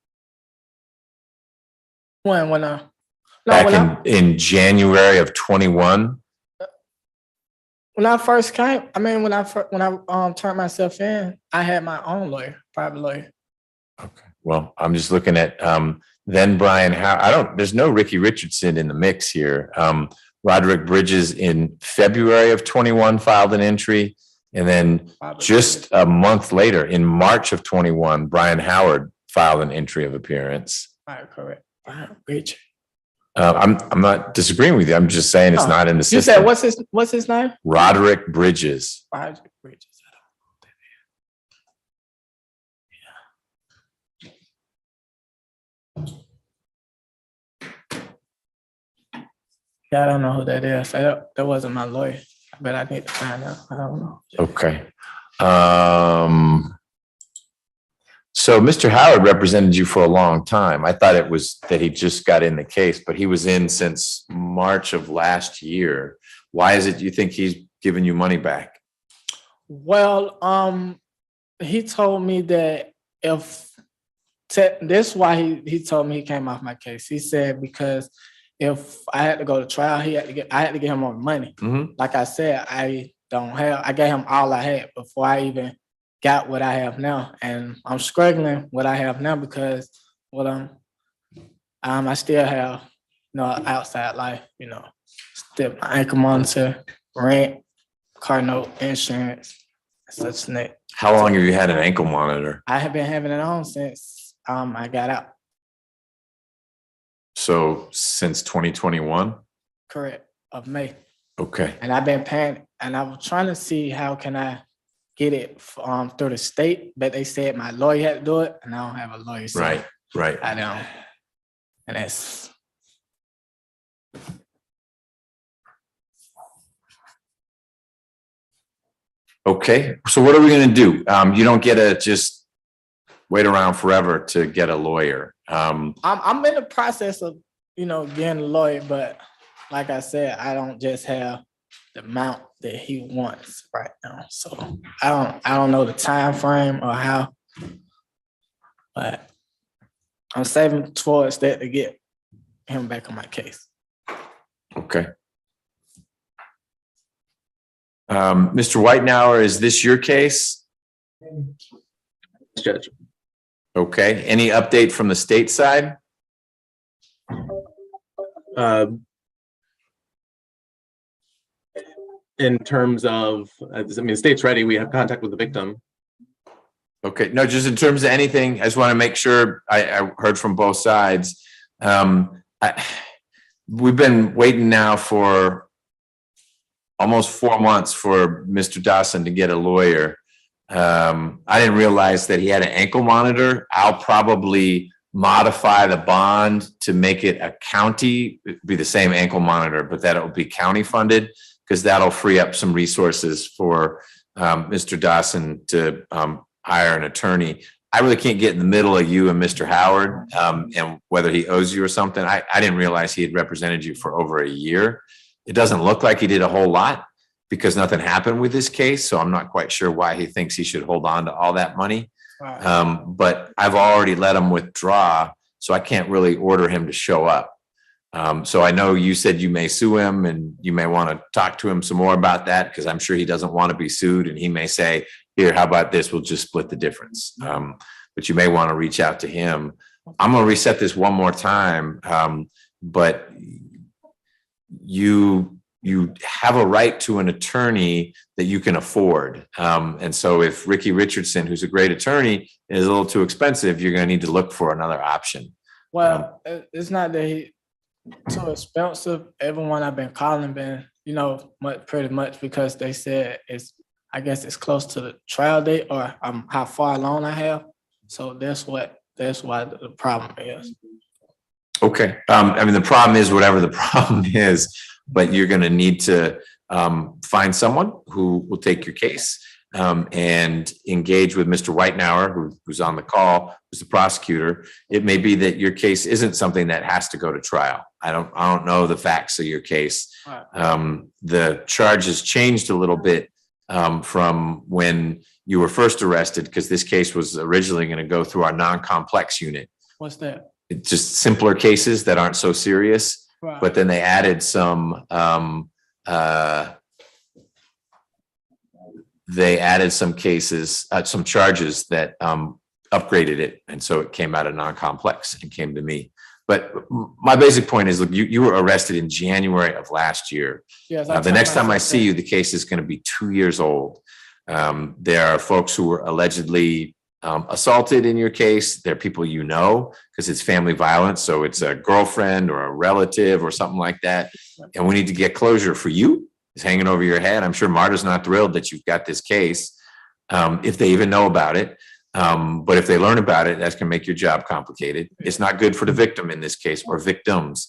In January of 21. When I first came, when I turned myself in, I had my own lawyer, private lawyer. Okay. Well, I'm just looking at then Brian Howard. There's no Ricky Richardson in the mix here. Roderick Bridges in February of 21 filed an entry. And then just a month later, in March of 21, Brian Howard filed an entry of appearance. All right, correct. Brian Bridges. I'm not disagreeing with you. I'm just saying it's not in the system. You said what's his name? Roderick Bridges. Roderick Bridges. Yeah, I don't know who that is. That wasn't my lawyer, but I need to find out. I don't know. Okay. So Mr. Howard represented you for a long time. I thought it was that he just got in the case, but he was in since March of last year. Why is it you think he's giving you money back? Well, he told me that this is why he told me he came off my case. He said because if I had to go to trial, I had to get him more money. Mm-hmm. Like I said, I gave him all I had before I even got what I have now. And I'm struggling what I have now because I still have, outside life, still my ankle monitor, rent, car note, insurance, such that. How long have you had an ankle monitor? I have been having it on since I got out. So since 2021? Correct, of May. Okay. And I've been paying, and I was trying to see how can I get it through the state, but they said my lawyer had to do it, and I don't have a lawyer. So right. I don't. And that's. Okay. So what are we going to do? You don't get to just wait around forever to get a lawyer. I'm in the process of, getting a lawyer, but like I said, I don't just have the amount that he wants right now. So I don't know the time frame or how, but I'm saving towards that to get him back on my case. Okay. Mr. Whitenauer, is this your case? Judge. Okay. Any update from the state side? In terms of, the state's ready. We have contact with the victim. Okay. No, just in terms of anything, I just want to make sure I heard from both sides. we've been waiting now for almost 4 months for Mr. Dawson to get a lawyer. I didn't realize that he had an ankle monitor. I'll probably modify the bond to make it a county, it'd be the same ankle monitor, but that it will be county funded, because that'll free up some resources for Mr. Dawson to hire an attorney. I really can't get in the middle of you and Mr. Howard and whether he owes you or something. I didn't realize he had represented you for over a year. It doesn't look like he did a whole lot because nothing happened with this case. So I'm not quite sure why he thinks he should hold on to all that money. But I've already let him withdraw, so I can't really order him to show up. So I know you said you may sue him and you may want to talk to him some more about that, because I'm sure he doesn't want to be sued, and he may say, here, how about this? We'll just split the difference. But you may want to reach out to him. I'm going to reset this one more time. But you have a right to an attorney that you can afford. And so if Ricky Richardson, who's a great attorney, is a little too expensive, you're going to need to look for another option. Well, it's not that he too expensive. Everyone I've been calling been, pretty much because they said I guess it's close to the trial date or how far along I have. So that's why the problem is. Okay. The problem is whatever the problem is, but you're going to need to find someone who will take your case and engage with Mr. Whitenauer, who's on the call, who's the prosecutor. It may be that your case isn't something that has to go to trial. I don't know the facts of your case. The charges changed a little bit from when you were first arrested, because this case was originally going to go through our non-complex unit. What's that? It's just simpler cases that aren't so serious. Right. But then they added some cases, some charges that upgraded it, and so it came out of non-complex and came to me. But my basic point is, look, you were arrested in January of last year. Yes, The next time I see you, the case is going to be 2 years old. There are folks who were allegedly assaulted in your case. There are people because it's family violence, so it's a girlfriend or a relative or something like that, and we need to get closure for you. It's hanging over your head. I'm sure Marta's not thrilled that you've got this case, if they even know about it. But if they learn about it, that's going to make your job complicated. It's not good for the victim in this case, or victims.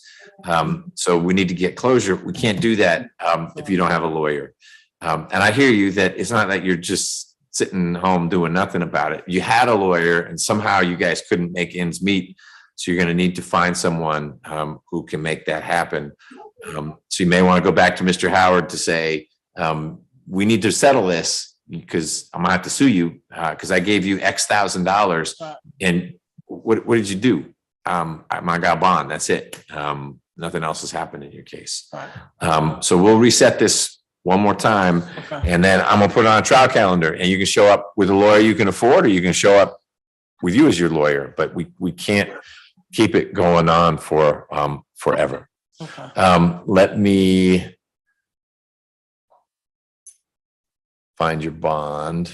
So we need to get closure. We can't do that if you don't have a lawyer. And I hear you that it's not that you're just sitting home doing nothing about it. You had a lawyer and somehow you guys couldn't make ends meet. So you're going to need to find someone who can make that happen. So you may want to go back to Mr. Howard to say, we need to settle this because I'm gonna have to sue you because I gave you X $1,000. And what did you do? I got a bond. That's it. Nothing else has happened in your case. So we'll reset this one more time, and then I'm gonna put it on a trial calendar, and you can show up with a lawyer you can afford, or you can show up with you as your lawyer. But we can't keep it going on for forever. Let me find your bond.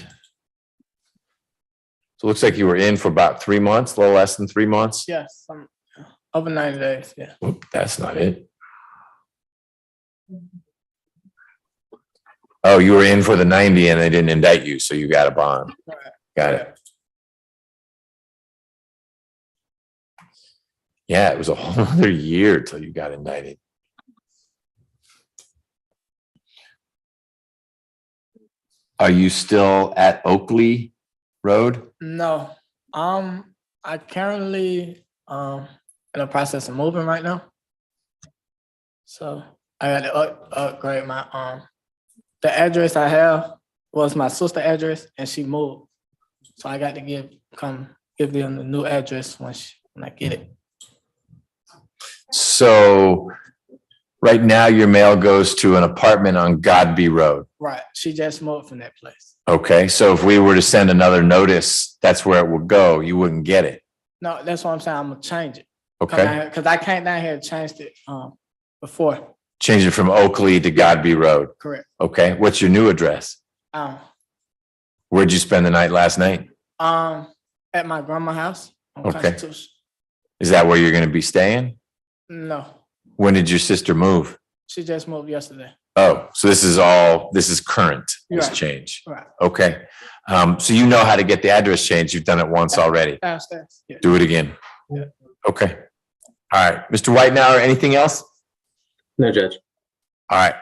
So it looks like you were in for about 3 months, a little less than 3 months. Yes, over 90 days. Yeah. Oop, that's not it. Oh, you were in for the 90 and they didn't indict you, so you got a bond. Got it. Yeah, it was a whole other year till you got indicted. Are you still at Oakley Road? No, I currently in the process of moving right now. So I got to upgrade my the address I have was my sister's address, and she moved. So I got to give them the new address when I get it. So right now your mail goes to an apartment on Godby Road. Right. She just moved from that place. Okay. So if we were to send another notice, that's where it would go. You wouldn't get it. No, that's what I'm saying. I'm gonna change it. Okay. Because I came down here and changed it before. Change it from Oakley to Godby Road. Correct. Okay. What's your new address? Where'd you spend the night last night? At my grandma's house. Okay. Is that where you're going to be staying? No. When did your sister move? She just moved yesterday. Oh, so this is current, this Right. change. Right. Okay. So you know how to get the address changed. You've done it once already. Downstairs. Yeah. Do it again. Yeah. Okay. All right. Mr. Whitenauer, anything else? No, Judge. All right.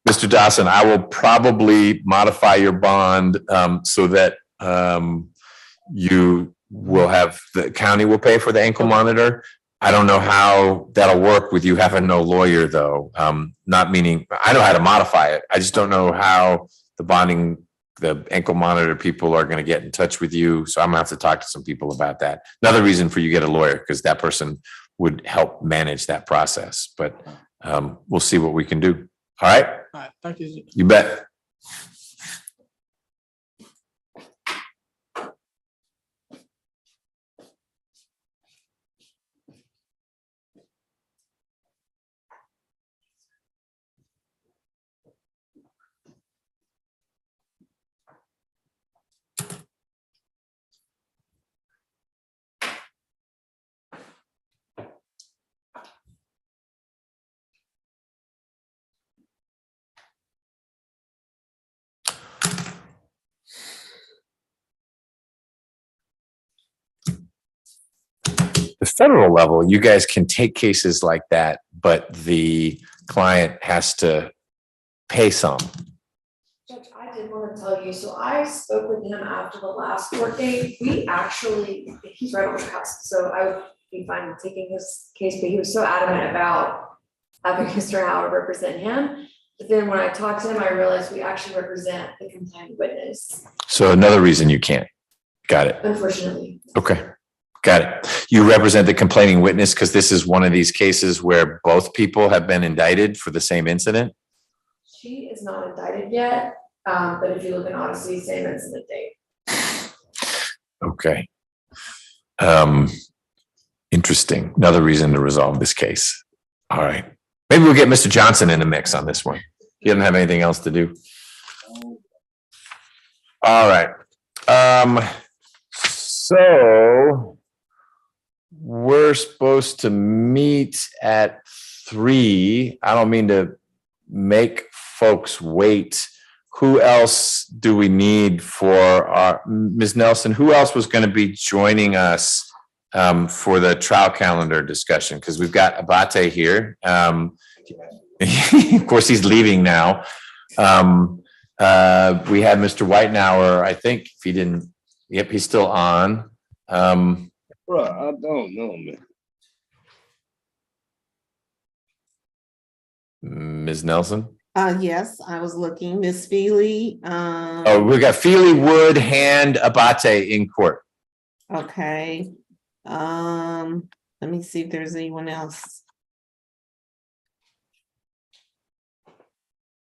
Mr. Dawson, I will probably modify your bond so that you will have, the county will pay for the ankle monitor. I don't know how that'll work with you having no lawyer though. Not meaning, I know how to modify it. I just don't know how the ankle monitor people are going to get in touch with you. So I'm gonna have to talk to some people about that. Another reason for you to get a lawyer, because that person would help manage that process, but we'll see what we can do. All right. All right. Thank you. You bet. The federal level, you guys can take cases like that, but the client has to pay some. Judge, I did want to tell you, so I spoke with him after the last court date. We actually, he's right on the cusp, so I would be fine with taking his case, but he was so adamant about having Mr. Howard represent him. But then when I talked to him, I realized we actually represent the complaining witness, So another reason you can't. Got it. unfortunately. Okay. Got it. You represent the complaining witness because this is one of these cases where both people have been indicted for the same incident. She is not indicted yet, but if you look in Odyssey, same incident date. Okay. Interesting. Another reason to resolve this case. All right. Maybe we'll get Mr. Johnson in the mix on this one. He doesn't have anything else to do. All right. So we're supposed to meet at 3. I don't mean to make folks wait. Who else do we need for our, Ms. Nelson, who else was going to be joining us for the trial calendar discussion? Because we've got Abate here. Of course, he's leaving now. We had Mr. Whitenauer, I think, if he didn't, yep, he's still on. Bro, I don't know, man. Ms. Nelson? Yes, I was looking, Miss Feely. Oh, we got Feely, Wood, Hand, Abate in court. Okay. Let me see if there's anyone else.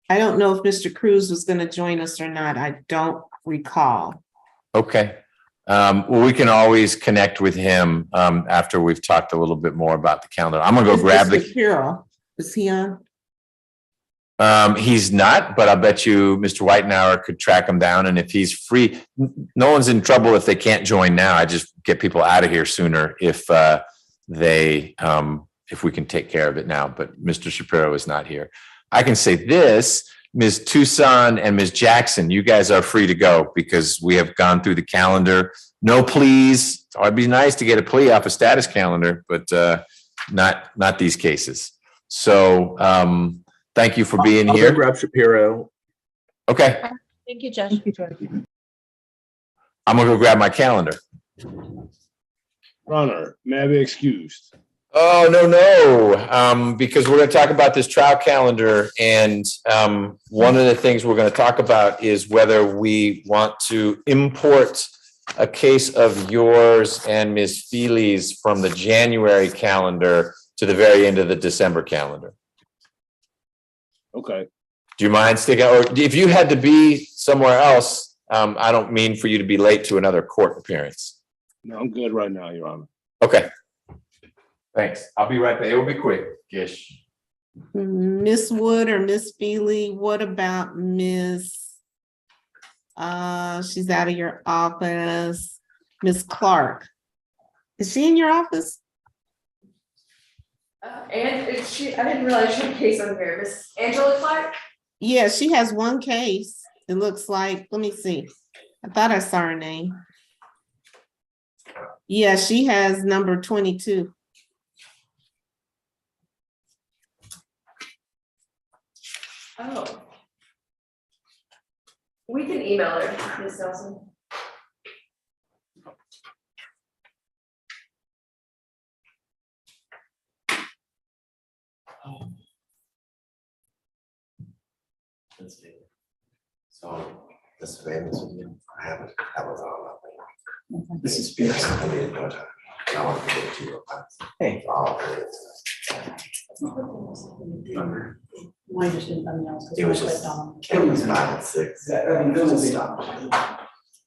I don't know if Mr. Cruz was going to join us or not. I don't recall. Okay. Well, we can always connect with him after we've talked a little bit more about the calendar. I'm gonna go grab the. Shapiro, is he on? He's not, but I bet you Mr. Whitenauer could track him down, and if he's free, no one's in trouble if they can't join now. I just get people out of here sooner if if we can take care of it now. But Mr. Shapiro is not here. I can say this. Ms. Tucson and Ms. Jackson, you guys are free to go because we have gone through the calendar. No pleas. It'd be nice to get a plea off a status calendar, but not these cases. So thank you for being here. I'll go grab Shapiro. Okay. Thank you, Judge. I'm gonna go grab my calendar. Runner, may I be excused? Oh, no. Because we're going to talk about this trial calendar. And one of the things we're going to talk about is whether we want to import a case of yours and Ms. Feely's from the January calendar to the very end of the December calendar. Okay. Do you mind sticking, or if you had to be somewhere else, I don't mean for you to be late to another court appearance. No, I'm good right now, Your Honor. Okay. Thanks. I'll be right back. It will be quick. Gish. Miss Wood or Miss Feely, what about Miss? She's out of your office. Miss Clark. Is she in your office? And I didn't realize she had a case on here. Miss Angela Clark? Yeah, she has one case. It looks like, let me see. I thought I saw her name. Yeah, she has number 22. Oh. We can email her, Ms. Nelson. So, this famous video, I haven't, that was all nothing. This is Pierce. I needed more time. I want to get to your class. Hey. Mine just didn't, nothing else. 'cause It was I just, clicked on. it was 5 and 6. Just stopped.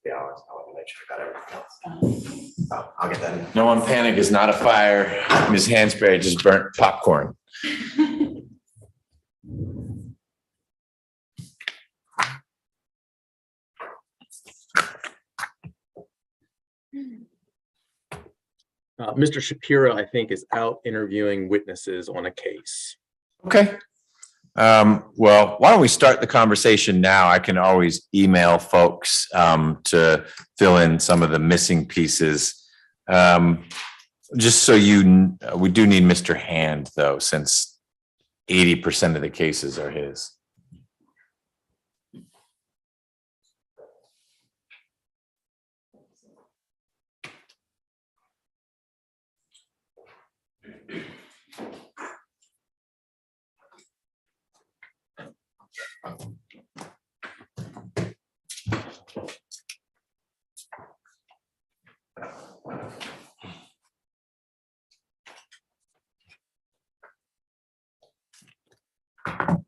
Yeah, I want to make sure I got everything else. So I'll get that in. No one panic is not a fire. Ms. Hansberry just burnt popcorn. Mr. Shapiro, I think, is out interviewing witnesses on a case. Okay. Well, why don't we start the conversation now? I can always email folks to fill in some of the missing pieces. Just so we do need Mr. Hand though, since 80% of the cases are his.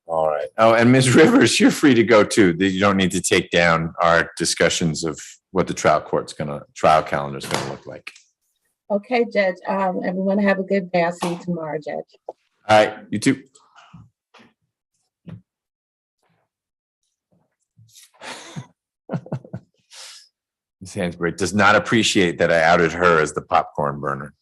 All right. Oh, and Ms. Rivers, you're free to go too. You don't need to take down our discussions of what the trial calendar is gonna look like. Okay, Judge. Everyone have a good day. I'll see you tomorrow, Judge. All right, you too. Ms. Hansberry does not appreciate that I outed her as the popcorn burner.